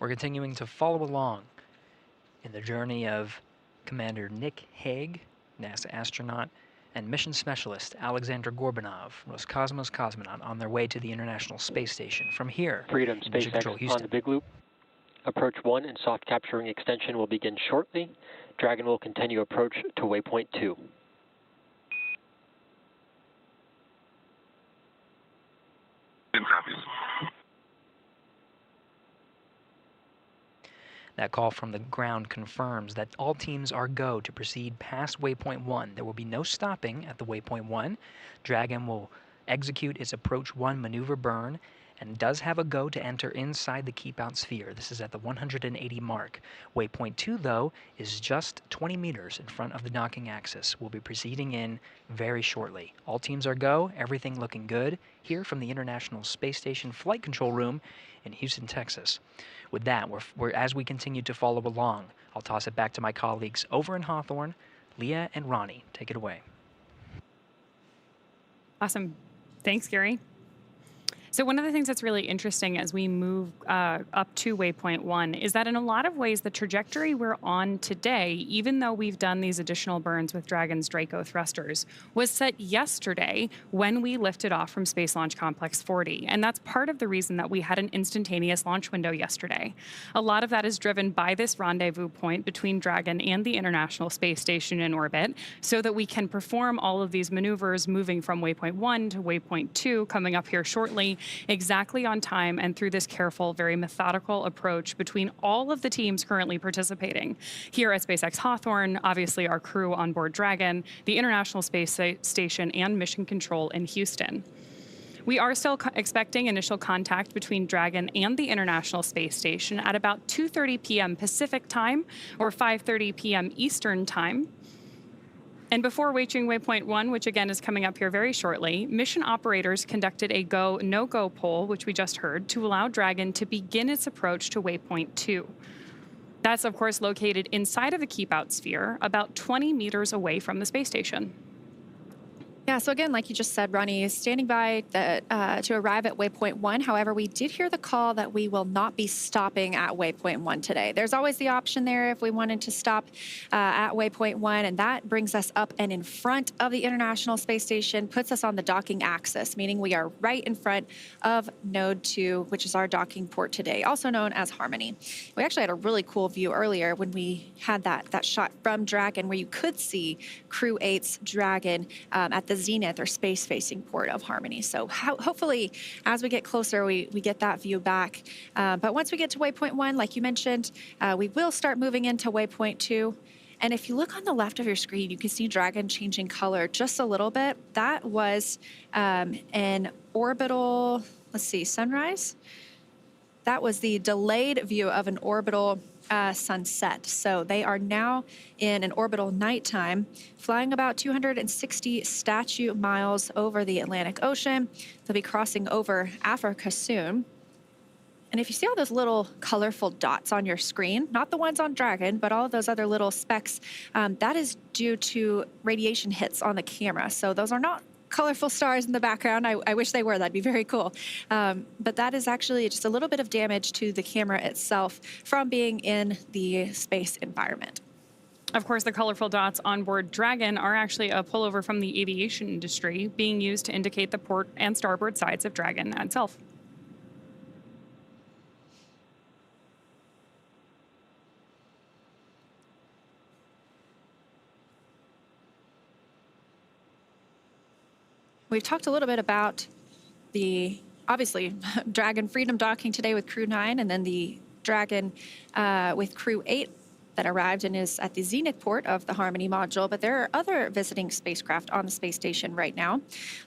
We're continuing to follow along in the journey of Commander Nick Hague, NASA astronaut, and mission specialist Aleksandr Gorbunov, Roscosmos cosmonaut, on their way to the International Space Station. From here, Freedom in Mission Control SpaceX Houston. on the big loop. Approach 1 and soft capturing extension will begin shortly. Dragon will continue approach to waypoint 2. That call from the ground confirms that all teams are go to proceed past waypoint 1. There will be no stopping at the waypoint 1. Dragon will execute its approach 1 maneuver burn and does have a go to enter inside the keep out sphere. This is at the 180 mark. Waypoint 2, though, is just 20 meters in front of the docking axis. We'll be proceeding in very shortly. All teams are go, everything looking good here from the International Space Station Flight Control Room in Houston, Texas. With that, as we continue to follow along, I'll toss it back to my colleagues over in Hawthorne, Leah and Ronnie. Take it away. Awesome. Thanks, Gary. So one of the things that's really interesting as we move up to waypoint 1 is that in a lot of ways, the trajectory we're on today, even though we've done these additional burns with Dragon's Draco thrusters, was set yesterday when we lifted off from Space Launch Complex 40. And that's part of the reason that we had an instantaneous launch window yesterday. A lot of that is driven by this rendezvous point between Dragon and the International Space Station in orbit, so that we can perform all of these maneuvers moving from waypoint 1 to waypoint 2, coming up here shortly, exactly on time and through this careful, very methodical approach between all of the teams currently participating. Here at SpaceX Hawthorne, obviously our crew on board Dragon, the International Space Station, and Mission Control in Houston. We are still expecting initial contact between Dragon and the International Space Station at about 2:30 p.m. Pacific time or 5:30 p.m. Eastern time. And before reaching waypoint 1, which again is coming up here very shortly, mission operators conducted a go, no-go poll, which we just heard, to allow Dragon to begin its approach to waypoint 2. That's, of course, located inside of the keep-out sphere, about 20 meters away from the space station. Yeah, so again, like you just said, Ronnie, standing by to arrive at waypoint 1. However, we did hear the call that we will not be stopping at waypoint 1 today. There's always the option there if we wanted to stop at waypoint 1, and that brings us up and in front of the International Space Station, puts us on the docking axis, meaning we are right in front of Node 2, which is our docking port today, also known as Harmony. We actually had a really cool view earlier when we had that shot from Dragon where you could see Crew 8's Dragon at the zenith or space-facing port of Harmony. So hopefully, as we get closer, we get that view back. But once we get to waypoint 1, like you mentioned, we will start moving into waypoint 2. And if you look on the left of your screen, you can see Dragon changing color just a little bit. That was an orbital, let's see, sunrise? That was the delayed view of an orbital sunset. So they are now in an orbital nighttime, flying about 260 statute miles over the Atlantic Ocean. They'll be crossing over Africa soon. And if you see all those little colorful dots on your screen, not the ones on Dragon, but all of those other little specks, that is due to radiation hits on the camera. So those are not colorful stars in the background. I wish they were. That'd be very cool. But that is actually just a little bit of damage to the camera itself from being in the space environment. Of course, the colorful dots on board Dragon are actually a pullover from the aviation industry being used to indicate the port and starboard sides of Dragon itself. We've talked a little bit about the, obviously, Dragon Freedom docking today with Crew-9, and then the Dragon with Crew-8 that arrived and is at the zenith port of the Harmony module. But there are other visiting spacecraft on the space station right now.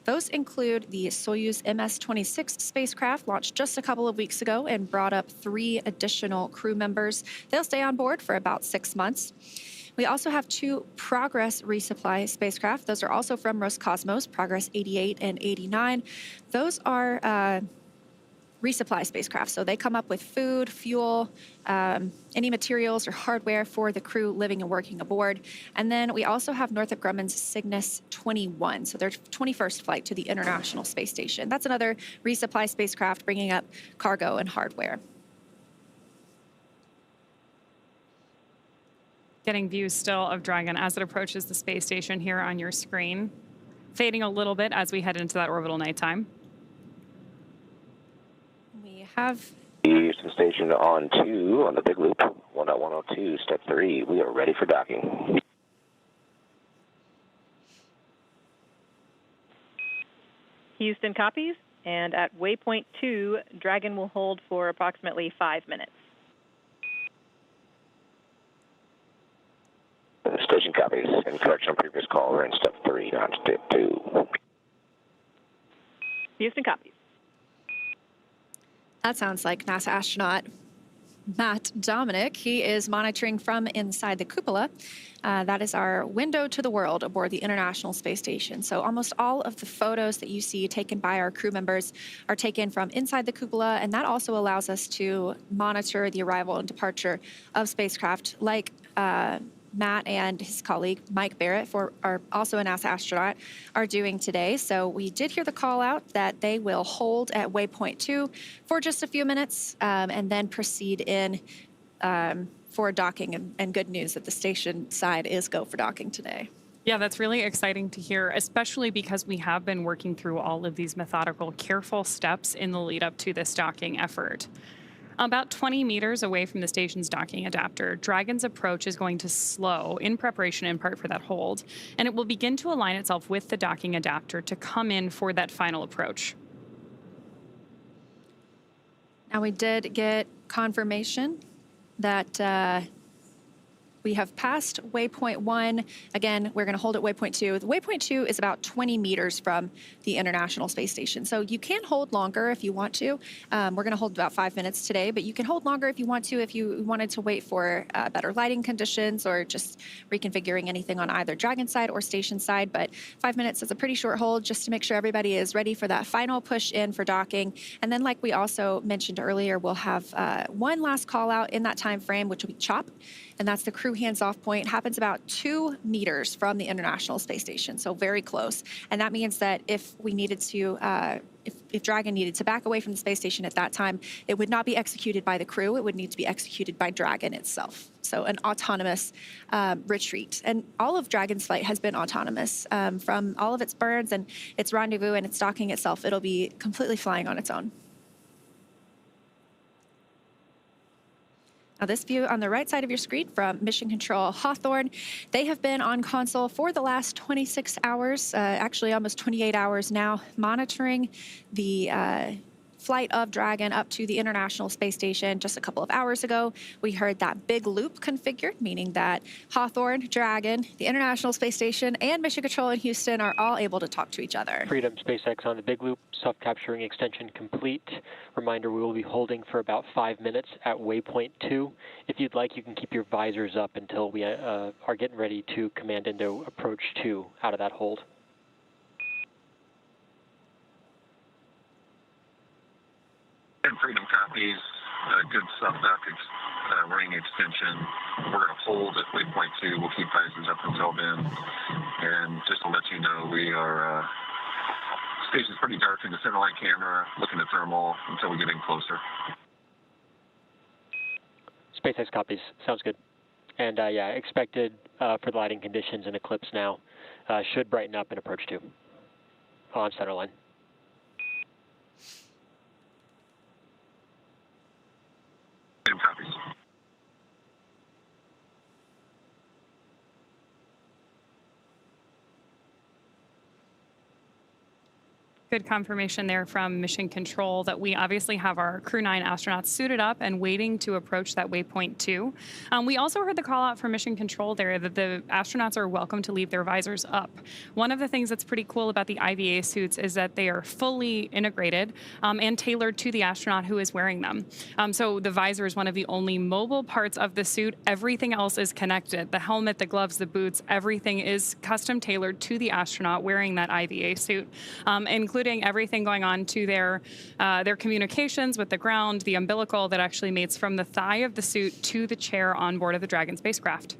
Those include the Soyuz MS-26 spacecraft, launched just a couple of weeks ago and brought up 3 additional crew members. They'll stay on board for about 6 months. We also have 2 Progress resupply spacecraft. Those are also from Roscosmos, Progress 88 and 89. Those are resupply spacecraft. So they come up with food, fuel, any materials or hardware for the crew living and working aboard. And then we also have Northrop Grumman's Cygnus 21, so their 21st flight to the International Space Station. That's another resupply spacecraft bringing up cargo and hardware. Getting views still of Dragon as it approaches the space station here on your screen. Fading a little bit as we head into that orbital nighttime. We have Houston Station on 2 on the big loop, 1.102, step 3. We are ready for docking. Houston copies, and at waypoint 2, Dragon will hold for approximately 5 minutes. Station copies. In correction on previous call, we're in step 3, not step 2. Houston copies. That sounds like NASA astronaut Matt Dominic. He is monitoring from inside the cupola. That is our window to the world aboard the International Space Station. So almost all of the photos that you see taken by our crew members are taken from inside the cupola, and that also allows us to monitor the arrival and departure of spacecraft like Matt and his colleague, Mike Barrett, are also a NASA astronaut, are doing today. So we did hear the call out that they will hold at waypoint 2 for just a few minutes and then proceed in for docking. And good news that the station side is go for docking today. Yeah, that's really exciting to hear, especially because we have been working through all of these methodical, careful steps in the lead up to this docking effort. About 20 meters away from the station's docking adapter, Dragon's approach is going to slow in preparation in part for that hold, and it will begin to align itself with the docking adapter to come in for that final approach. Now we did get confirmation that we have passed waypoint 1. Again, we're going to hold at waypoint 2. The waypoint 2 is about 20 meters from the International Space Station. So you can hold longer if you want to. We're going to hold about 5 minutes today, but you can hold longer if you want to, if you wanted to wait for better lighting conditions or just reconfiguring anything on either Dragon side or station side. But 5 minutes is a pretty short hold just to make sure everybody is ready for that final push in for docking. And then like we also mentioned earlier, we'll have one last call out in that time frame, which will be CHOP. and that's the crew hands-off point. It happens about 2 meters from the International Space Station, so very close. And that means that if we needed to, if Dragon needed to back away from the space station at that time, it would not be executed by the crew. It would need to be executed by Dragon itself. So an autonomous retreat. And all of Dragon's flight has been autonomous from all of its burns and its rendezvous and its docking itself. It'll be completely flying on its own. Now, this view on the right side of your screen from Mission Control Hawthorne, they have been on console for the last 26 hours, actually almost 28 hours now, monitoring the flight of Dragon up to the International Space Station. Just a couple of hours ago, we heard that big loop configured, meaning that Hawthorne, Dragon, the International Space Station, and Mission Control in Houston are all able to talk to each other. Freedom SpaceX on the big loop, self-capturing extension complete. Reminder, we will be holding for about 5 minutes at waypoint 2. If you'd like, you can keep your visors up until we are getting ready to command into approach 2 out of that hold. And Freedom copies, good sub-duck ring extension. We're going to hold at waypoint 2. We'll keep visors up until then. And just to let you know, we are, station's pretty dark in the center line camera, looking at thermal until we get in closer. SpaceX copies. Sounds good. And yeah, expected for the lighting conditions and eclipse now. Should brighten up in approach 2 on center line. Same copies. Good confirmation there from Mission Control that we obviously have our Crew-9 astronauts suited up and waiting to approach that waypoint 2. We also heard the call out from Mission Control there that the astronauts are welcome to leave their visors up. One of the things that's pretty cool about the IVA suits is that they are fully integrated and tailored to the astronaut who is wearing them. So the visor is one of the only mobile parts of the suit. Everything else is connected. The helmet, the gloves, the boots, everything is custom tailored to the astronaut wearing that IVA suit, including everything going on to their communications with the ground, the umbilical that actually mates from the thigh of the suit to the chair on board of the Dragon spacecraft.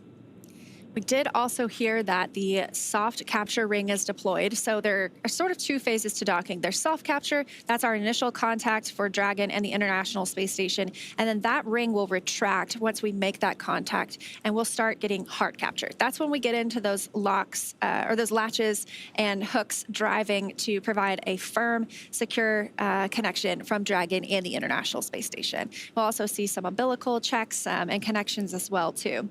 We did also hear that the soft capture ring is deployed. So there are sort of 2 phases to docking. There's soft capture, that's our initial contact for Dragon and the International Space Station. And then that ring will retract once we make that contact, and we'll start getting hard capture. That's when we get into those locks or those latches and hooks driving to provide a firm, secure connection from Dragon and the International Space Station. We'll also see some umbilical checks and connections as well, too.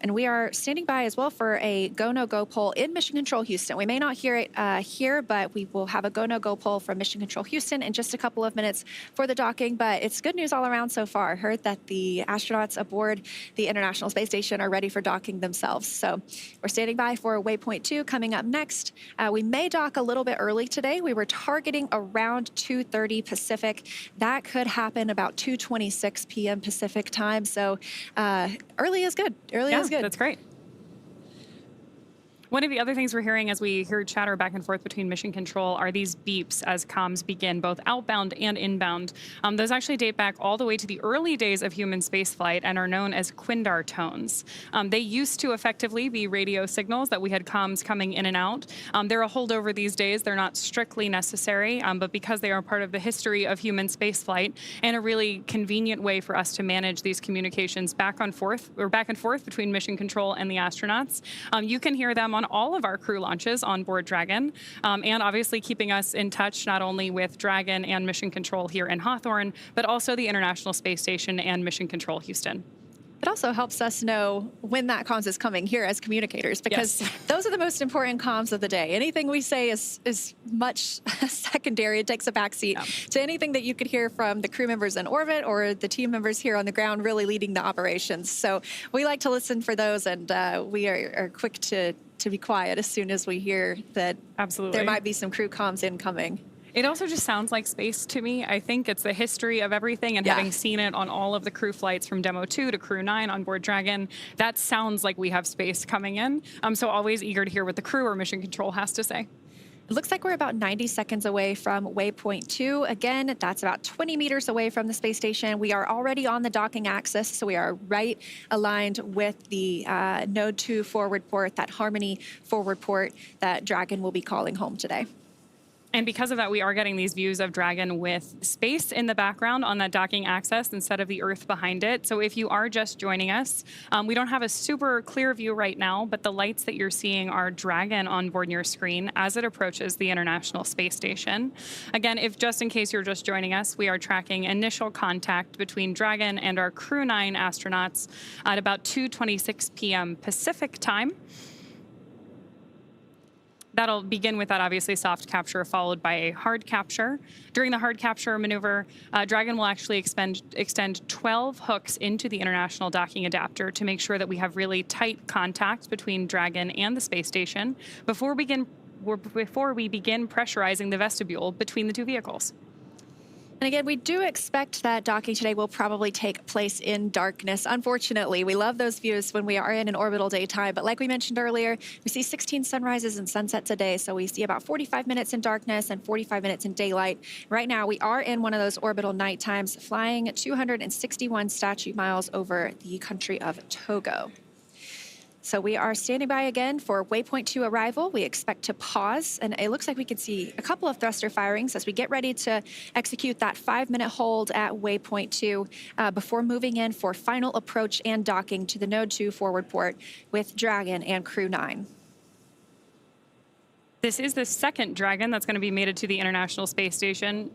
And we are standing by as well for a go, no go poll in Mission Control Houston. We may not hear it here, but we will have a go, no go poll from Mission Control Houston in just a couple of minutes for the docking. But it's good news all around so far. Heard that the astronauts aboard the International Space Station are ready for docking themselves. So we're standing by for waypoint 2 coming up next. We may dock a little bit early today. We were targeting around 2:30 Pacific. That could happen about 2:26 p.m. Pacific time. So early is good. Early is good. That's great. One of the other things we're hearing as we hear chatter back and forth between Mission Control are these beeps as comms begin, both outbound and inbound. Those actually date back all the way to the early days of human spaceflight and are known as Quindar tones. They used to effectively be radio signals that we had comms coming in and out. They're a holdover these days. They're not strictly necessary, but because they are part of the history of human spaceflight and a really convenient way for us to manage these communications back and forth between Mission Control and the astronauts, you can hear them on all of our crew launches on board Dragon, and obviously keeping us in touch not only with Dragon and Mission Control here in Hawthorne, but also the International Space Station and Mission Control Houston. It also helps us know when that comms is coming here as communicators, because those are the most important comms of the day. Anything we say is much secondary. It takes a backseat to anything that you could hear from the crew members in orbit or the team members here on the ground really leading the operations. So we like to listen for those, and we are quick to be quiet as soon as we hear that there might be some crew comms incoming. It also just sounds like space to me. I think it's the history of everything, and having seen it on all of the crew flights from Demo 2 to Crew-9 on board Dragon, that sounds like we have space coming in. I'm so always eager to hear what the crew or Mission Control has to say. It looks like we're about 90 seconds away from waypoint 2. Again, that's about 20 meters away from the space station. We are already on the docking axis, so we are right aligned with the Node 2 forward port, that Harmony forward port that Dragon will be calling home today. And because of that, we are getting these views of Dragon with space in the background on that docking axis instead of the Earth behind it. So if you are just joining us, we don't have a super clear view right now, but the lights that you're seeing are Dragon on board your screen as it approaches the International Space Station. Again, if just in case you're just joining us, we are tracking initial contact between Dragon and our Crew-9 astronauts at about 2:26 p.m. Pacific time. That'll begin with that, obviously, soft capture, followed by a hard capture. During the hard capture maneuver, Dragon will actually extend 12 hooks into the International Docking Adapter to make sure that we have really tight contact between Dragon and the space station before we begin pressurizing the vestibule between the two vehicles. And again, we do expect that docking today will probably take place in darkness. Unfortunately, we love those views when we are in an orbital daytime. But like we mentioned earlier, we see 16 sunrises and sunsets a day. So we see about 45 minutes in darkness and 45 minutes in daylight. Right now, we are in one of those orbital night times, flying 261 statute miles over the country of Togo. So we are standing by again for waypoint 2 arrival. We expect to pause, and it looks like we could see a couple of thruster firings as we get ready to execute that 5-minute hold at waypoint 2 before moving in for final approach and docking to the Node 2 forward port with Dragon and Crew-9. This is the second Dragon that's going to be mated to the International Space Station.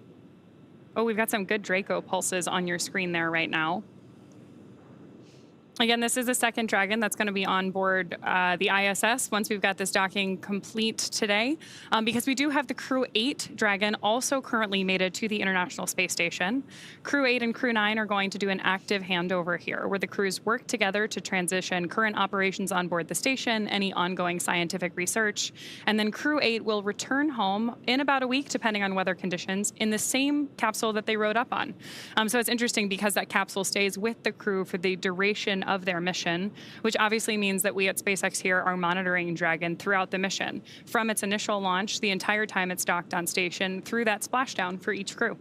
Oh, we've got some good Draco pulses on your screen there right now. Again, this is the second Dragon that's going to be on board the ISS once we've got this docking complete today, because we do have the Crew-8 Dragon also currently mated to the International Space Station. Crew-8 and Crew-9 are going to do an active handover here, where the crews work together to transition current operations on board the station, any ongoing scientific research, and then Crew-8 will return home in about a week, depending on weather conditions, in the same capsule that they rode up on. So it's interesting because that capsule stays with the crew for the duration of their mission, which obviously means that we at SpaceX here are monitoring Dragon throughout the mission, from its initial launch, the entire time it's docked on station, through that splashdown for each crew.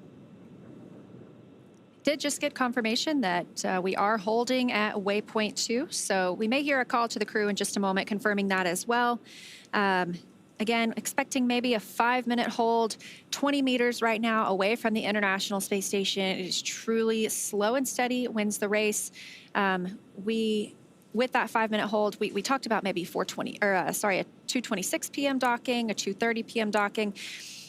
Did just get confirmation that we are holding at waypoint 2, so we may hear a call to the crew in just a moment confirming that as well. Again, expecting maybe a 5-minute hold, 20 meters right now away from the International Space Station. It is truly slow and steady, wins the race. With that 5-minute hold, we talked about maybe a 2:26 p.m. docking, a 2:30 p.m. docking.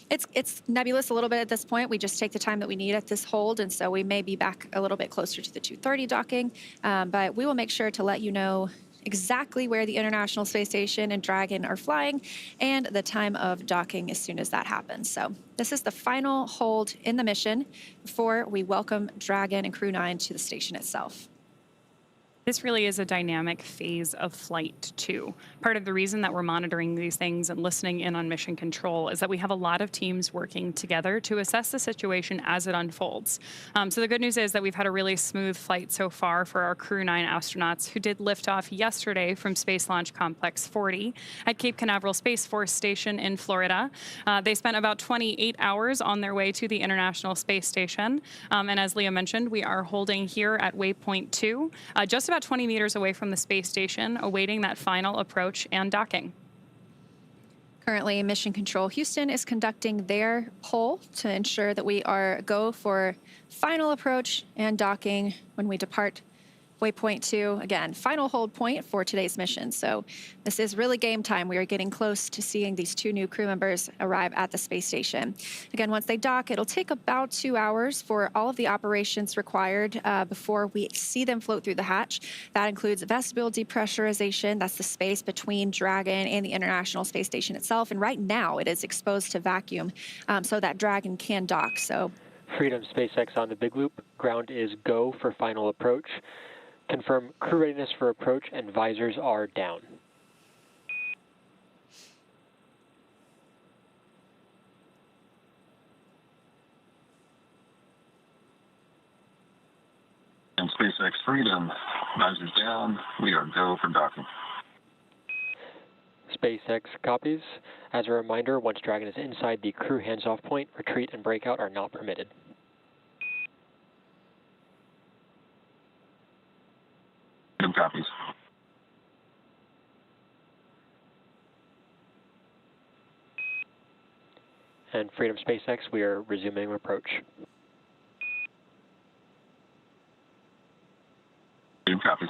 It's nebulous a little bit at this point. We just take the time that we need at this hold, and so we may be back a little bit closer to the 2:30 docking. But we will make sure to let you know exactly where the International Space Station and Dragon are flying and the time of docking as soon as that happens. So this is the final hold in the mission before we welcome Dragon and Crew-9 to the station itself. This really is a dynamic phase of flight, too. Part of the reason that we're monitoring these things and listening in on mission control is that we have a lot of teams working together to assess the situation as it unfolds. So the good news is that we've had a really smooth flight so far for our Crew-9 astronauts who did lift off yesterday from Space Launch Complex 40 at Cape Canaveral Space Force Station in Florida. They spent about 28 hours on their way to the International Space Station. And as Leah mentioned, we are holding here at waypoint 2, just about 20 meters away from the space station, awaiting that final approach and docking. Currently, Mission Control Houston is conducting their poll to ensure that we are go for final approach and docking when we depart waypoint 2. Again, final hold point for today's mission. So this is really game time. We are getting close to seeing these 2 new crew members arrive at the space station. Again, once they dock, it'll take about 2 hours for all of the operations required before we see them float through the hatch. That includes vestibule depressurization. That's the space between Dragon and the International Space Station itself. And right now it is exposed to vacuum so that Dragon can dock. So Freedom SpaceX on the Big Loop. Ground is go for final approach. Confirm crew readiness for approach and visors are down. And SpaceX Freedom, visors down, we are go for docking. SpaceX copies. As a reminder, once Dragon is inside the crew hands-off point, retreat and breakout are not permitted. Freedom copies. And Freedom SpaceX, we are resuming approach. Freedom copies.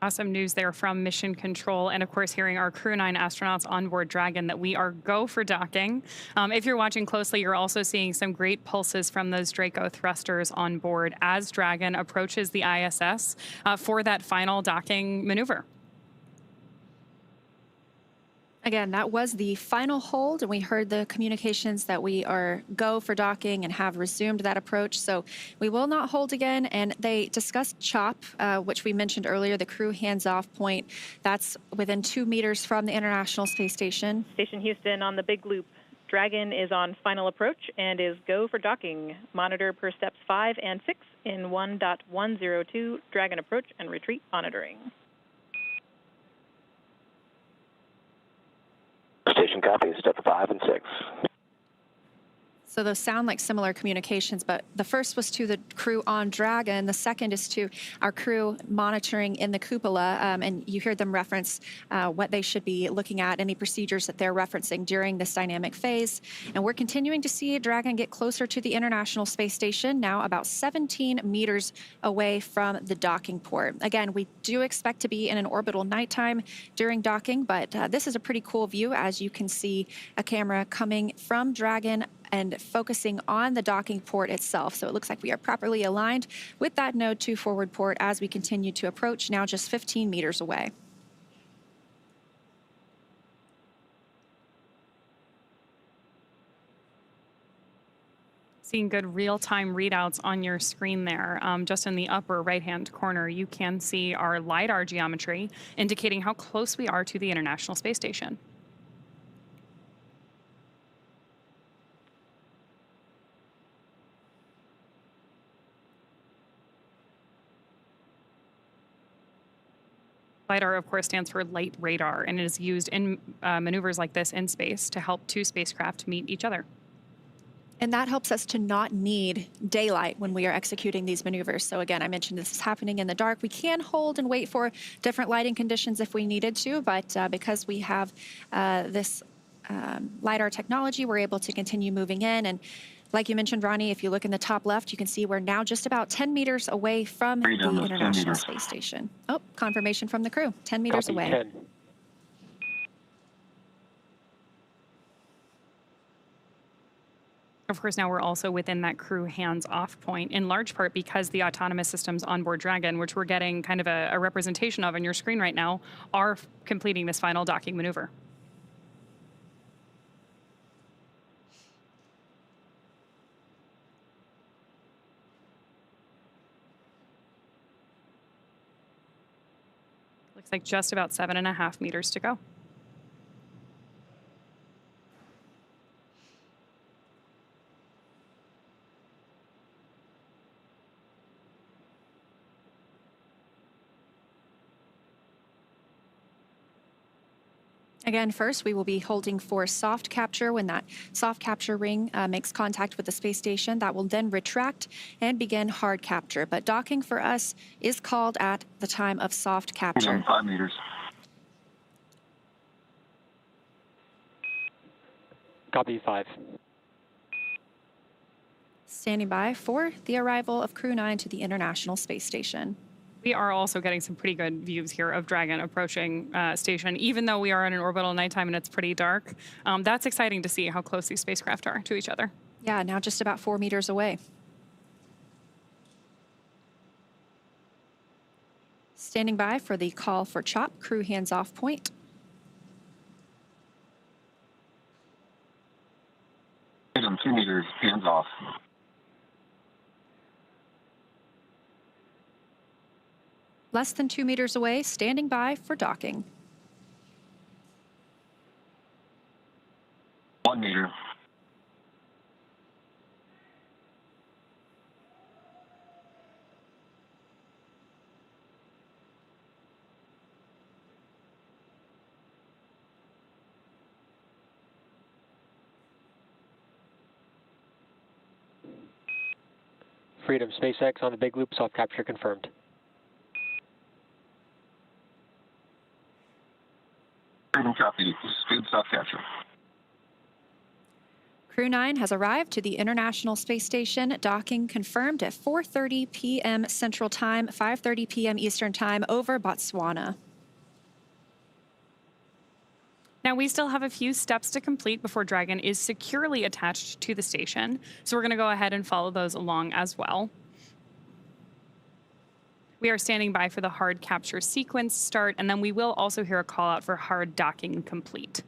Awesome news there from Mission Control, and of course hearing our Crew-9 astronauts on board Dragon that we are go for docking. If you're watching closely, you're also seeing some great pulses from those Draco thrusters on board as Dragon approaches the ISS for that final docking maneuver. Again, that was the final hold, and we heard the communications that we are go for docking and have resumed that approach. So we will not hold again. And they discussed CHOP, which we mentioned earlier, the crew hands-off point. That's within 2 meters from the International Space Station. Station Houston on the big loop. Dragon is on final approach and is go for docking. Monitor per steps 5 and 6 in 1.102. Dragon approach and retreat monitoring. Station copies, step 5 and 6. So those sound like similar communications, but the first was to the crew on Dragon. The second is to our crew monitoring in the cupola, and you heard them reference what they should be looking at, any procedures that they're referencing during this dynamic phase. And we're continuing to see Dragon get closer to the International Space Station, now about 17 meters away from the docking port. Again, we do expect to be in an orbital nighttime during docking, but this is a pretty cool view as you can see a camera coming from Dragon and focusing on the docking port itself. So it looks like we are properly aligned with that Node 2 forward port as we continue to approach, now just 15 meters away. Seeing good real-time readouts on your screen there. Just in the upper right-hand corner, you can see our LiDAR geometry indicating how close we are to the International Space Station. LiDAR, of course, stands for Light Radar, and it is used in maneuvers like this in space to help two spacecraft meet each other. And that helps us to not need daylight when we are executing these maneuvers. So again, I mentioned this is happening in the dark. We can hold and wait for different lighting conditions if we needed to, but because we have this LiDAR technology, we're able to continue moving in. And like you mentioned, Ronnie, if you look in the top left, you can see we're now just about 10 meters away from the International Space Station. Oh, confirmation from the crew, 10 meters away. 10. Of course, now we're also within that crew hands-off point, in large part because the autonomous systems on board Dragon, which we're getting kind of a representation of on your screen right now, are completing this final docking maneuver. Looks like just about 7.5 meters to go. Again, first, we will be holding for soft capture. When that soft capture ring makes contact with the space station, that will then retract and begin hard capture. But docking for us is called at the time of soft capture. 5 meters. Copy 5. Standing by for the arrival of Crew-9 to the International Space Station. We are also getting some pretty good views here of Dragon approaching station, even though we are in an orbital nighttime and it's pretty dark. That's exciting to see how close these spacecraft are to each other. Yeah, now just about 4 meters away. Standing by for the call for CHOP, crew hands-off point. Freedom 2 meters, hands off. Less than 2 meters away, standing by for docking. 1 meter. Freedom, SpaceX on the big loop, soft capture confirmed. Freedom copy. This is good soft capture. Crew-9 has arrived to the International Space Station, docking confirmed at 4:30 p.m. Central Time, 5:30 p.m. Eastern Time over Botswana. Now, we still have a few steps to complete before Dragon is securely attached to the station, so we're going to go ahead and follow those along as well. We are standing by for the hard capture sequence start, and then we will also hear a call out for hard docking complete.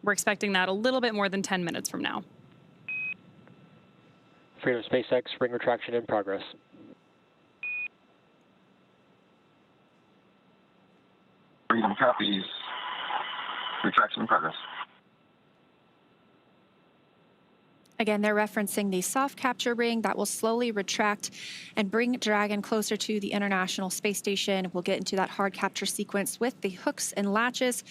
We're expecting that a little bit more than 10 minutes from now. Freedom, SpaceX, ring retraction in progress. Freedom copies. Retraction in progress. Again, they're referencing the soft capture ring that will slowly retract and bring Dragon closer to the International Space Station. We'll get into that hard capture sequence with the hooks and latches,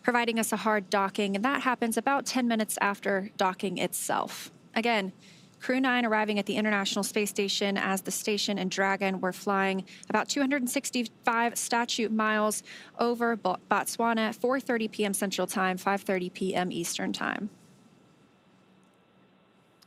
providing us a hard docking, and that happens about 10 minutes after docking itself. Again, Crew-9 arriving at the International Space Station as the station and Dragon were flying about 265 statute miles over Botswana, 4:30 p.m. Central Time, 5:30 p.m. Eastern Time.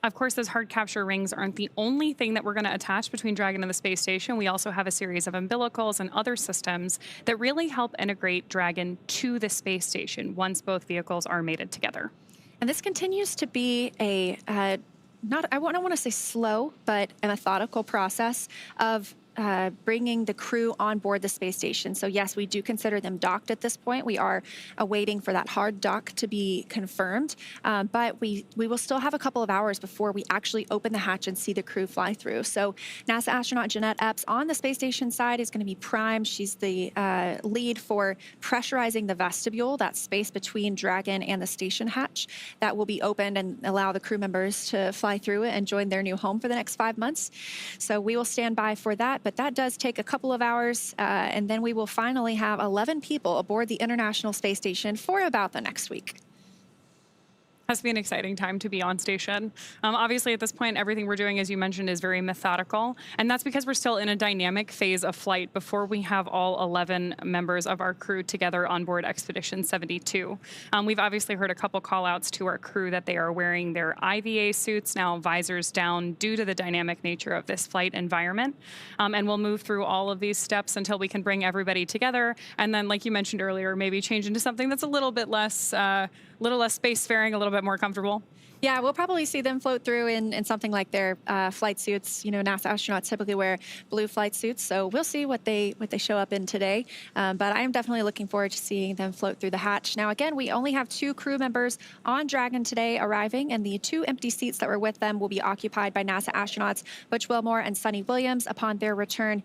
Of course, those hard capture rings aren't the only thing that we're going to attach between Dragon and the space station. We also have a series of umbilicals and other systems that really help integrate Dragon to the space station once both vehicles are mated together. And this continues to be a I don't want to say slow, but a methodical process of bringing the crew on board the space station. So yes, we do consider them docked at this point. We are awaiting for that hard dock to be confirmed, but we will still have a couple of hours before we actually open the hatch and see the crew fly through. So NASA astronaut Jeanette Epps on the space station side is going to be prime. She's the lead for pressurizing the vestibule, that space between Dragon and the station hatch that will be opened and allow the crew members to fly through it and join their new home for the next 5 months. So we will stand by for that, but that does take a couple of hours, and then we will finally have 11 people aboard the International Space Station for about the next week. Has to be an exciting time to be on station. Obviously, at this point, everything we're doing, as you mentioned, is very methodical, and that's because we're still in a dynamic phase of flight before we have all 11 members of our crew together on board Expedition 72. We've obviously heard a couple call-outs to our crew that they are wearing their IVA suits, now visors down, due to the dynamic nature of this flight environment, and we'll move through all of these steps until we can bring everybody together, and then, like you mentioned earlier, maybe change into something that's a little bit less spacefaring, a little bit more comfortable. Yeah, we'll probably see them float through in something like their flight suits. You know, NASA astronauts typically wear blue flight suits, so we'll see what they show up in today. But I am definitely looking forward to seeing them float through the hatch. Now, again, we only have 2 crew members on Dragon today arriving, and the 2 empty seats that were with them will be occupied by NASA astronauts Butch Wilmore and Sunny Williams upon their return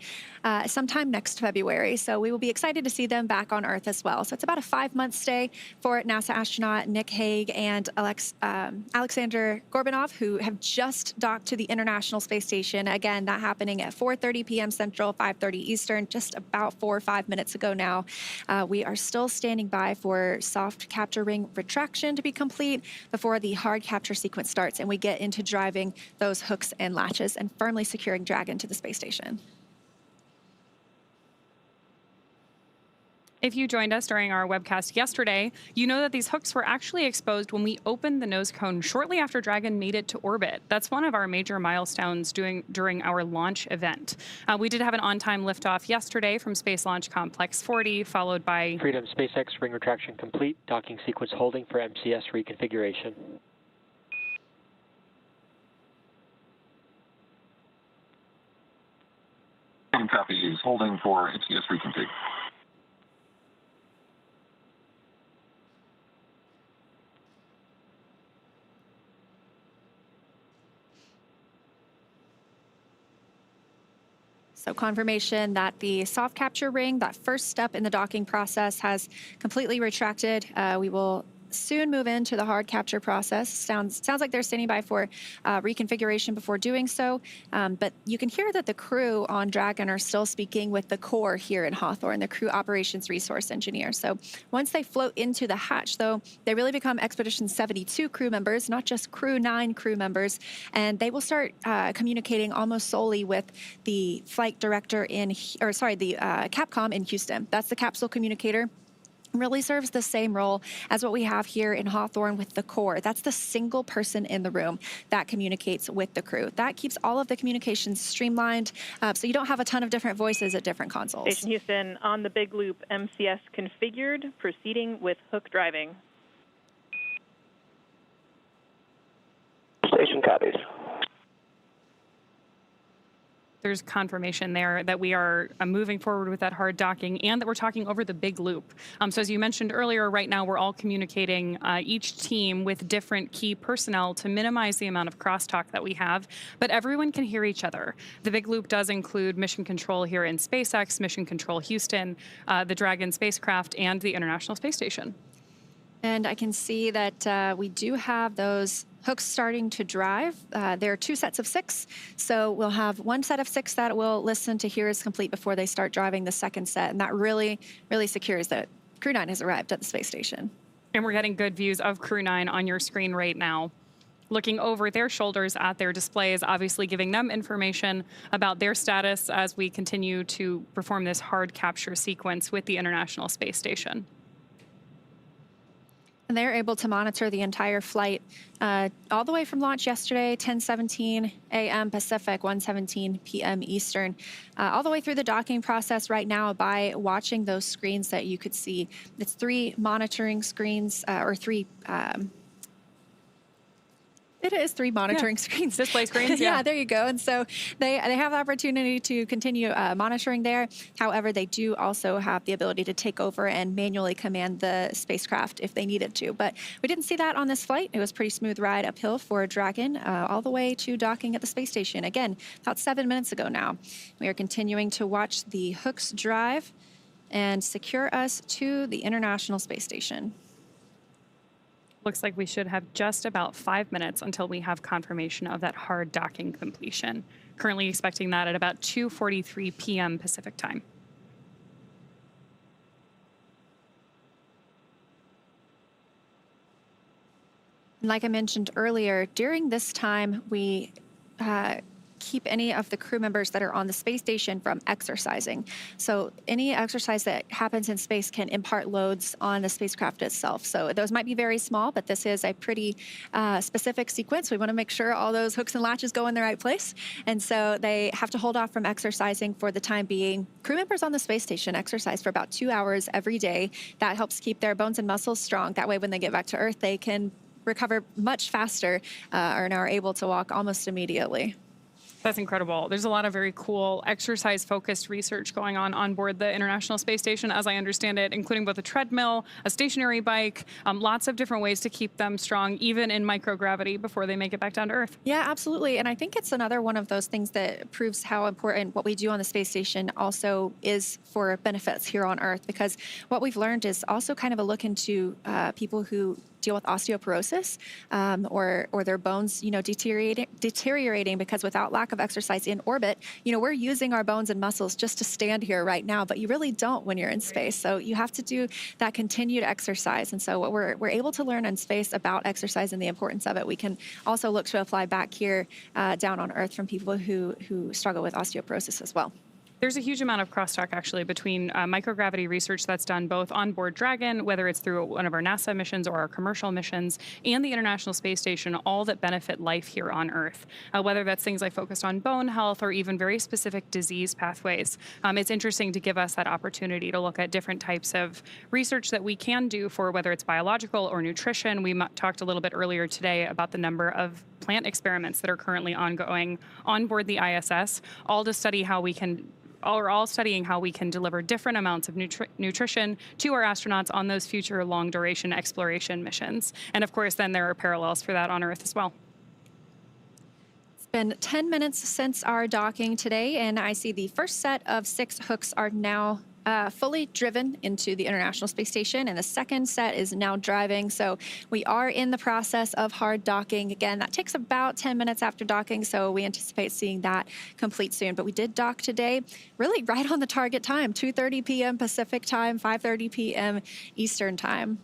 sometime next February. So we will be excited to see them back on Earth as well. So it's about a 5-month stay for NASA astronaut Nick Hague and Aleksandr Gorbunov, who have just docked to the International Space Station. Again, that happening at 4:30 p.m. Central, 5:30 Eastern, just about 4 or 5 minutes ago now. We are still standing by for soft capture ring retraction to be complete before the hard capture sequence starts and we get into driving those hooks and latches and firmly securing Dragon to the space station. If you joined us during our webcast yesterday, you know that these hooks were actually exposed when we opened the nose cone shortly after Dragon made it to orbit. That's one of our major milestones during our launch event. We did have an on-time liftoff yesterday from Space Launch Complex 40, followed by Freedom, SpaceX, ring retraction complete, docking sequence holding for MCS reconfiguration. Copy is holding for MCS reconfig. So confirmation that the soft capture ring, that first step in the docking process, has completely retracted. We will soon move into the hard capture process. Sounds like they're standing by for reconfiguration before doing so. But you can hear that the crew on Dragon are still speaking with the core here in Hawthorne, the crew operations resource engineer. So once they float into the hatch, though, they really become Expedition 72 crew members, not just Crew-9 crew members. And they will start communicating almost solely with the flight director the Capcom in Houston. That's the capsule communicator. Really serves the same role as what we have here in Hawthorne with the core. That's the single person in the room that communicates with the crew. That keeps all of the communications streamlined, so you don't have a ton of different voices at different consoles. Station Houston, on the big loop, MCS configured, proceeding with hook driving. Station copies. There's confirmation there that we are moving forward with that hard docking and that we're talking over the big loop. So as you mentioned earlier, right now we're all communicating each team with different key personnel to minimize the amount of crosstalk that we have, but everyone can hear each other. The big loop does include mission control here in SpaceX, mission control Houston, the Dragon spacecraft, and the International Space Station. And I can see that we do have those hooks starting to drive. There are 2 sets of 6, so we'll have 1 set of 6 that will listen to here is complete before they start driving the second set, and that really secures that Crew-9 has arrived at the space station. And we're getting good views of Crew-9 on your screen right now. Looking over their shoulders at their displays, obviously giving them information about their status as we continue to perform this hard capture sequence with the International Space Station. And they're able to monitor the entire flight all the way from launch yesterday, 10:17 a.m. Pacific, 1:17 p.m. Eastern, all the way through the docking process right now by watching those screens that you could see. It's 3 monitoring screens, or 3... It is 3 monitoring screens. Display screens, yeah. Yeah, there you go. And so they have the opportunity to continue monitoring there. However, they do also have the ability to take over and manually command the spacecraft if they needed to. But we didn't see that on this flight. It was a pretty smooth ride uphill for Dragon all the way to docking at the space station. Again, about 7 minutes ago now. We are continuing to watch the hooks drive and secure us to the International Space Station. Looks like we should have just about 5 minutes until we have confirmation of that hard docking completion. Currently expecting that at about 2:43 p.m. Pacific time. Like I mentioned earlier, during this time, we keep any of the crew members that are on the space station from exercising. So any exercise that happens in space can impart loads on the spacecraft itself. So those might be very small, but this is a pretty specific sequence. We want to make sure all those hooks and latches go in the right place. And so they have to hold off from exercising for the time being. Crew members on the space station exercise for about 2 hours every day. That helps keep their bones and muscles strong. That way, when they get back to Earth, they can recover much faster and are able to walk almost immediately. That's incredible. There's a lot of very cool exercise-focused research going on board the International Space Station, as I understand it, including both a treadmill, a stationary bike, lots of different ways to keep them strong, even in microgravity, before they make it back down to Earth. Yeah, absolutely. And I think it's another one of those things that proves how important what we do on the space station also is for benefits here on Earth, because what we've learned is also kind of a look into people who deal with osteoporosis or their bones, deteriorating because without lack of exercise in orbit, we're using our bones and muscles just to stand here right now, but you really don't when you're in space. So you have to do that continued exercise. And so what we're able to learn in space about exercise and the importance of it, we can also look to apply back here down on Earth from people who struggle with osteoporosis as well. There's a huge amount of crosstalk, actually, between microgravity research that's done both on board Dragon, whether it's through one of our NASA missions or our commercial missions, and the International Space Station, all that benefit life here on Earth, whether that's things like focused on bone health or even very specific disease pathways. It's interesting to give us that opportunity to look at different types of research that we can do for whether it's biological or nutrition. We talked a little bit earlier today about the number of plant experiments that are currently ongoing on board the ISS, all studying how we can deliver different amounts of nutrition to our astronauts on those future long-duration exploration missions. And of course, then there are parallels for that on Earth as well. It's been 10 minutes since our docking today, and I see the first set of 6 hooks are now fully driven into the International Space Station, and the second set is now driving. So we are in the process of hard docking. Again, that takes about 10 minutes after docking, so we anticipate seeing that complete soon. But we did dock today, really right on the target time, 2:30 p.m. Pacific time, 5:30 p.m. Eastern time.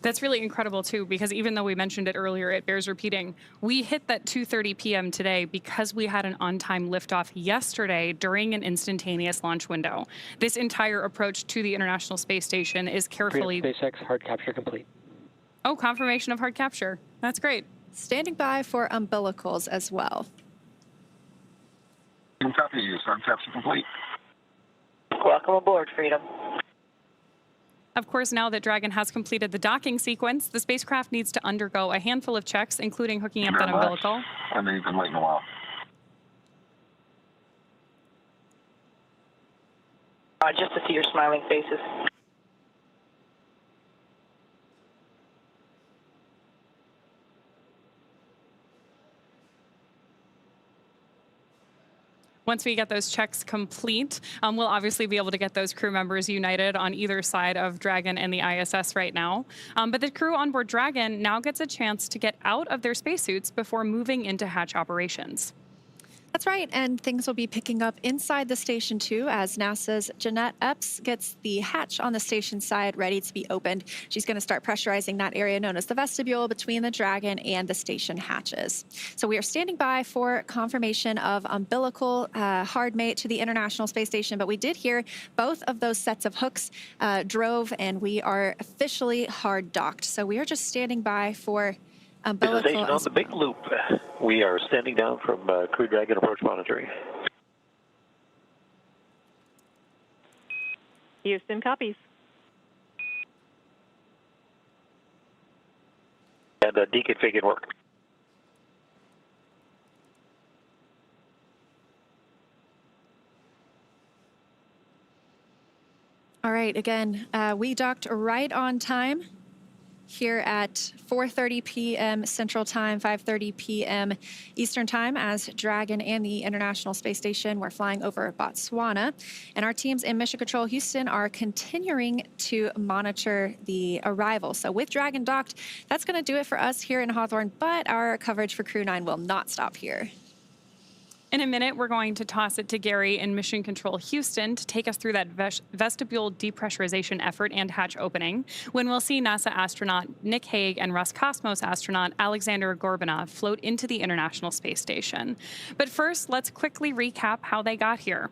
That's really incredible, too, because even though we mentioned it earlier, it bears repeating. We hit that 2:30 p.m. today because we had an on-time liftoff yesterday during an instantaneous launch window. This entire approach to the International Space Station is carefully... SpaceX hard capture complete. Oh, confirmation of hard capture. That's great. Standing by for umbilicals as well. Copy, hard capture complete. Welcome aboard, Freedom. Of course, now that Dragon has completed the docking sequence, the spacecraft needs to undergo a handful of checks, including hooking up that umbilical. I know you've been waiting a while. Just to see your smiling faces. Once we get those checks complete, we'll obviously be able to get those crew members united on either side of Dragon and the ISS right now. But the crew on board Dragon now gets a chance to get out of their spacesuits before moving into hatch operations. That's right, and things will be picking up inside the station too as NASA's Jeanette Epps gets the hatch on the station side ready to be opened. She's going to start pressurizing that area known as the vestibule between the Dragon and the station hatches. So we are standing by for confirmation of umbilical hard mate to the International Space Station, but we did hear both of those sets of hooks drove, and we are officially hard docked. So we are just standing by for umbilical. Station on the big loop. We are standing down from Crew Dragon approach monitoring. Houston copies. And deconfigured work. All right, again, we docked right on time here at 4:30 p.m. Central Time, 5:30 p.m. Eastern Time as Dragon and the International Space Station were flying over Botswana. And our teams in Mission Control Houston are continuing to monitor the arrival. So with Dragon docked, that's going to do it for us here in Hawthorne, but our coverage for Crew-9 will not stop here. In a minute, we're going to toss it to Gary in Mission Control Houston to take us through that vestibule depressurization effort and hatch opening, when we'll see NASA astronaut Nick Hague and Roscosmos astronaut Aleksandr Gorbunov float into the International Space Station. But first, let's quickly recap how they got here.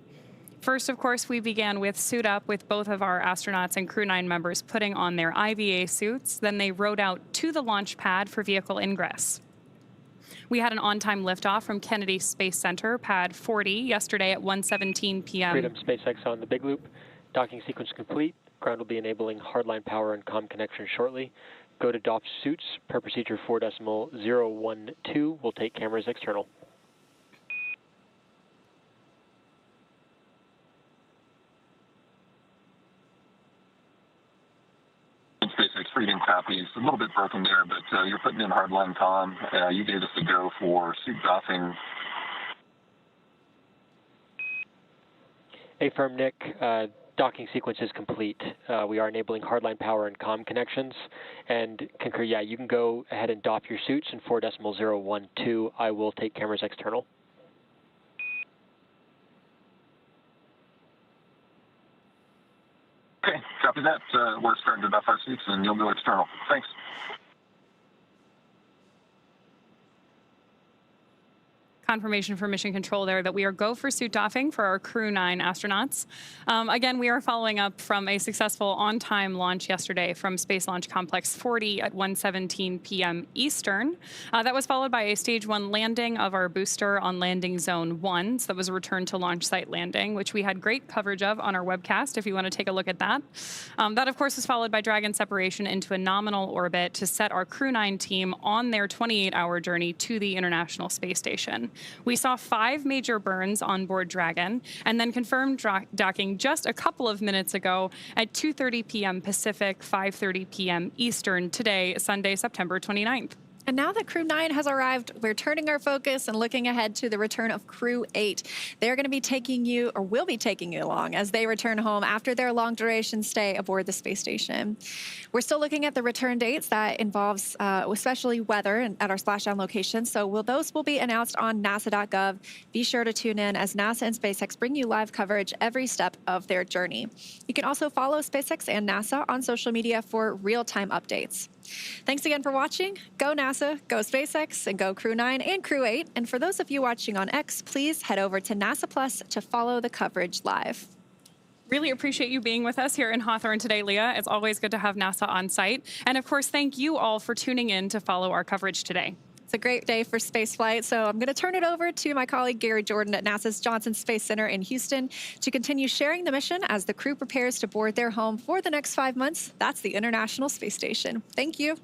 First, of course, we began with suit up with both of our astronauts and Crew-9 members putting on their IVA suits. Then they rode out to the launch pad for vehicle ingress. We had an on-time liftoff from Kennedy Space Center, pad 40, yesterday at 1:17 p.m. Freedom, SpaceX on the big loop. Docking sequence complete. Ground will be enabling hardline power and comm connection shortly. Go to DOP suits per procedure 4.012. We'll take cameras external. SpaceX Freedom copies. A little bit broken there, but you're putting in hardline comm. You gave us a go for suit doffing. Affirm, Nick. Docking sequence is complete. We are enabling hardline power and comm connections. And concur, yeah, you can go ahead and doff your suits in 4.012. I will take cameras external. Okay, copy that. We're starting to doff our suits, and you'll go external. Thanks. Confirmation from Mission Control there that we are go for suit doffing for our Crew-9 astronauts. Again, we are following up from a successful on-time launch yesterday from Space Launch Complex 40 at 1:17 p.m. Eastern. That was followed by a Stage 1 landing of our booster on Landing Zone 1. So that was a return to launch site landing, which we had great coverage of on our webcast if you want to take a look at that. That, of course, was followed by Dragon separation into a nominal orbit to set our Crew-9 team on their 28-hour journey to the International Space Station. We saw 5 major burns on board Dragon and then confirmed docking just a couple of minutes ago at 2:30 p.m. Pacific, 5:30 p.m. Eastern today, Sunday, September 29th. And now that Crew-9 has arrived, we're turning our focus and looking ahead to the return of Crew-8. They're going to be taking you, or will be taking you along as they return home after their long-duration stay aboard the space station. We're still looking at the return dates. That involves especially weather at our splashdown location. So those will be announced on nasa.gov. Be sure to tune in as NASA and SpaceX bring you live coverage every step of their journey. You can also follow SpaceX and NASA on social media for real-time updates. Thanks again for watching. Go NASA, go SpaceX, and go Crew-9 and Crew-8. And for those of you watching on X, please head over to NASA Plus to follow the coverage live. Really appreciate you being with us here in Hawthorne today, Leah. It's always good to have NASA on site. And of course, thank you all for tuning in to follow our coverage today. It's a great day for spaceflight, so I'm going to turn it over to my colleague Gary Jordan at NASA's Johnson Space Center in Houston to continue sharing the mission as the crew prepares to board their home for the next 5 months. That's the International Space Station. Thank you.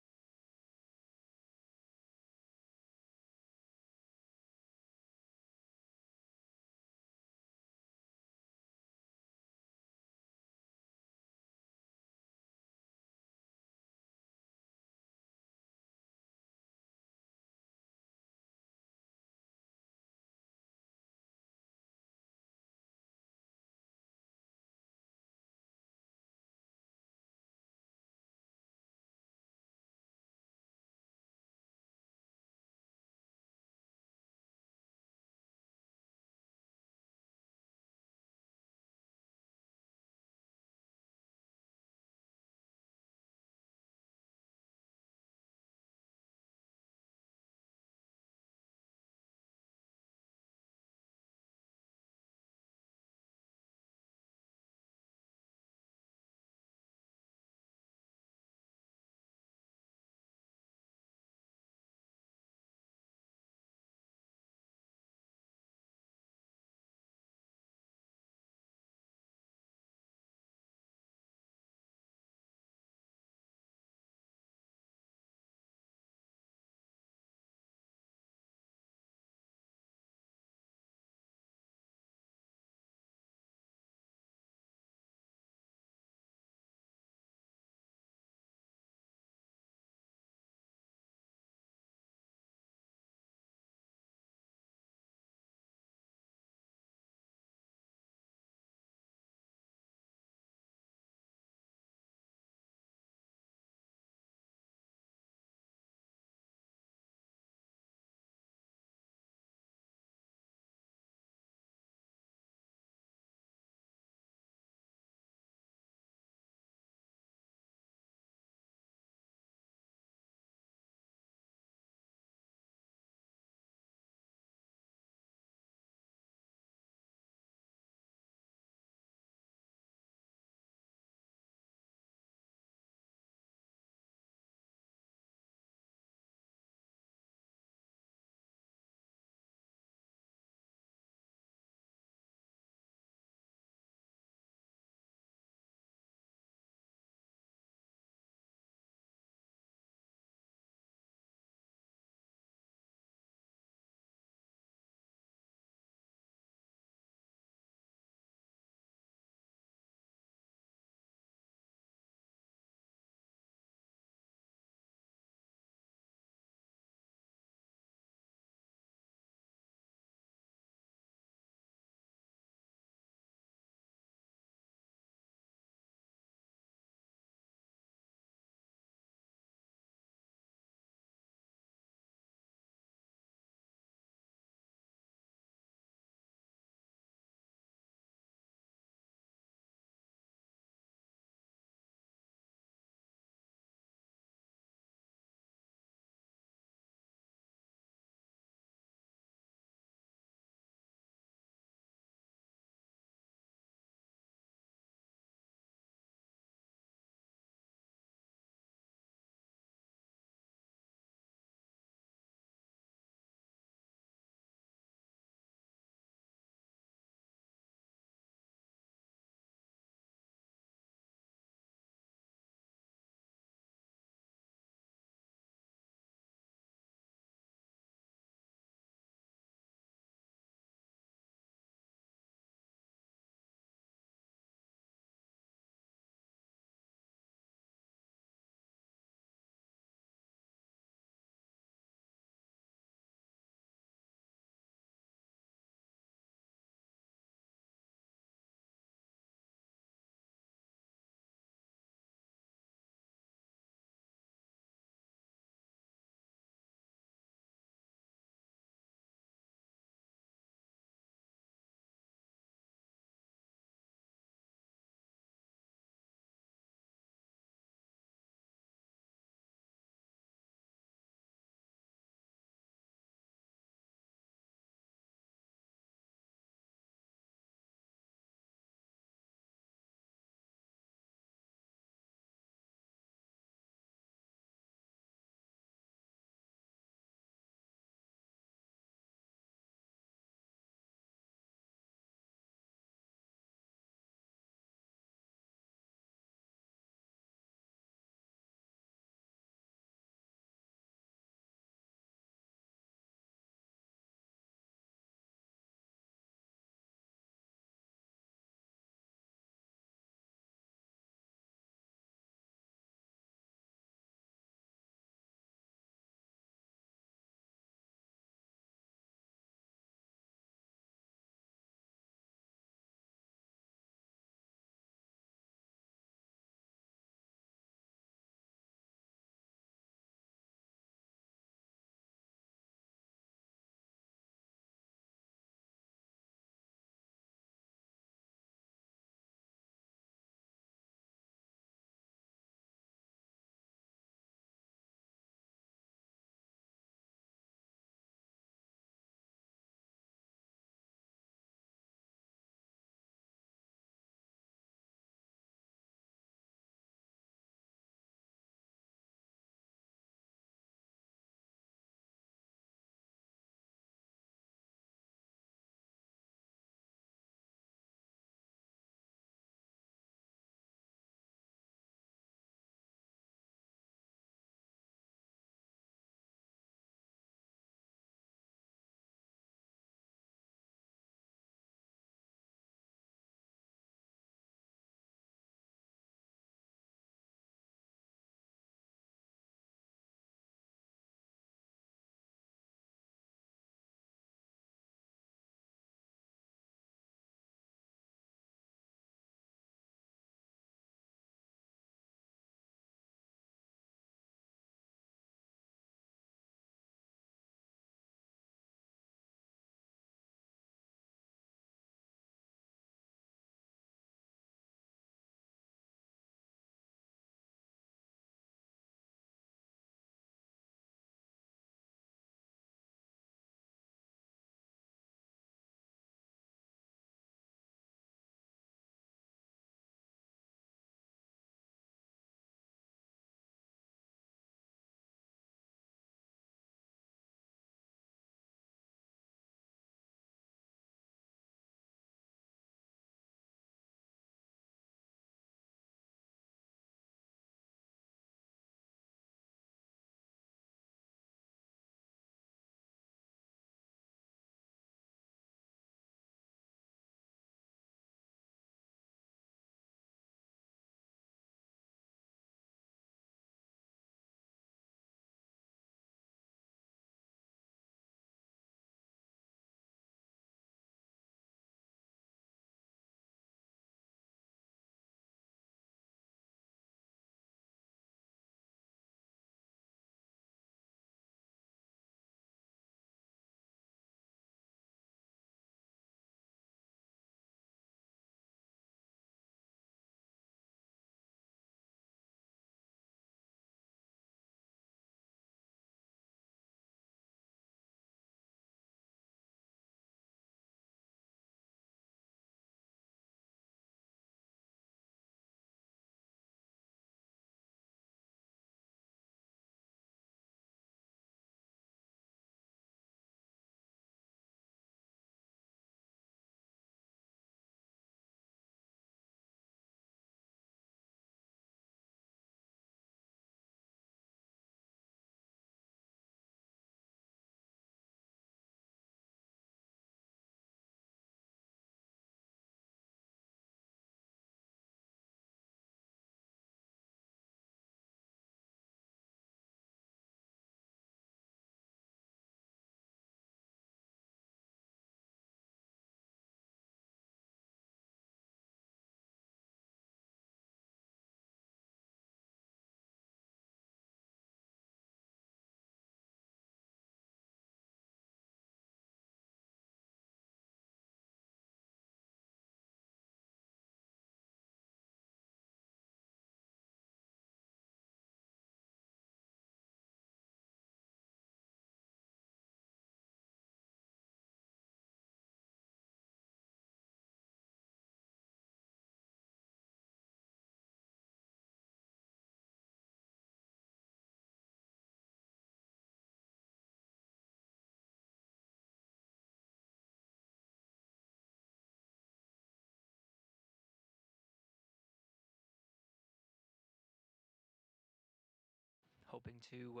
hoping to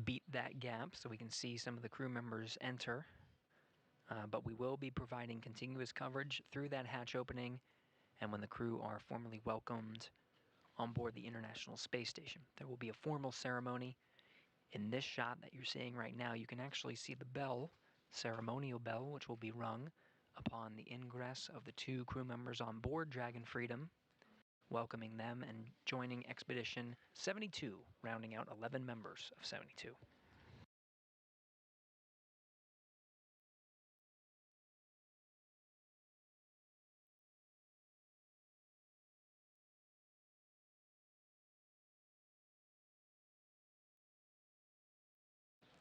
beat that gap so we can see some of the crew members enter. But we will be providing continuous coverage through that hatch opening and when the crew are formally welcomed on board the International Space Station. There will be a formal ceremony. In this shot that you're seeing right now, you can actually see the bell, ceremonial bell, which will be rung upon the ingress of the 2 crew members on board Dragon Freedom, welcoming them and joining Expedition 72, rounding out 11 members of 72.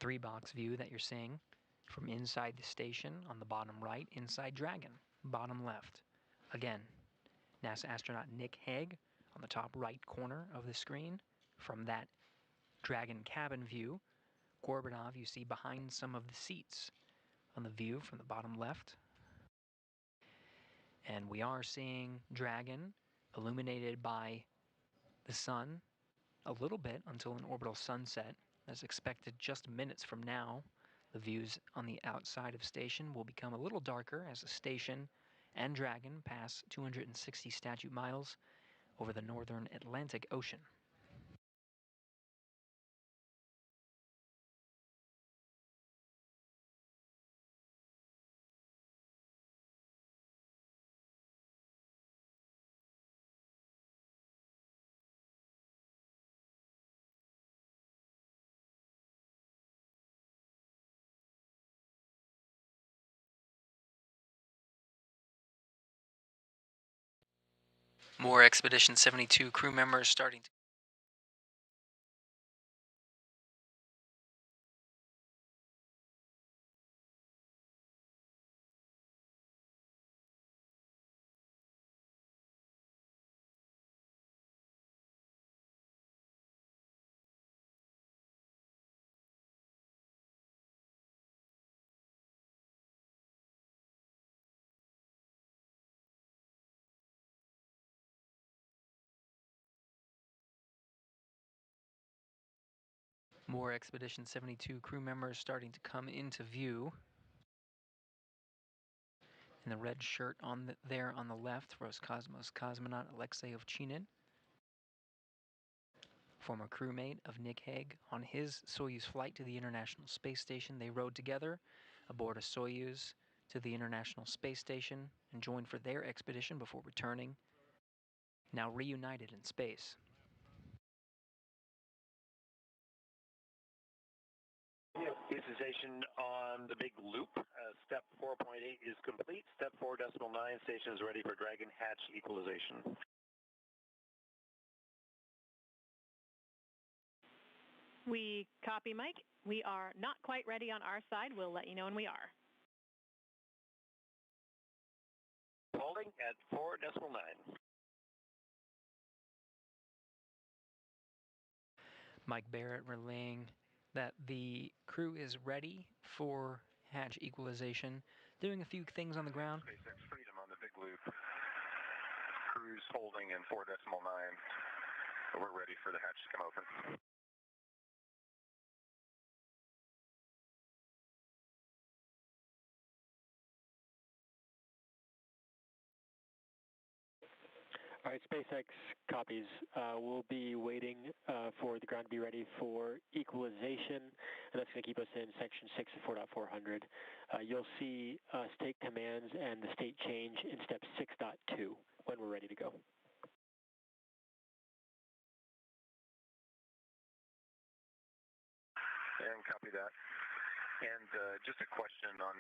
Three-box view that you're seeing from inside the station on the bottom right, inside Dragon, bottom left. Again, NASA astronaut Nick Hague on the top right corner of the screen. From that Dragon cabin view, Gorbunov you see behind some of the seats on the view from the bottom left. And we are seeing Dragon illuminated by the sun a little bit until an orbital sunset. As expected just minutes from now, the views on the outside of station will become a little darker as the station and Dragon pass 260 statute miles over the northern Atlantic Ocean. More Expedition 72 crew members starting to More Expedition 72 crew members starting to come into view. In the red shirt there on the left, Roscosmos cosmonaut Aleksandr, former crewmate of Nick Hague. On his Soyuz flight to the International Space Station, they rode together aboard a Soyuz to the International Space Station and joined for their expedition before returning, now reunited in space. Utilization on the big loop. Step 4.8 is complete. Step 4.9 station is ready for Dragon hatch equalization. We copy, Mike. We are not quite ready on our side. We'll let you know when we are. Holding at 4.9. Mike Barrett relaying that the crew is ready for hatch equalization, doing a few things on the ground. SpaceX Freedom on the big loop. Crew's holding in 4.9. We're ready for the hatch to come open. All right, SpaceX copies. We'll be waiting for the ground to be ready for equalization, and that's going to keep us in section 6 of 4.400. You'll see us take commands and the state change in step 6.2 when we're ready to go. And copy that. And just a question on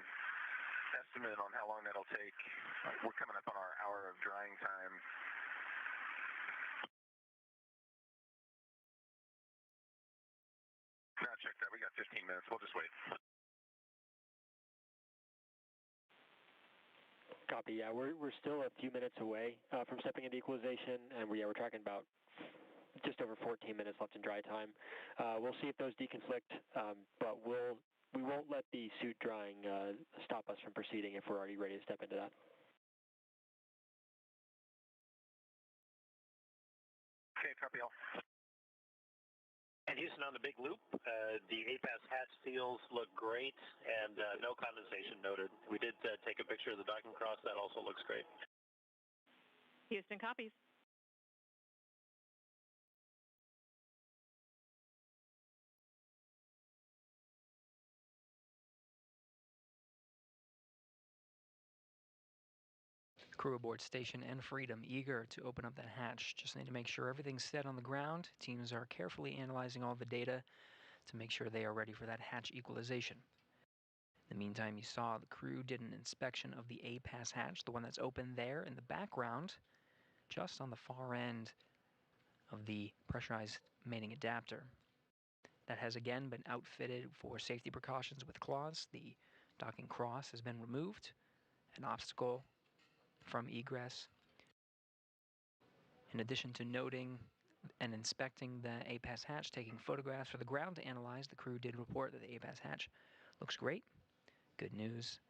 estimate on how long that'll take. We're coming up on our hour of drying time. No, check that. We got 15 minutes. We'll just wait. Copy. Yeah, we're still a few minutes away from stepping into equalization, and we're tracking about just over 14 minutes left in dry time. We'll see if those deconflict, but we won't let the suit drying stop us from proceeding if we're already ready to step into that. Okay, copy all. And Houston on the big loop. The APAS hatch seals look great, and no condensation noted. We did take a picture of the docking cross. That also looks great. Houston copies. Crew aboard Station and Freedom, eager to open up that hatch. Just need to make sure everything's set on the ground. Teams are carefully analyzing all the data to make sure they are ready for that hatch equalization. In the meantime, you saw the crew did an inspection of the APAS hatch, the one that's open there in the background, just on the far end of the pressurized mating adapter. That has again been outfitted for safety precautions with claws. The docking cross has been removed, an obstacle from egress. In addition to noting and inspecting the APAS hatch, taking photographs for the ground to analyze, the crew did report that the APAS hatch looks great. Good news.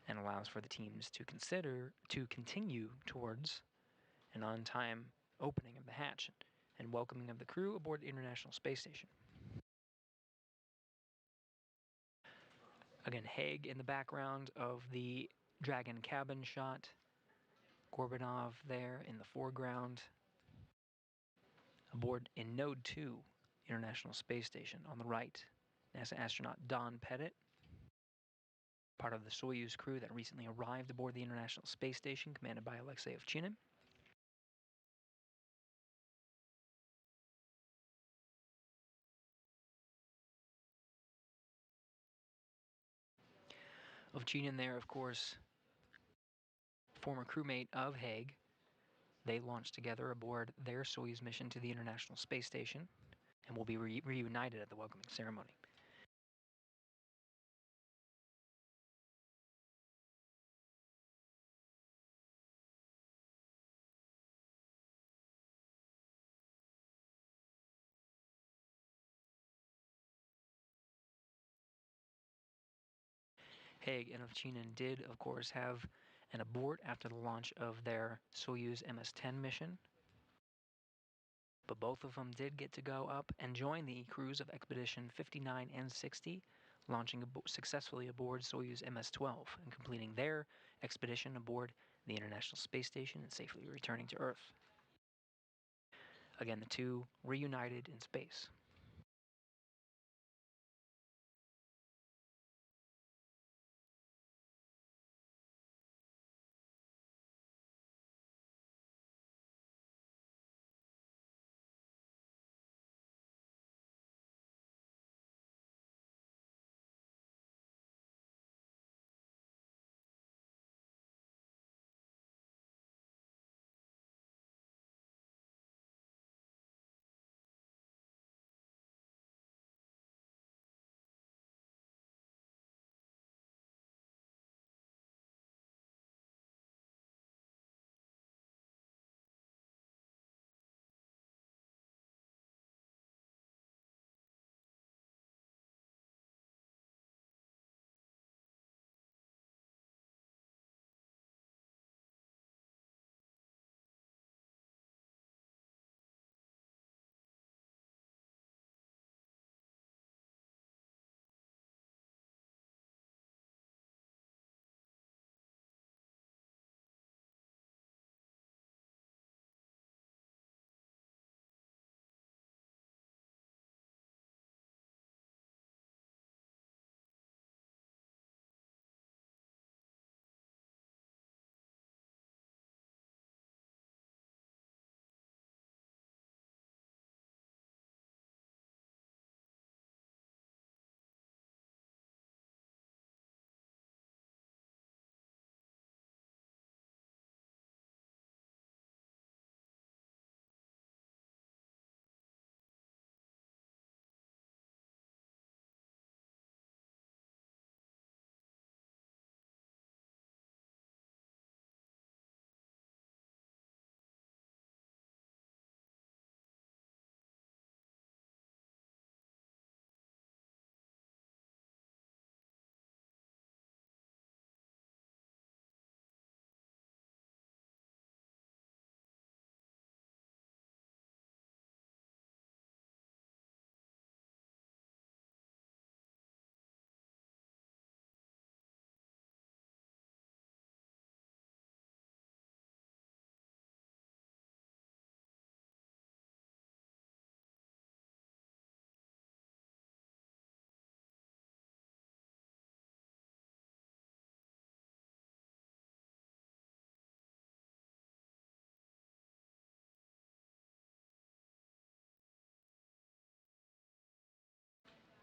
And allows for the teams to continue towards an on-time opening of the hatch and welcoming of the crew aboard the International Space Station. Again, Hague in the background of the Dragon cabin shot. Gorbunov there in the foreground. Aboard in Node 2, International Space Station on the right, NASA astronaut Don Pettit, part of the Soyuz crew that recently arrived aboard the International Space Station, commanded by Aleksandr. Ovchinin there, of course, former crewmate of Hague. They launched together aboard their Soyuz mission to the International Space Station and will be reunited at the welcoming ceremony. Hague and Ovchinin did, of course, have an abort after the launch of their Soyuz MS-10 mission. But both of them did get to go up and join the crews of Expedition 59 and 60, launching successfully aboard Soyuz MS-12 and completing their expedition aboard the International Space Station and safely returning to Earth. Again, the two reunited in space.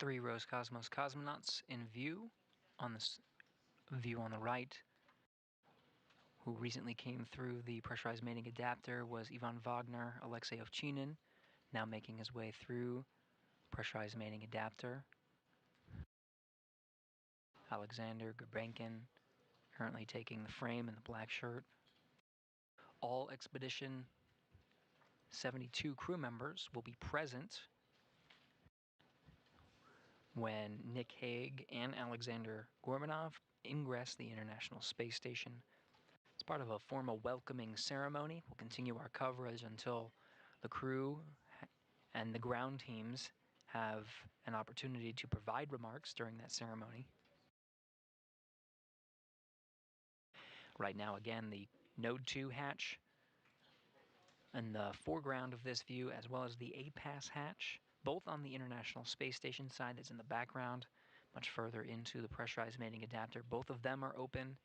3 Roscosmos cosmonauts in view. On this view on the right, who recently came through the pressurized mating adapter, was Ivan Wagner Alexei Ovchinin, now making his way through pressurized mating adapter. Aleksandr Gorbunov, currently taking the frame in the black shirt. All Expedition 72 crew members will be present when Nick Hague and Aleksandr Gorbunov ingress the International Space Station. It's part of a formal welcoming ceremony. We'll continue our coverage until the crew and the ground teams have an opportunity to provide remarks during that ceremony. Right now, again, the Node 2 hatch in the foreground of this view, as well as the APAS hatch, both on the International Space Station side that's in the background, much further into the pressurized mating adapter. Both of them are open.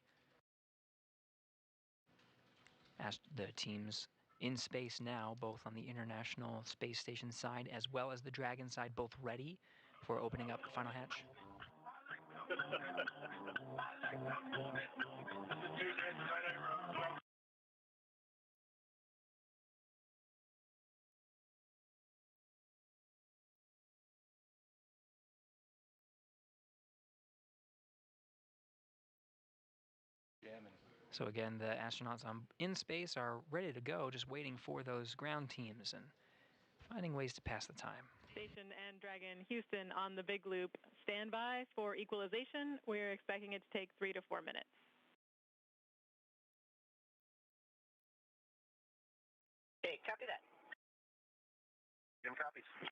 As the teams in space now, both on the International Space Station side as well as the Dragon side, both ready for opening up the final hatch. So again, the astronauts in space are ready to go, just waiting for those ground teams and finding ways to pass the time. Station and Dragon Houston on the big loop. Stand by for equalization. We're expecting it to take 3 to 4 minutes. Okay, copy that. Jim copies.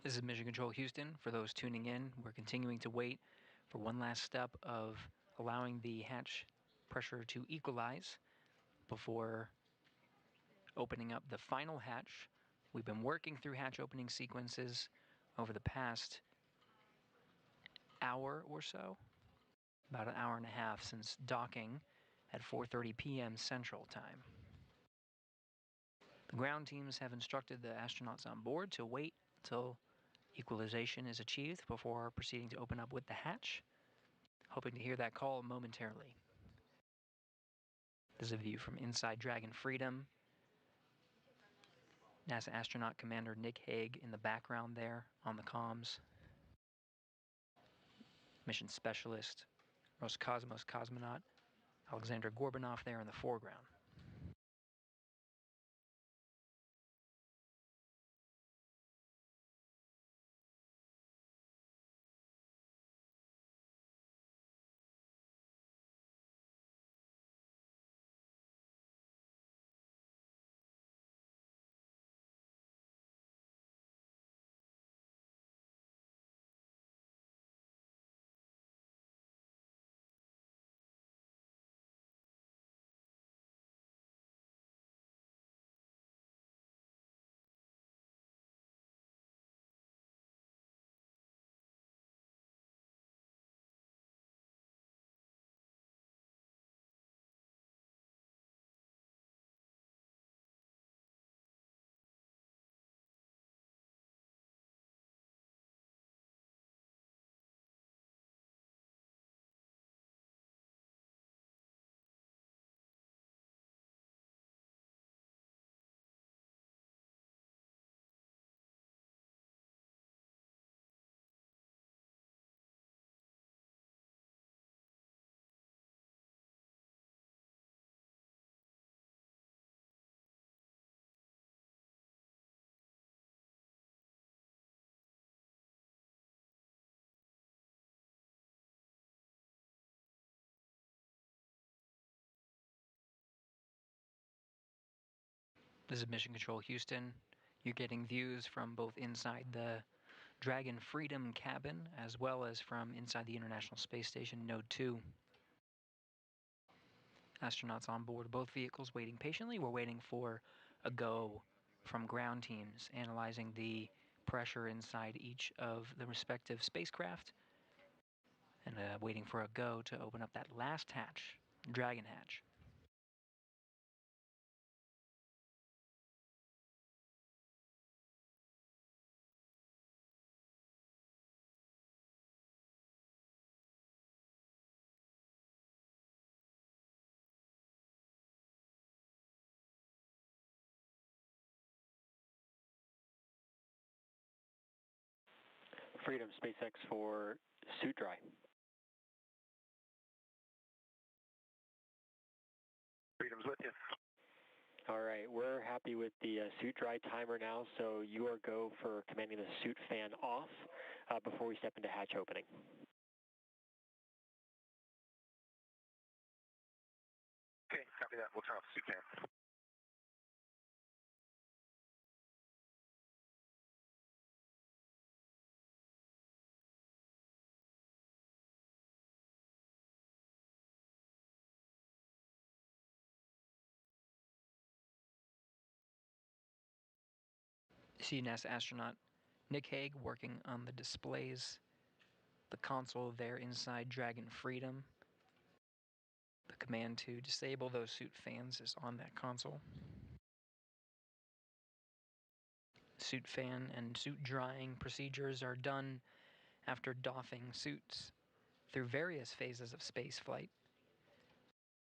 This is Mission Control Houston. For those tuning in, we're continuing to wait for one last step of allowing the hatch pressure to equalize before opening up the final hatch. We've been working through hatch opening sequences over the past hour or so, about an hour and a half since docking at 4:30 p.m. Central Time. The ground teams have instructed the astronauts on board to wait until equalization is achieved before proceeding to open up with the hatch. Hoping to hear that call momentarily. This is a view from inside Dragon Freedom. NASA astronaut Commander Nick Hague in the background there on the comms. Mission specialist Roscosmos cosmonaut Aleksandr Gorbunov there in the foreground. This is Mission Control Houston. You're getting views from both inside the Dragon Freedom cabin as well as from inside the International Space Station Node 2. Astronauts on board both vehicles waiting patiently. We're waiting for a go from ground teams analyzing the pressure inside each of the respective spacecraft and waiting for a go to open up that last hatch, Dragon hatch. Freedom, SpaceX for suit dry. Freedom's with you. All right, we're happy with the suit dry timer now, so you are go for commanding the suit fan off before we step into hatch opening. Okay, copy that. We'll turn off the suit fan. See NASA astronaut Nick Hague working on the displays, the console there inside Dragon Freedom. The command to disable those suit fans is on that console. Suit fan and suit drying procedures are done after doffing suits through various phases of spaceflight.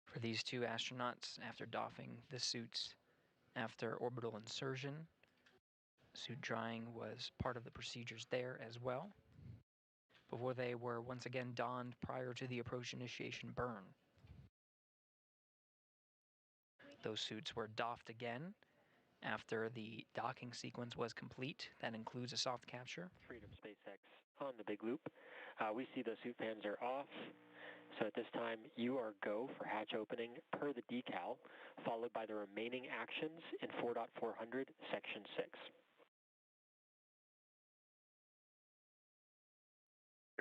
For these two astronauts, after doffing the suits after orbital insertion, suit drying was part of the procedures there as well, before they were once again donned prior to the approach initiation burn. Those suits were doffed again after the docking sequence was complete. That includes a soft capture. Freedom, SpaceX on the big loop. We see the suit fans are off. So at this time, you are go for hatch opening per the decal, followed by the remaining actions in 4.400, Section 6.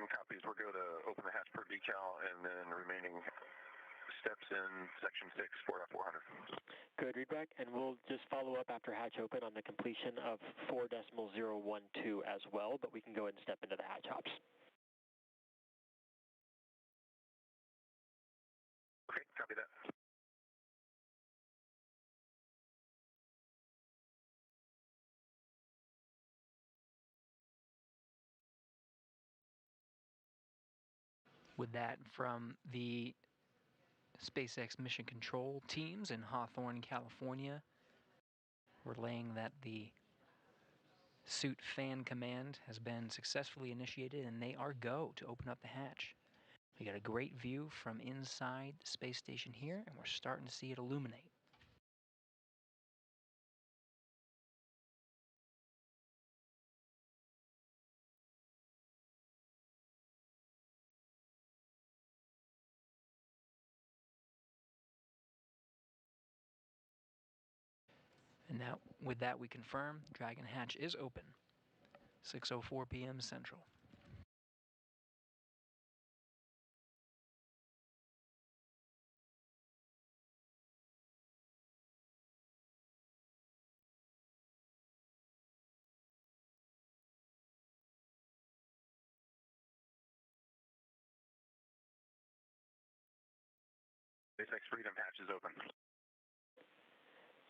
Copies. We're going to open the hatch per decal and then remaining steps in section 6, 4.400. Good, readback, and we'll just follow up after hatch open on the completion of 4.012 as well, but we can go ahead and step into the hatch hops. Okay, copy that. With that from the SpaceX mission control teams in Hawthorne, California, relaying that the suit fan command has been successfully initiated and they are go to open up the hatch. We got a great view from inside the space station here, and we're starting to see it illuminate. And now, with that, we confirm Dragon hatch is open. 6:04 p.m. Central. SpaceX Freedom hatch is open.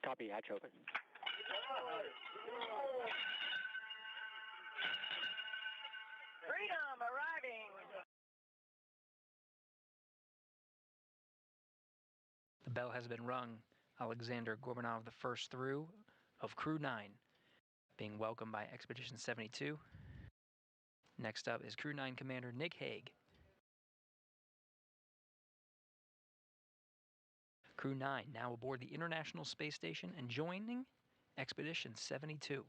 Copy, hatch open. Freedom arriving. The bell has been rung. Aleksandr Gorbunov, the first through of Crew-9, being welcomed by Expedition 72. Next up is Crew-9 Commander Nick Hague. Crew-9 now aboard the International Space Station and joining Expedition 72.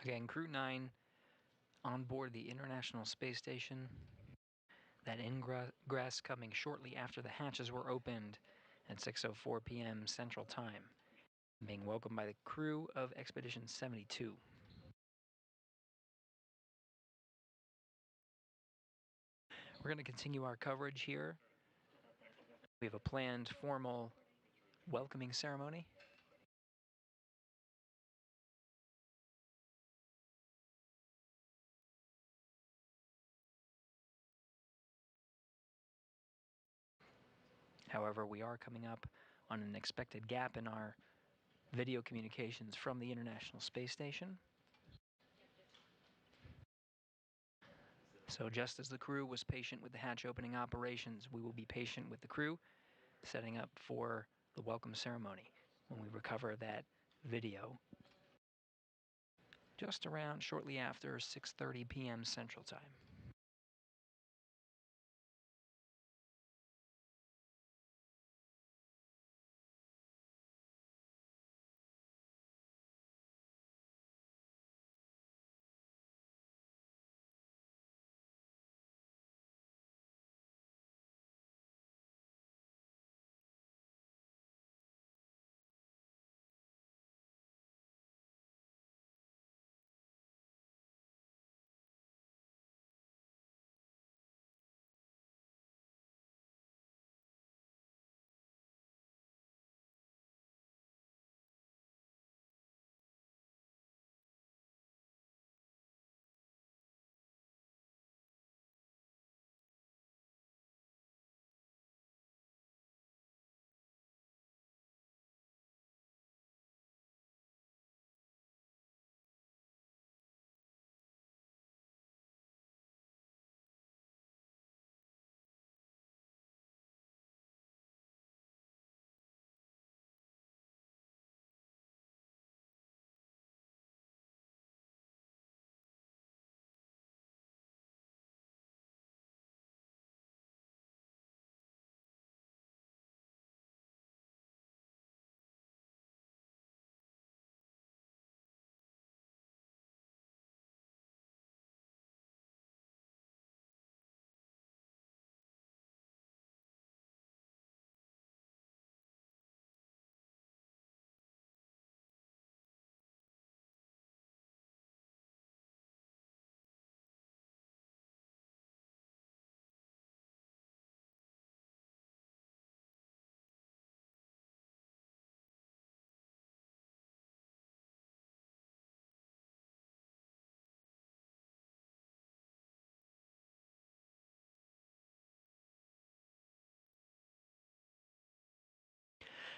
Again, Crew-9 on board the International Space Station. That ingress coming shortly after the hatches were opened at 6:04 p.m. Central Time, being welcomed by the crew of Expedition 72. We're going to continue our coverage here. We have a planned formal welcoming ceremony. However, we are coming up on an expected gap in our video communications from the International Space Station. So just as the crew was patient with the hatch opening operations, we will be patient with the crew, setting up for the welcome ceremony when we recover that video just around shortly after 6:30 p.m. Central Time.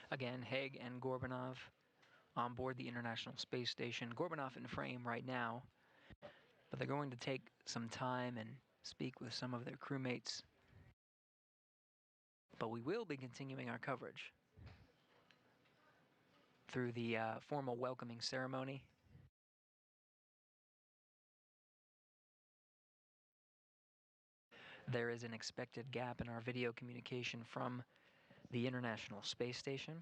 Again, Hague and Gorbunov on board the International Space Station. Gorbunov in frame right now, but they're going to take some time and speak with some of their crewmates. But we will be continuing our coverage through the formal welcoming ceremony. There is an expected gap in our video communication from the International Space Station.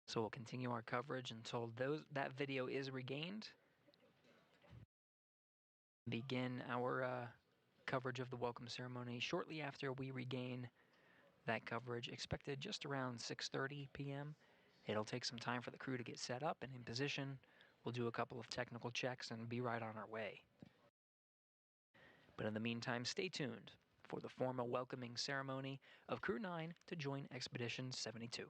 So we'll continue our coverage until that video is regained. Begin our coverage of the welcome ceremony shortly after we regain that coverage, expected just around 6:30 p.m. It'll take some time for the crew to get set up and in position. We'll do a couple of technical checks and be right on our way. But in the meantime, stay tuned for the formal welcoming ceremony of Crew-9 to join Expedition 72.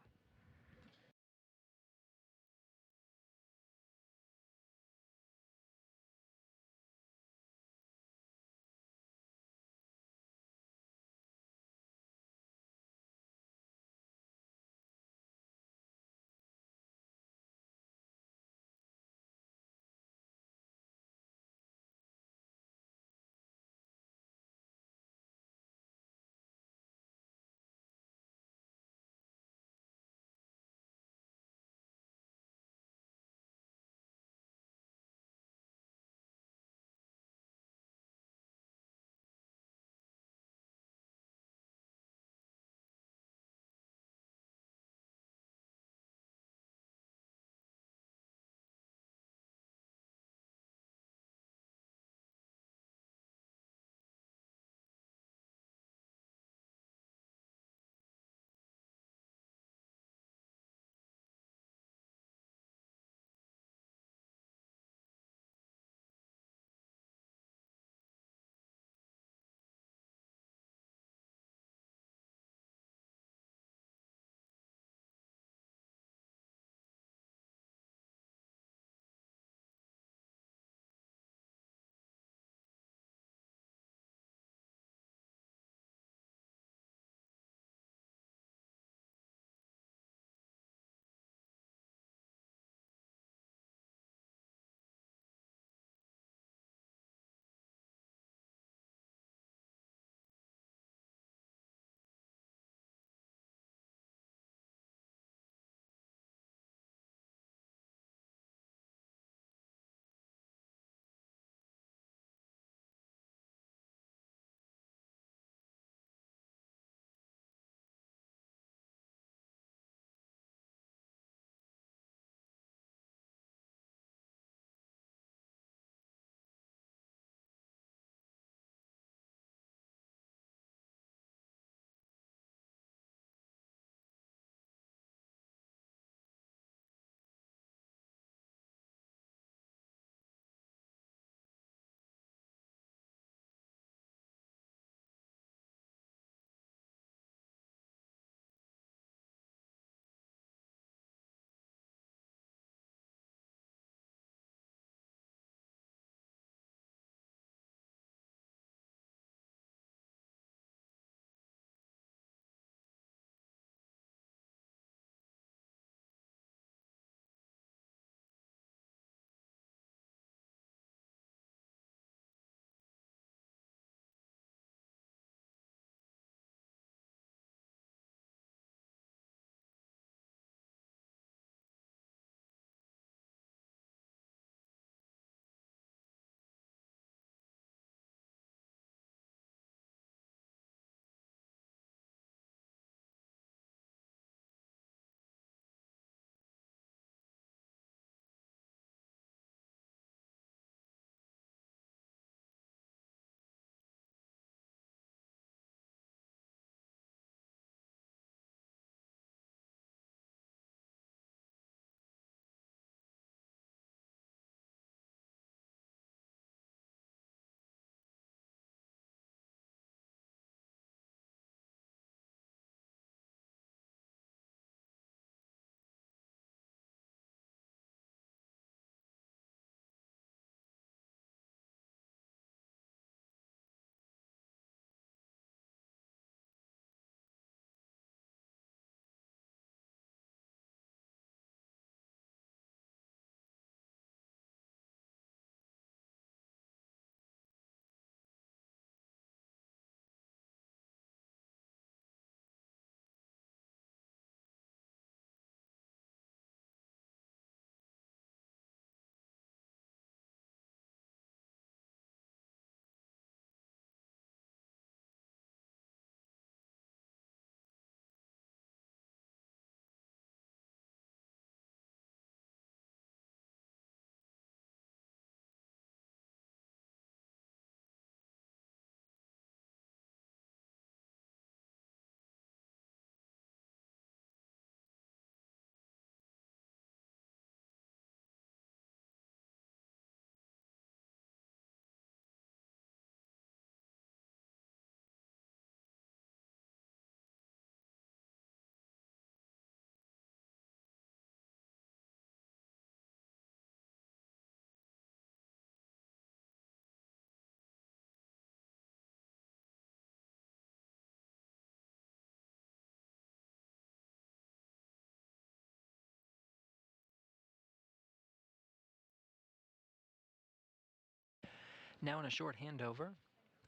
Now in a short handover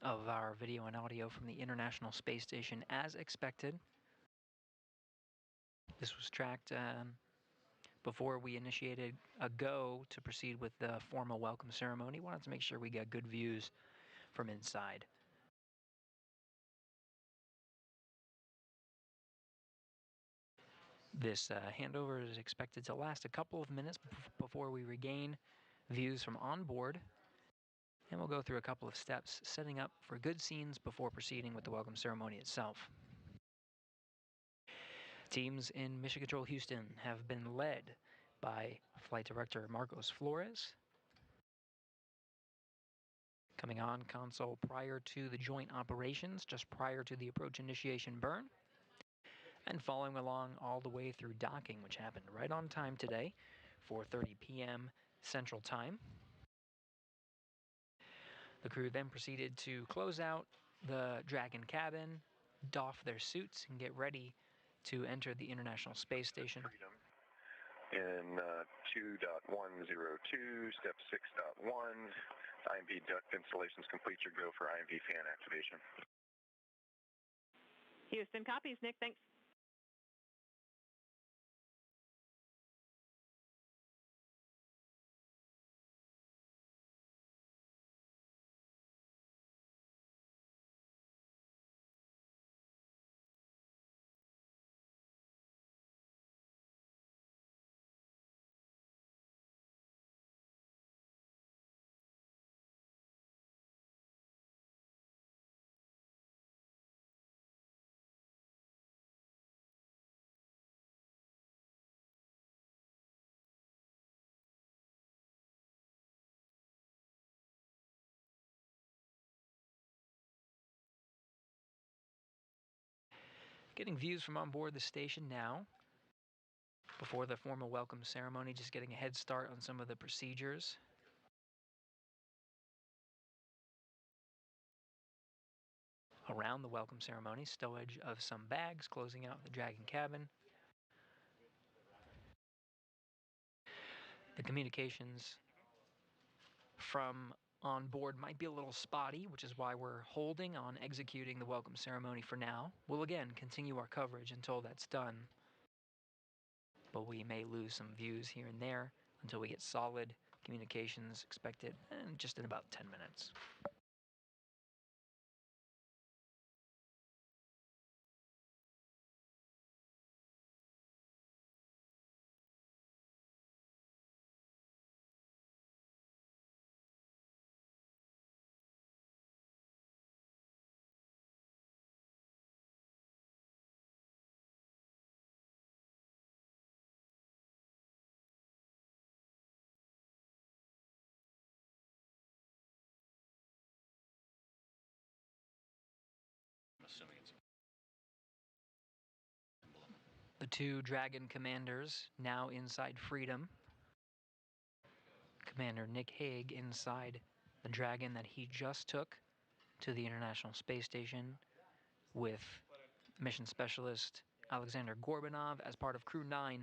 of our video and audio from the International Space Station as expected. This was tracked before we initiated a go to proceed with the formal welcome ceremony. Wanted to make sure we got good views from inside. This handover is expected to last a couple of minutes before we regain views from on board. And we'll go through a couple of steps, setting up for good scenes before proceeding with the welcome ceremony itself. Teams in Mission Control Houston have been led by Flight Director Marcos Flores. Coming on console prior to the joint operations, just prior to the approach initiation burn. And following along all the way through docking, which happened right on time today, 4:30 p.m. Central Time. The crew then proceeded to close out the Dragon cabin, doff their suits, and get ready to enter the International Space Station. In 2.102, step 6.1, IMV duct installations complete. Your go for IMV fan activation. Houston copies. Nick, thanks. Getting views from on board the station now. Before the formal welcome ceremony, just getting a head start on some of the procedures. Around the welcome ceremony, stowage of some bags, closing out the Dragon cabin. The communications from on board might be a little spotty, which is why we're holding on executing the welcome ceremony for now. We'll again continue our coverage until that's done, but we may lose some views here and there until we get solid communications expected just in about 10 minutes. I'm assuming it's The two Dragon commanders now inside Freedom. Commander Nick Hague inside the Dragon that he just took to the International Space Station with mission specialist Aleksandr Gorbunov as part of Crew-9,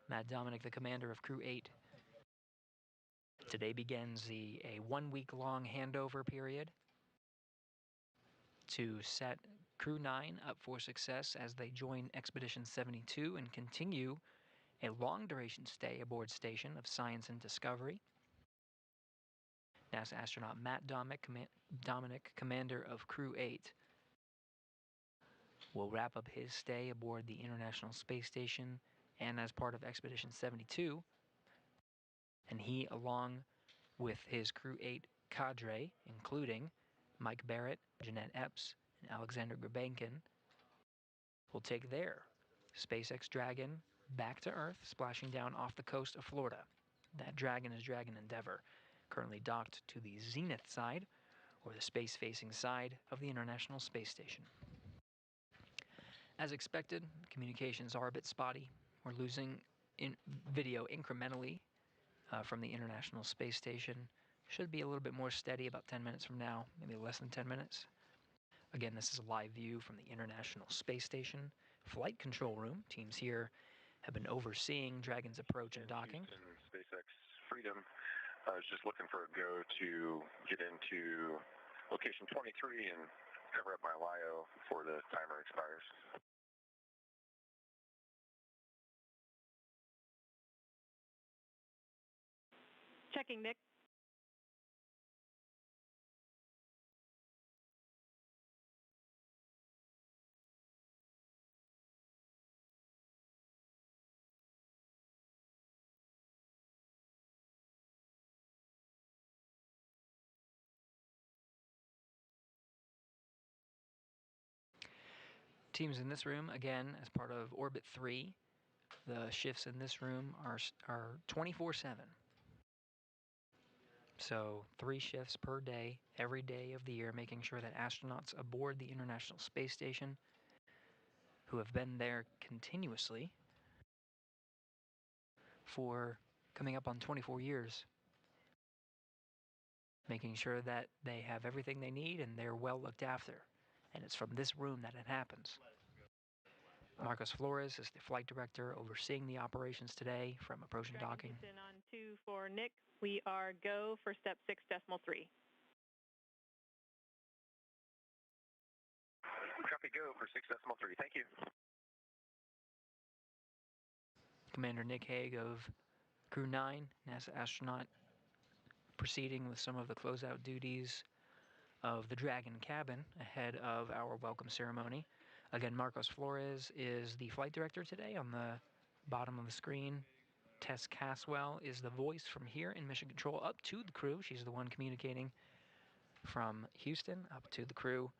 Matt Dominic, the commander of Crew-8. Today begins a 1 week long handover period to set Crew-9 up for success as they join Expedition 72 and continue a long duration stay aboard station of science and discovery. NASA astronaut Matt Dominic, commander of Crew-8, will wrap up his stay aboard the International Space Station and as part of Expedition 72. And he, along with his Crew-8 cadre, including Mike Barrett, Jeanette Epps, and Aleksandr Gorbunov, will take their SpaceX Dragon back to Earth, splashing down off the coast of Florida. That Dragon is Dragon Endeavour, currently docked to the zenith side, or the space-facing side of the International Space Station. As expected, communications are a bit spotty. We're losing video incrementally from the International Space Station. Should be a little bit more steady about 10 minutes from now, maybe less than 10 minutes. Again, this is a live view from the International Space Station flight control room. Teams here have been overseeing Dragon's approach and docking. SpaceX Freedom, I was just looking for a go to get into location 23 and cover up my LIO before the timer expires. Checking, Nick. Teams in this room, again, as part of Orbit 3, the shifts in this room are 24/7. So 3 shifts per day, every day of the year, making sure that astronauts aboard the International Space Station, who have been there continuously for coming up on 24 years, making sure that they have everything they need and they're well looked after. And it's from this room that it happens. Marcos Flores is the flight director overseeing the operations today from approach and docking. Houston on 2 for Nick. We are go for step 6.3. Copy, go for 6.3. Thank you. Commander Nick Hague of Crew-9, NASA astronaut, proceeding with some of the closeout duties of the Dragon cabin ahead of our welcome ceremony. Again, Marcos Flores is the flight director today on the bottom of the screen. Tess Caswell is the voice from here in Mission Control up to the crew. She's the one communicating from Houston up to the crew.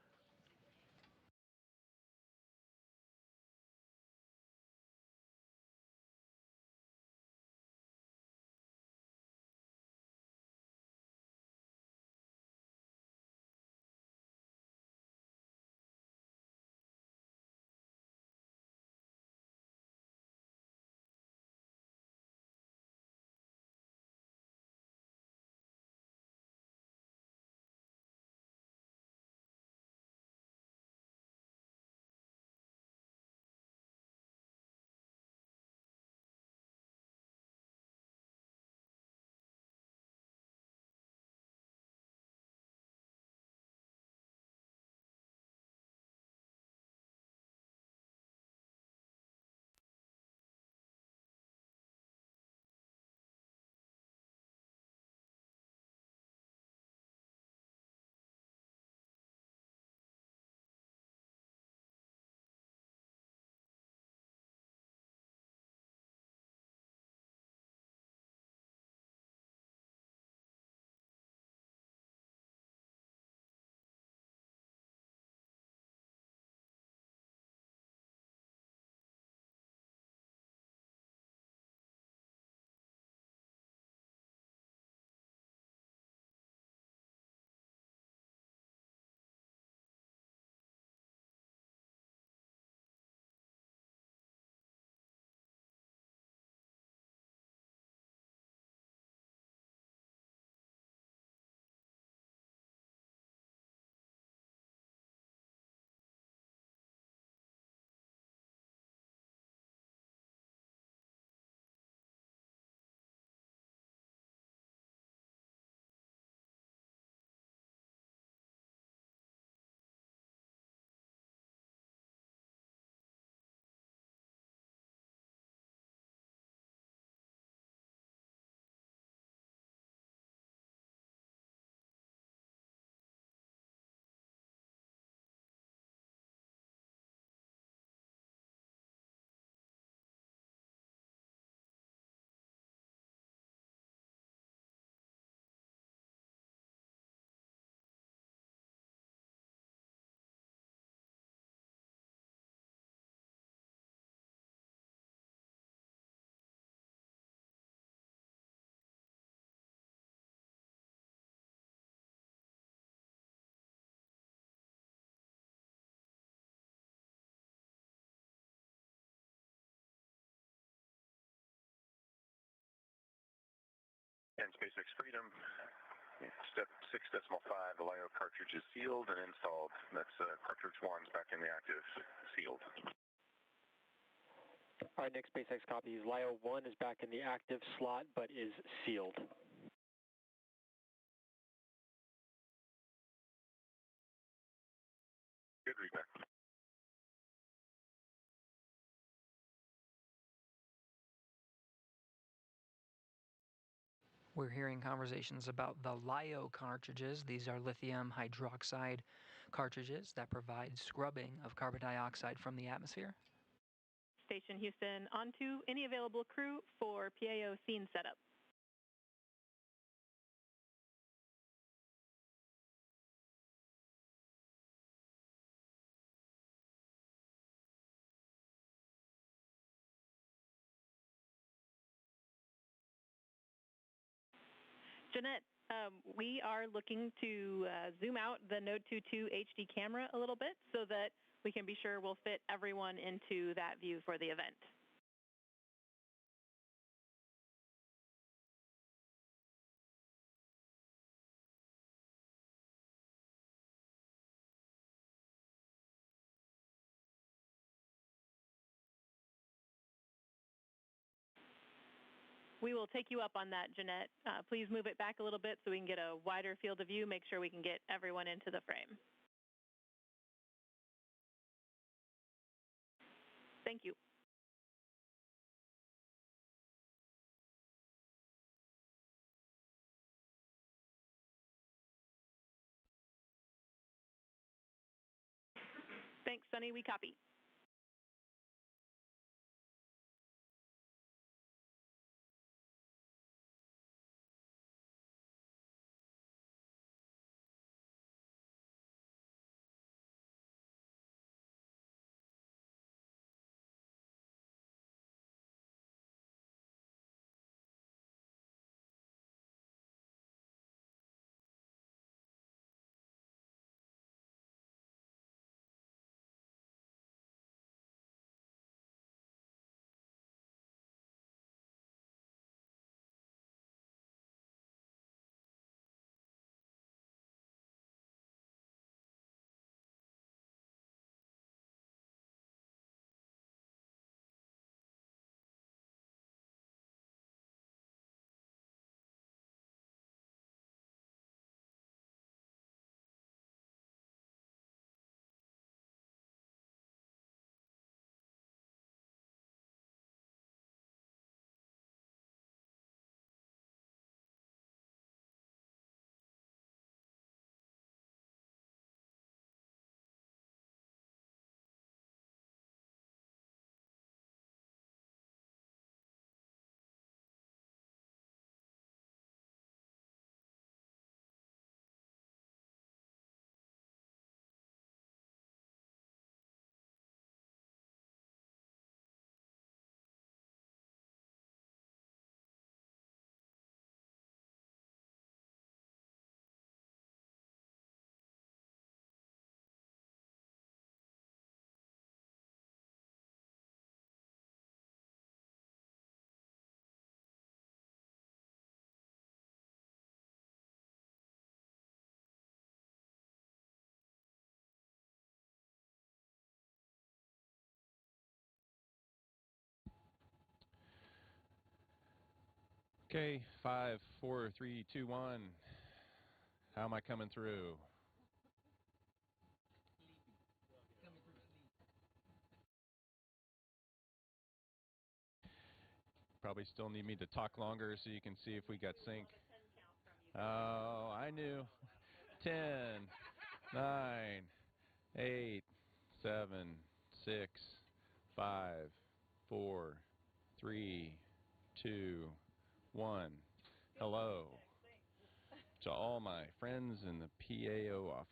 And SpaceX Freedom, step 6.5, the LIO cartridge is sealed and installed. That's cartridge 1's back in the active, sealed. All right, Nick, SpaceX copies. LIO 1 is back in the active slot, but is sealed. feedback. We're hearing conversations about the LiO cartridges. These are lithium hydroxide cartridges that provide scrubbing of carbon dioxide from the atmosphere. Station Houston, on to any available crew for PAO scene setup. Jeanette, we are looking to zoom out the Node 22 HD camera a little bit so that we can be sure we'll fit everyone into that view for the event. We will take you up on that, Jeanette. Please move it back a little bit so we can get a wider field of view, make sure we can get everyone into the frame. Thank you. Thanks, Sunny. We copy. Okay, 5, 4, 3, 2, 1. How am I coming through? Probably still need me to talk longer so you can see if we got sync. Oh, I knew. 10, 9, 8, 7, 6, 5, 4, 3, 2, 1. Hello to all my friends in the PAO office.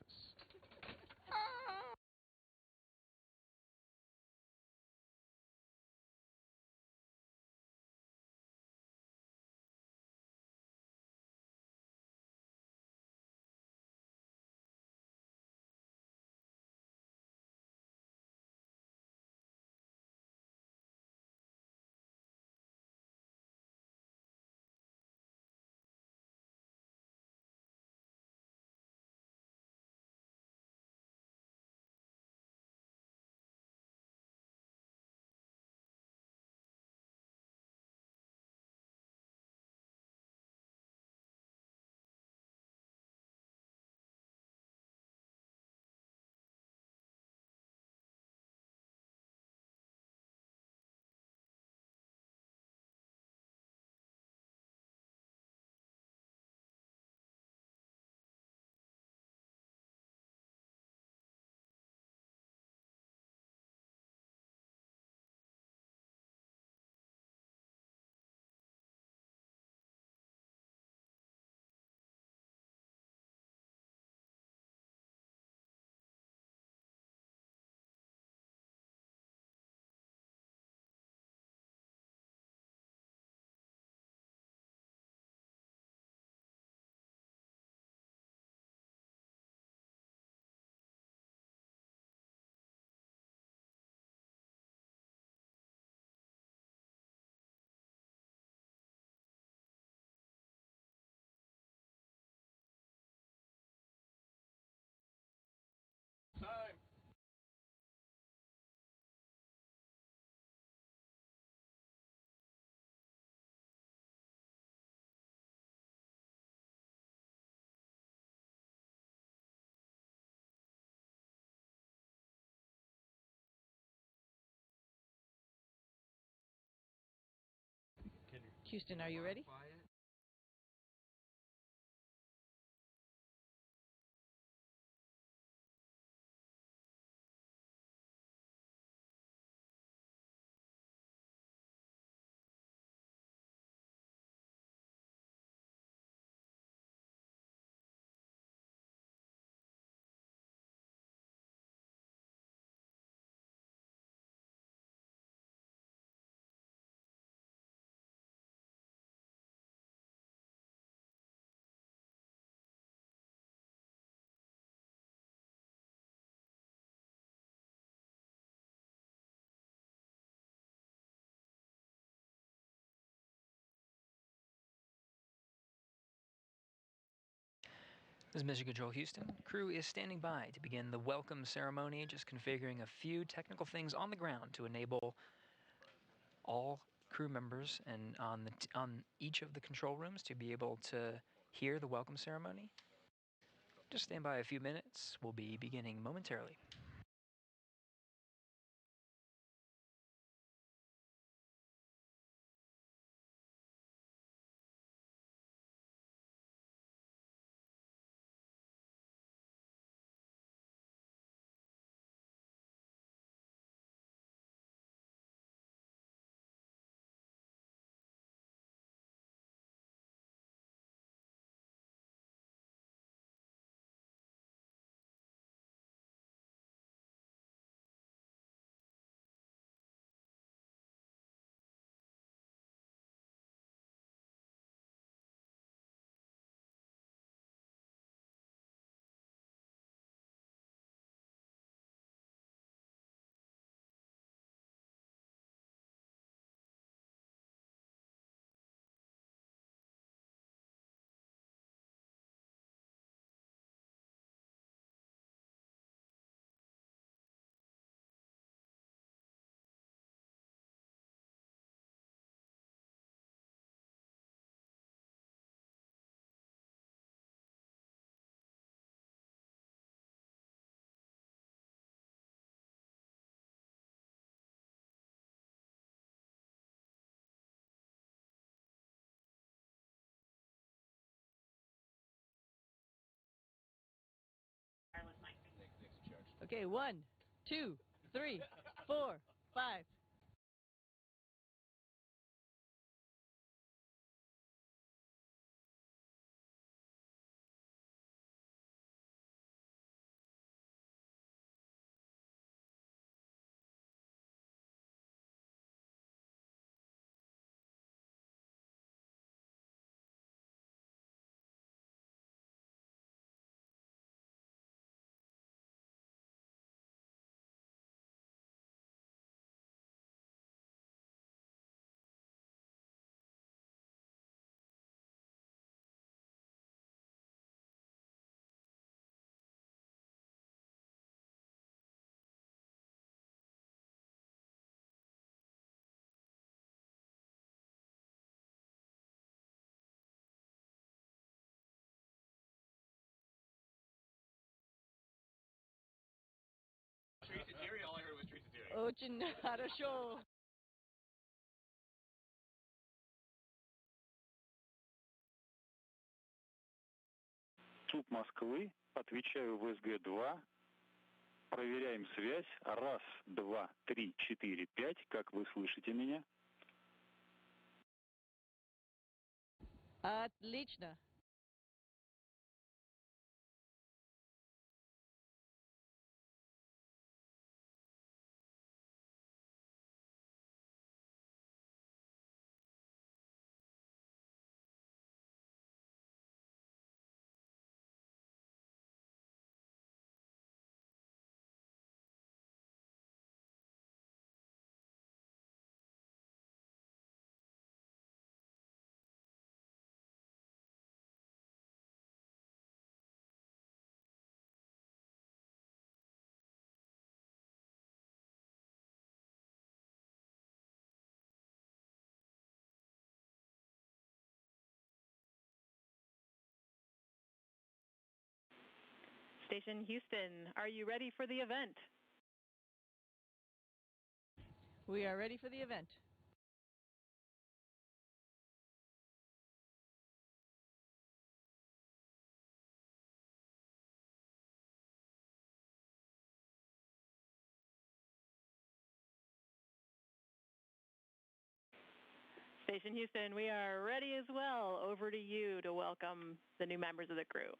Houston, are you ready? This is Mission Control Houston. Crew is standing by to begin the welcome ceremony, just configuring a few technical things on the ground to enable all crew members and on each of the control rooms to be able to hear the welcome ceremony. Just stand by a few minutes. We'll be beginning momentarily. Okay, 1, 2, 3, 4, 5. All I heard was Teresa Terry. Очень хорошо. Суп Москвы, отвечаю в СГ-2. Проверяем связь. 1, 2, 3, 4, 5. Как вы слышите меня? Отлично. Station Houston, are you ready for the event? We are ready for the event. Station Houston, we are ready as well. Over to you to welcome the new members of the crew.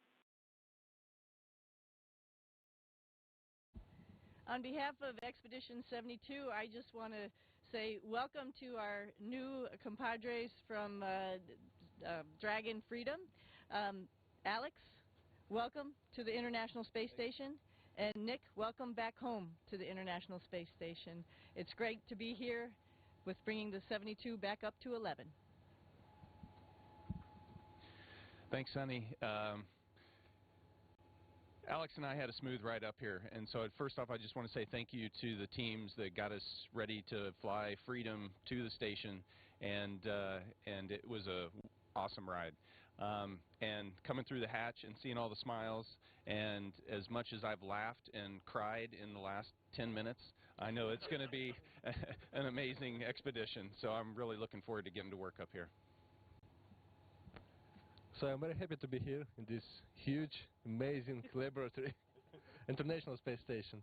On behalf of Expedition 72, I just want to say welcome to our new compadres from Dragon Freedom. Alex, welcome to the International Space Station. And Nick, welcome back home to the International Space Station. It's great to be here with bringing the 72 back up to 11. Thanks, Sonny. Alex and I had a smooth ride up here, and so first off I just want to say thank you to the teams that got us ready to fly Freedom to the station, and it was a awesome ride. And coming through the hatch and seeing all the smiles, and as much as I've laughed and cried in the last 10 minutes, I know it's going to be an amazing expedition, so I'm really looking forward to getting to work up here. So I'm very happy to be here in this huge, amazing laboratory, International Space Station.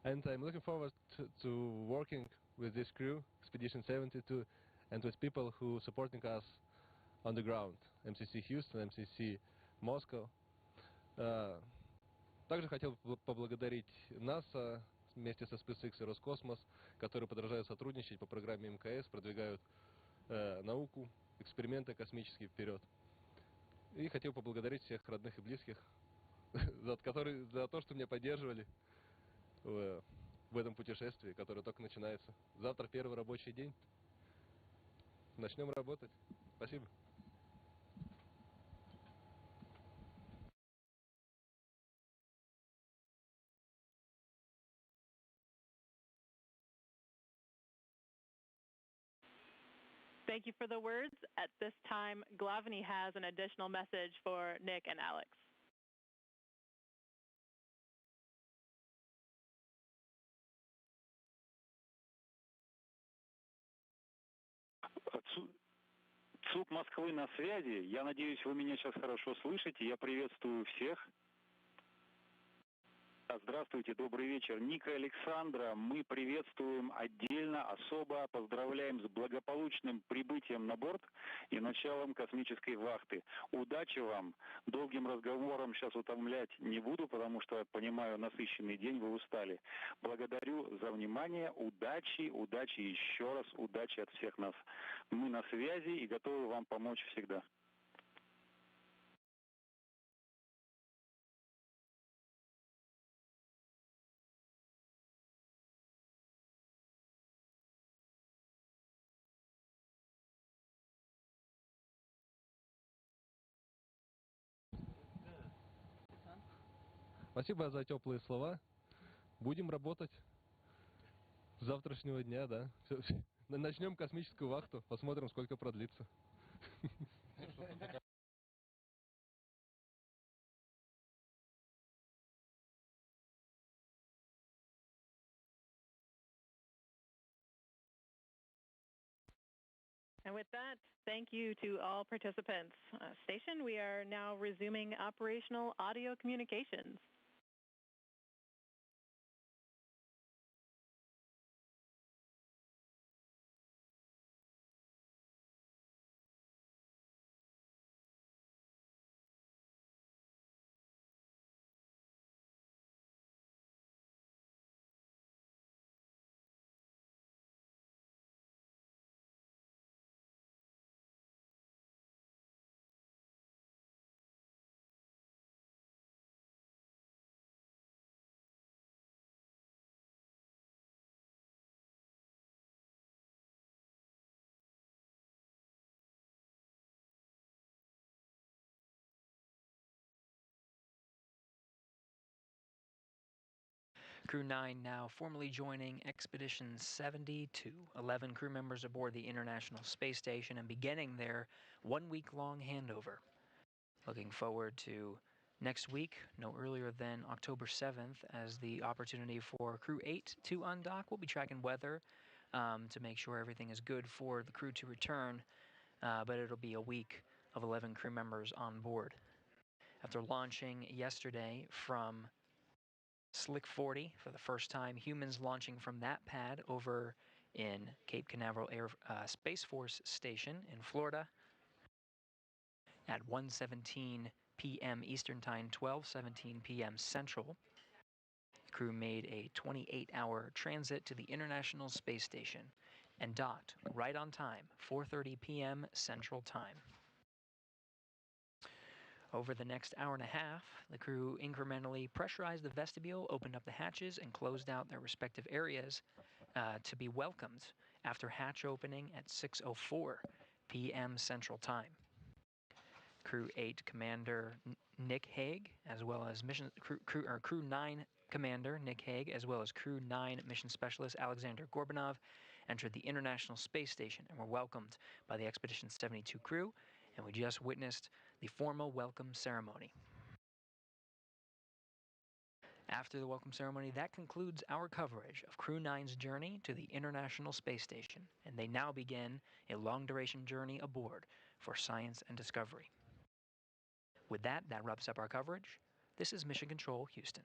And I'm looking forward to working with this crew, Expedition 72, and with people who are supporting us on the ground, МСС Houston, МСС Moscow. Также хотел поблагодарить НАСА вместе со SpaceX и Roscosmos, которые продолжают сотрудничать по программе МКС, продвигают науку, эксперименты космические вперед. И хотел поблагодарить всех родных и близких за то, что меня поддерживали в этом путешествии, которое только начинается. Завтра первый рабочий день. Начнем работать. Спасибо. Thank you for the words. At this time, Glavany has an additional message for Nick and Alex. ЦУП Москвы на связи. Я надеюсь, вы меня сейчас хорошо слышите. Я приветствую всех. Здравствуйте, добрый вечер. Ника и Александра мы приветствуем отдельно, особо поздравляем с благополучным прибытием на борт и началом космической вахты. Удачи вам. Долгим разговором сейчас утомлять не буду, потому что, понимаю, насыщенный день, вы устали. Благодарю за внимание. Удачи, удачи, еще раз удачи от всех нас. Мы на связи и готовы вам помочь всегда. Спасибо за теплые слова. Будем работать с завтрашнего дня, да. Начнем космическую вахту, посмотрим, сколько продлится. And with that, thank you to all participants. Station, we are now resuming operational audio communications. Crew-9 now formally joining Expedition 72, 11 crew members aboard the International Space Station and beginning their one-week-long handover. Looking forward to next week, no earlier than October 7th, as the opportunity for Crew 8 to undock. We'll be tracking weather to make sure everything is good for the crew to return, but it'll be a week of 11 crew members on board. After launching yesterday from Slick 40 for the first time, humans launching from that pad over in Cape Canaveral Space Force Station in Florida at 1:17 p.m. Eastern Time, 12:17 p.m. Central. The crew made a 28-hour transit to the International Space Station and docked right on time, 4:30 p.m. Central Time. Over the next hour and a half, the crew incrementally pressurized the vestibule, opened up the hatches, and closed out their respective areas to be welcomed after hatch opening at 6:04 p.m. Central Time. Crew 8 Commander Nick Hague, as well as Crew 9 Commander Nick Hague, as well as Crew 9 Mission Specialist Aleksandr Gorbunov, entered the International Space Station and were welcomed by the Expedition 72 crew, and we just witnessed the formal welcome ceremony. After the welcome ceremony, that concludes our coverage of Crew 9's journey to the International Space Station, and they now begin a long-duration journey aboard for science and discovery. With that, that wraps up our coverage. This is Mission Control, Houston.